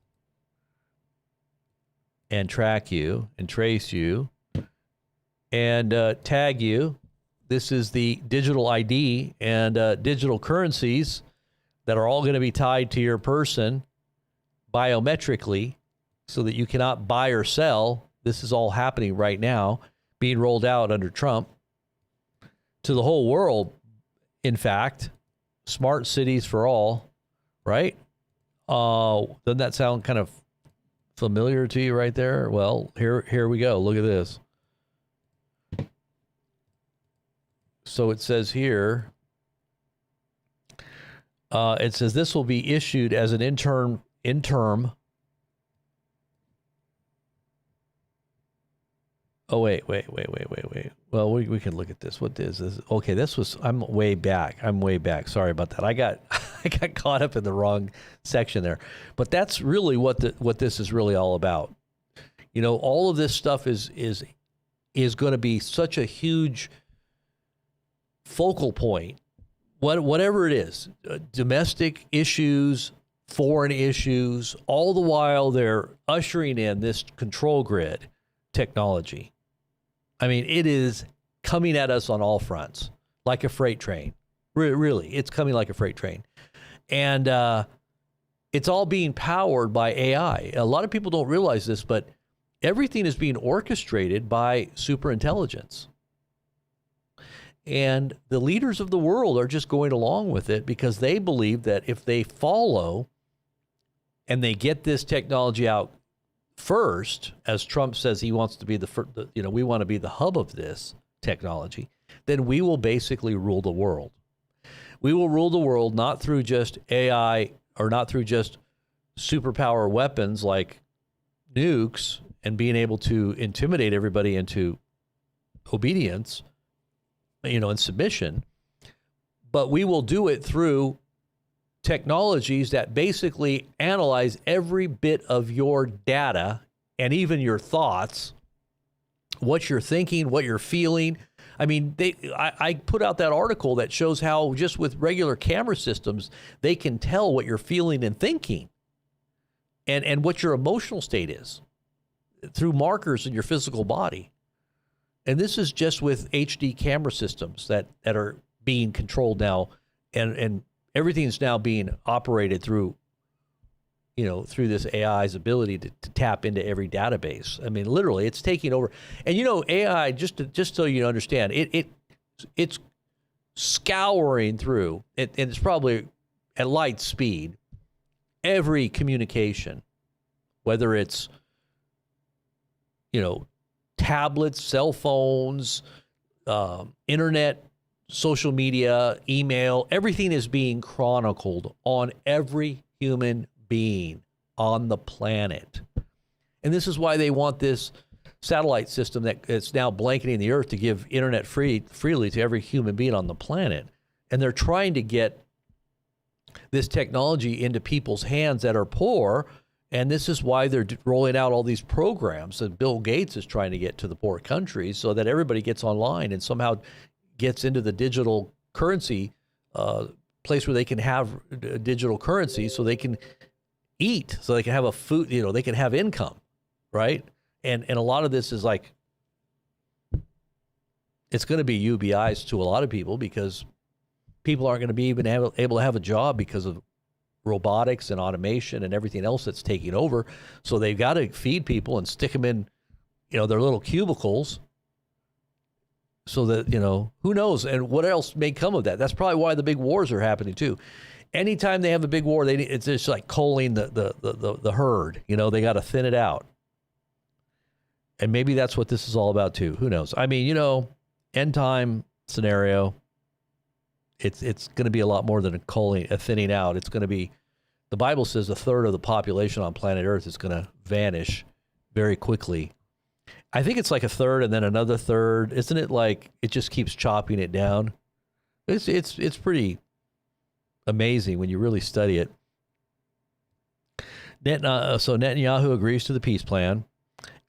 and track you and trace you and tag you. This is the digital ID and digital currencies that are all going to be tied to your person biometrically so that you cannot buy or sell. This is all happening right now, being rolled out under Trump to the whole world. In fact, smart cities for all, right? Doesn't that sound kind of familiar to you right there? Well, here we go. Look at this. So it says here, it says this will be issued as an interim. Oh, wait. Well, we can look at this. What is this? Okay, this was, I'm way back. Sorry about that. I got caught up in the wrong section there. But that's really what this is really all about. You know, all of this stuff is going to be such a huge focal point, whatever it is, domestic issues, foreign issues, all the while they're ushering in this control grid technology. I mean, it is coming at us on all fronts like a freight train. Really, it's coming like a freight train. And it's all being powered by AI. A lot of people don't realize this, but everything is being orchestrated by superintelligence. And the leaders of the world are just going along with it because they believe that if they follow and they get this technology out first, as Trump says he wants to be we want to be the hub of this technology, then we will basically rule the world. We will rule the world not through just AI or not through just superpower weapons like nukes and being able to intimidate everybody into obedience, and submission, but we will do it through technologies that basically analyze every bit of your data and even your thoughts, what you're thinking, what you're feeling. I mean, I put out that article that shows how just with regular camera systems, they can tell what you're feeling and thinking and what your emotional state is through markers in your physical body. And this is just with HD camera systems that are being controlled now, and everything's now being operated through this AI's ability to tap into every database. I mean, literally, it's taking over. And AI, just so you understand, it's scouring through, and it's probably at light speed, every communication, whether it's tablets, cell phones, internet, social media, email, everything is being chronicled on every human being on the planet. And this is why they want this satellite system that's now blanketing the earth to give internet freely to every human being on the planet. And they're trying to get this technology into people's hands that are poor. And this is why they're rolling out all these programs that Bill Gates is trying to get to the poor countries so that everybody gets online and somehow gets into the digital currency place where they can have digital currency so they can eat, so they can have a food, they can have income, right? And a lot of this is like, it's going to be UBIs to a lot of people because people aren't going to be even able to have a job because of robotics and automation and everything else that's taking over. So they've got to feed people and stick them in, their little cubicles so that, who knows? And what else may come of that? That's probably why the big wars are happening too. Anytime they have a big war, it's just like culling the herd, they got to thin it out. And maybe that's what this is all about too. Who knows? I mean, end time scenario, it's going to be a lot more than a thinning out. It's going to be, the Bible says a third of the population on planet Earth is going to vanish very quickly. I think it's like a third and then another third. Isn't it like it just keeps chopping it down? It's pretty amazing when you really study it. So Netanyahu agrees to the peace plan.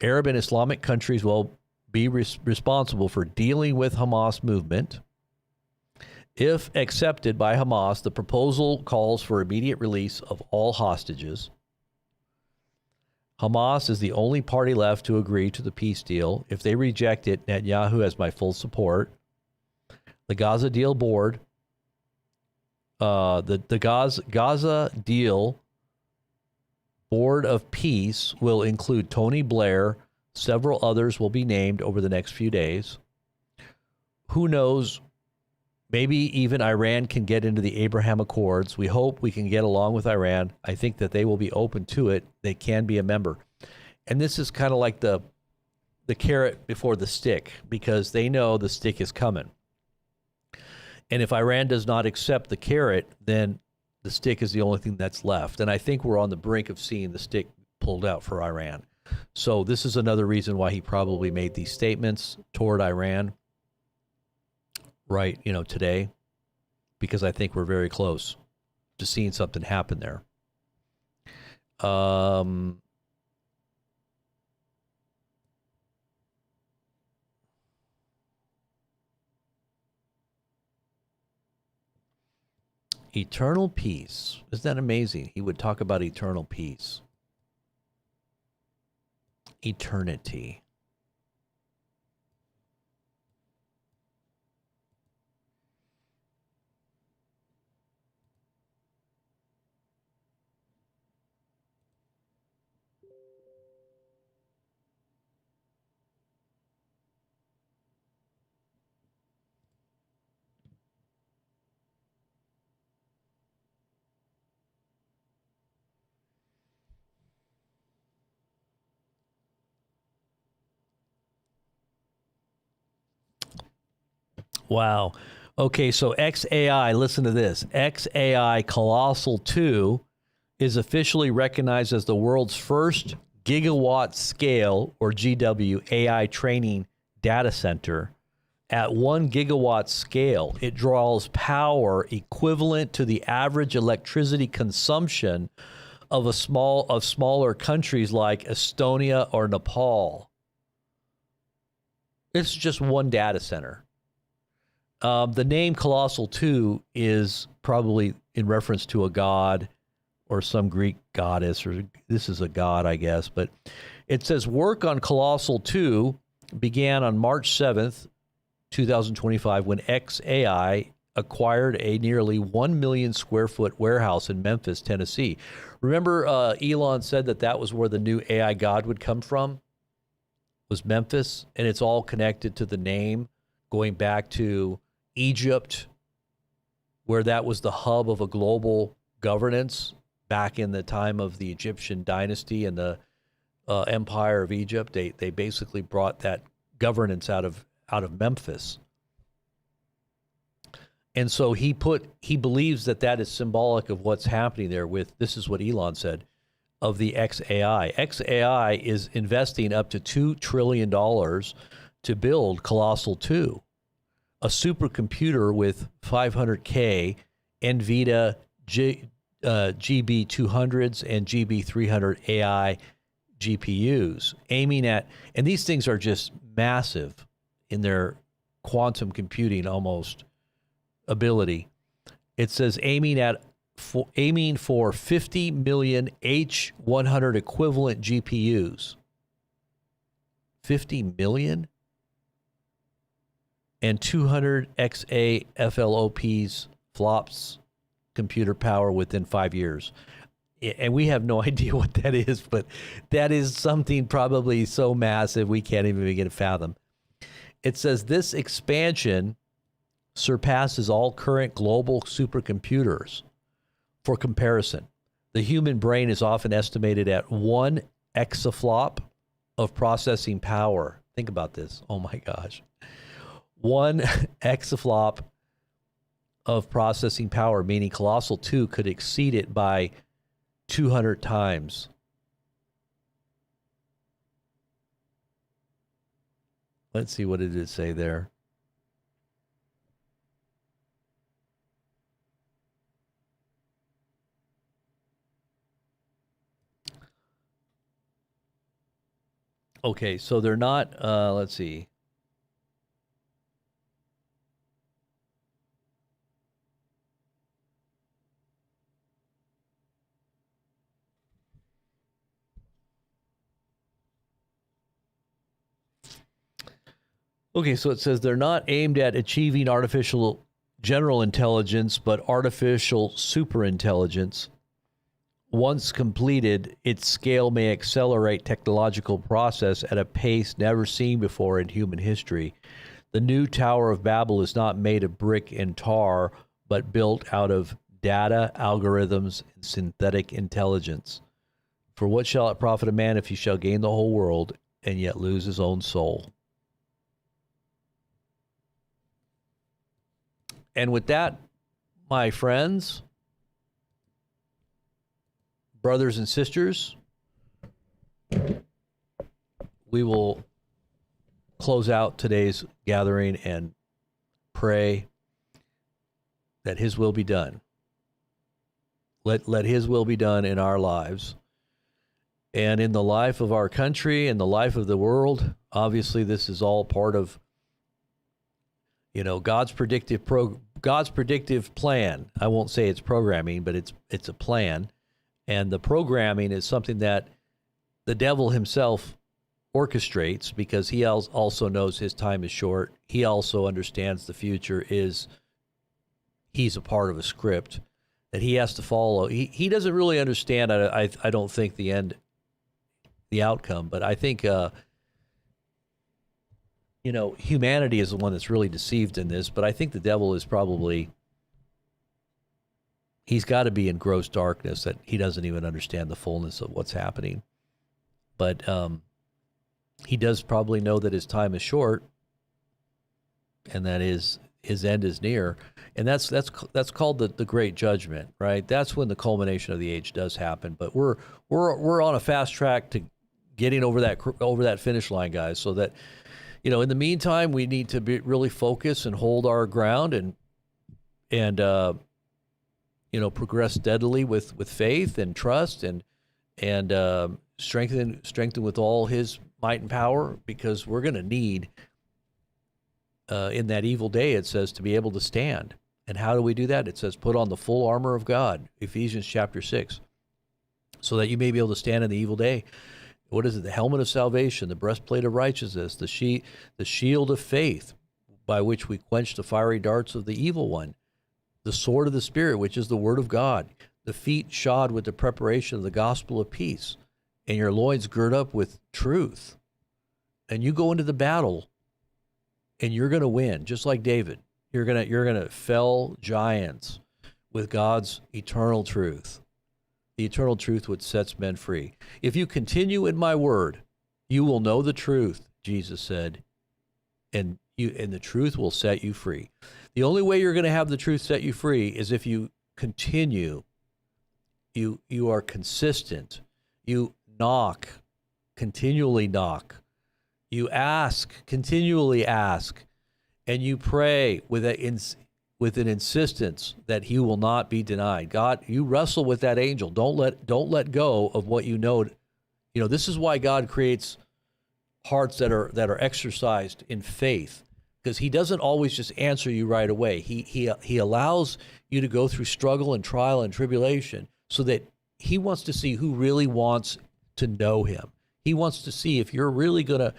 Arab and Islamic countries will be responsible for dealing with Hamas movement. If accepted by Hamas, the proposal calls for immediate release of all hostages. Hamas is the only party left to agree to the peace deal. If they reject it, Netanyahu has my full support. The Gaza deal board, the Gaza deal board of peace will include Tony Blair. Several others will be named over the next few days. Who knows? Maybe even Iran can get into the Abraham Accords. We hope we can get along with Iran. I think that they will be open to it. They can be a member. And this is kind of like the carrot before the stick, because they know the stick is coming. And if Iran does not accept the carrot, then the stick is the only thing that's left. And I think we're on the brink of seeing the stick pulled out for Iran. So this is another reason why he probably made these statements toward Iran right, today, because I think we're very close to seeing something happen there. Eternal peace. Isn't that amazing? He would talk about eternal peace. Eternity. Wow. Okay, so XAI, listen to this. XAI Colossal 2 is officially recognized as the world's first gigawatt scale, or GW, AI training data center. At 1 gigawatt scale, it draws power equivalent to the average electricity consumption of smaller countries like Estonia or Nepal. It's just one data center. The name Colossal 2 is probably in reference to a god or some Greek goddess, or this is a god, I guess. But it says work on Colossal 2 began on March 7th, 2025, when XAI acquired a nearly 1 million square foot warehouse in Memphis, Tennessee. Remember, Elon said that was where the new AI god would come from, was Memphis, and it's all connected to the name going back to Egypt, where that was the hub of a global governance back in the time of the Egyptian dynasty and the empire of Egypt. They basically brought that governance out of Memphis. And so he believes that is symbolic of what's happening there with, this is what Elon said, of the XAI. XAI is investing up to $2 trillion to build Colossal 2, a supercomputer with 500K NVIDIA GB200s and GB300 AI GPUs, aiming at, and these things are just massive in their quantum computing almost ability. It says aiming for 50 million H100 equivalent GPUs. 50 million? And 200 XAFLOPs, flops, computer power within 5 years. And we have no idea what that is, but that is something probably so massive we can't even begin to fathom. It says this expansion surpasses all current global supercomputers. For comparison, the human brain is often estimated at 1 exaflop of processing power. Think about this. Oh my gosh. 1 exaflop of processing power, meaning Colossal 2 could exceed it by 200 times. Let's see, what did it say there? Okay, so they're not, let's see. Okay, so it says they're not aimed at achieving artificial general intelligence, but artificial superintelligence. Once completed, its scale may accelerate technological process at a pace never seen before in human history. The new Tower of Babel is not made of brick and tar, but built out of data, algorithms, and synthetic intelligence. For what shall it profit a man if he shall gain the whole world and yet lose his own soul? And with that, my friends, brothers and sisters, we will close out today's gathering and pray that his will be done. Let his will be done in our lives and in the life of our country and the life of the world. Obviously, this is all part of, God's predictive plan. I won't say it's programming, but it's a plan. And the programming is something that the devil himself orchestrates because he also knows his time is short. He also understands the future he's a part of a script that he has to follow. He doesn't really understand, I don't think, the outcome, but I think, humanity is the one that's really deceived in this, but I think the devil is he's got to be in gross darkness that he doesn't even understand the fullness of what's happening. But he does probably know that his time is short and that his end is near. And that's called the great judgment, right? That's when the culmination of the age does happen. But we're on a fast track to getting over that finish line, guys, so that, in the meantime, we need to be really focused and hold our ground and progress steadily with faith and trust and strengthen with all his might and power, because we're going to need in that evil day, it says, to be able to stand. And how do we do that? It says, put on the full armor of God, Ephesians chapter 6, so that you may be able to stand in the evil day. What is it? The helmet of salvation, the breastplate of righteousness, the shield of faith, by which we quench the fiery darts of the evil one, the sword of the Spirit, which is the word of God, the feet shod with the preparation of the gospel of peace, and your loins girt up with truth. And you go into the battle, and you're going to win, just like David. You're gonna fell giants with God's eternal truth. The eternal truth which sets men free. If you continue in my word, you will know the truth, Jesus said, and the truth will set you free. The only way you're going to have the truth set you free is if you continue, you are consistent, you continually knock, you continually ask, and you pray with an insistence that he will not be denied. God, you wrestle with that angel. Don't let go of what you know. This is why God creates hearts that are exercised in faith, because he doesn't always just answer you right away. He allows you to go through struggle and trial and tribulation so that he wants to see who really wants to know him. He wants to see if you're really going to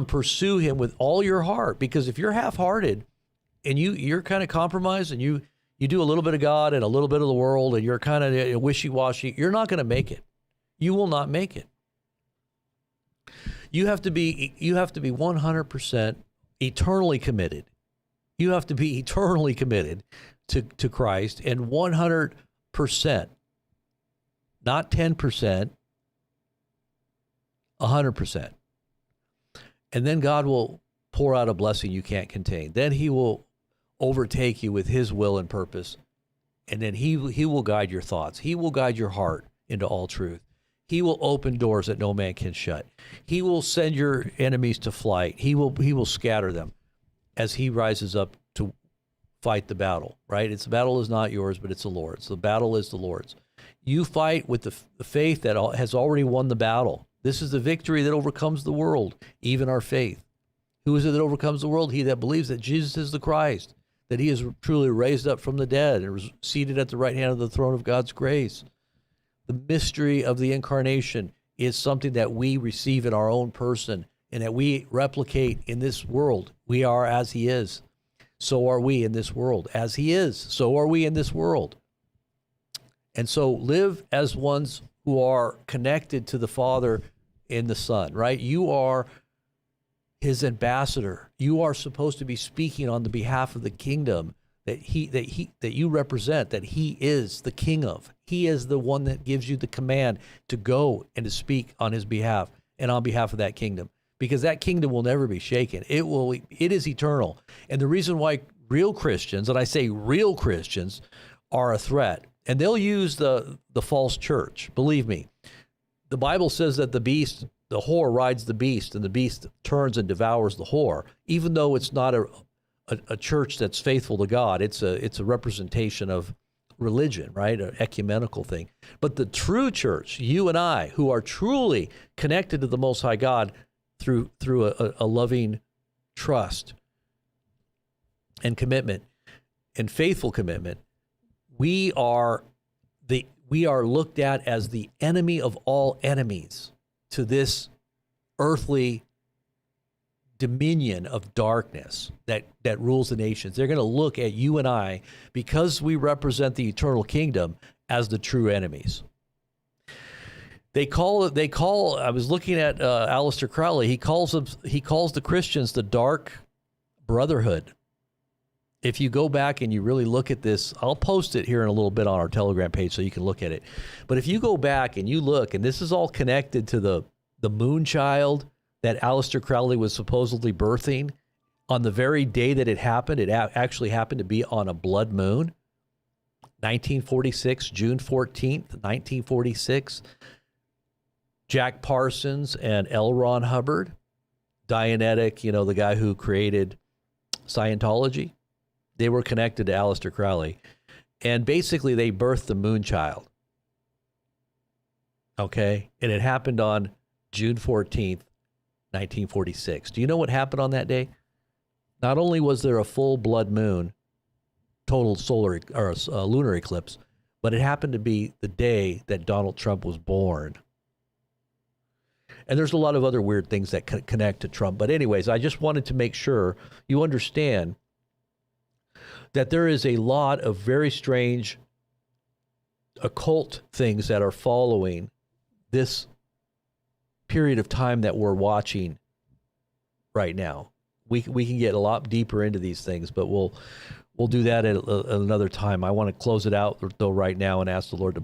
pursue him with all your heart, because if you're half-hearted and you're kind of compromised and you do a little bit of God and a little bit of the world and you're kind of wishy-washy, you're not going to make it. You will not make it. You have to be 100% eternally committed. You have to be eternally committed to Christ, and 100%, not 10%, 100%. And then God will pour out a blessing you can't contain. Then he will overtake you with his will and purpose. And then he will guide your thoughts. He will guide your heart into all truth. He will open doors that no man can shut. He will send your enemies to flight. He will scatter them as he rises up to fight the battle, right? The battle is not yours, but it's the Lord's. The battle is the Lord's. You fight with the faith that has already won the battle. This is the victory that overcomes the world, even our faith. Who is it that overcomes the world? He that believes that Jesus is the Christ, that he is truly raised up from the dead and was seated at the right hand of the throne of God's grace. The mystery of the incarnation is something that we receive in our own person and that we replicate in this world. We are as he is. So are we in this world. As he is, so are we in this world. And so live as ones who are connected to the Father in the Son, right? You are his ambassador. You are supposed to be speaking on the behalf of the kingdom that you represent, that he is the king of. He is the one that gives you the command to go and to speak on his behalf and on behalf of that kingdom, because that kingdom will never be shaken. It is eternal. And the reason why real Christians, and I say real Christians, are a threat, and they'll use the false church. Believe me, the Bible says that the whore rides the beast, and the beast turns and devours the whore, even though it's not a church that's faithful to God. It's a representation of religion, right? An ecumenical thing. But the true church, you and I, who are truly connected to the Most High God through a loving trust and commitment and faithful commitment, we are looked at as the enemy of all enemies to this earthly dominion of darkness that rules the nations. They're going to look at you and I, because we represent the eternal kingdom, as the true enemies. I was looking at Aleister Crowley. He calls the Christians the Dark Brotherhood. If you go back and you really look at this, I'll post it here in a little bit on our Telegram page so you can look at it. But if you go back and you look, and this is all connected to the moon child that Aleister Crowley was supposedly birthing on the very day that it happened. It actually happened to be on a blood moon, 1946, June 14th, 1946. Jack Parsons and L. Ron Hubbard, Dianetic, the guy who created Scientology, they were connected to Aleister Crowley. And basically they birthed the moon child. Okay? And it happened on June 14th, 1946. Do you know what happened on that day? Not only was there a full blood moon, total lunar eclipse, but it happened to be the day that Donald Trump was born. And there's a lot of other weird things that connect to Trump. But anyways, I just wanted to make sure you understand that there is a lot of very strange occult things that are following this period of time that we're watching right now. We can get a lot deeper into these things, but we'll do that at another time. I want to close it out though right now and ask the Lord to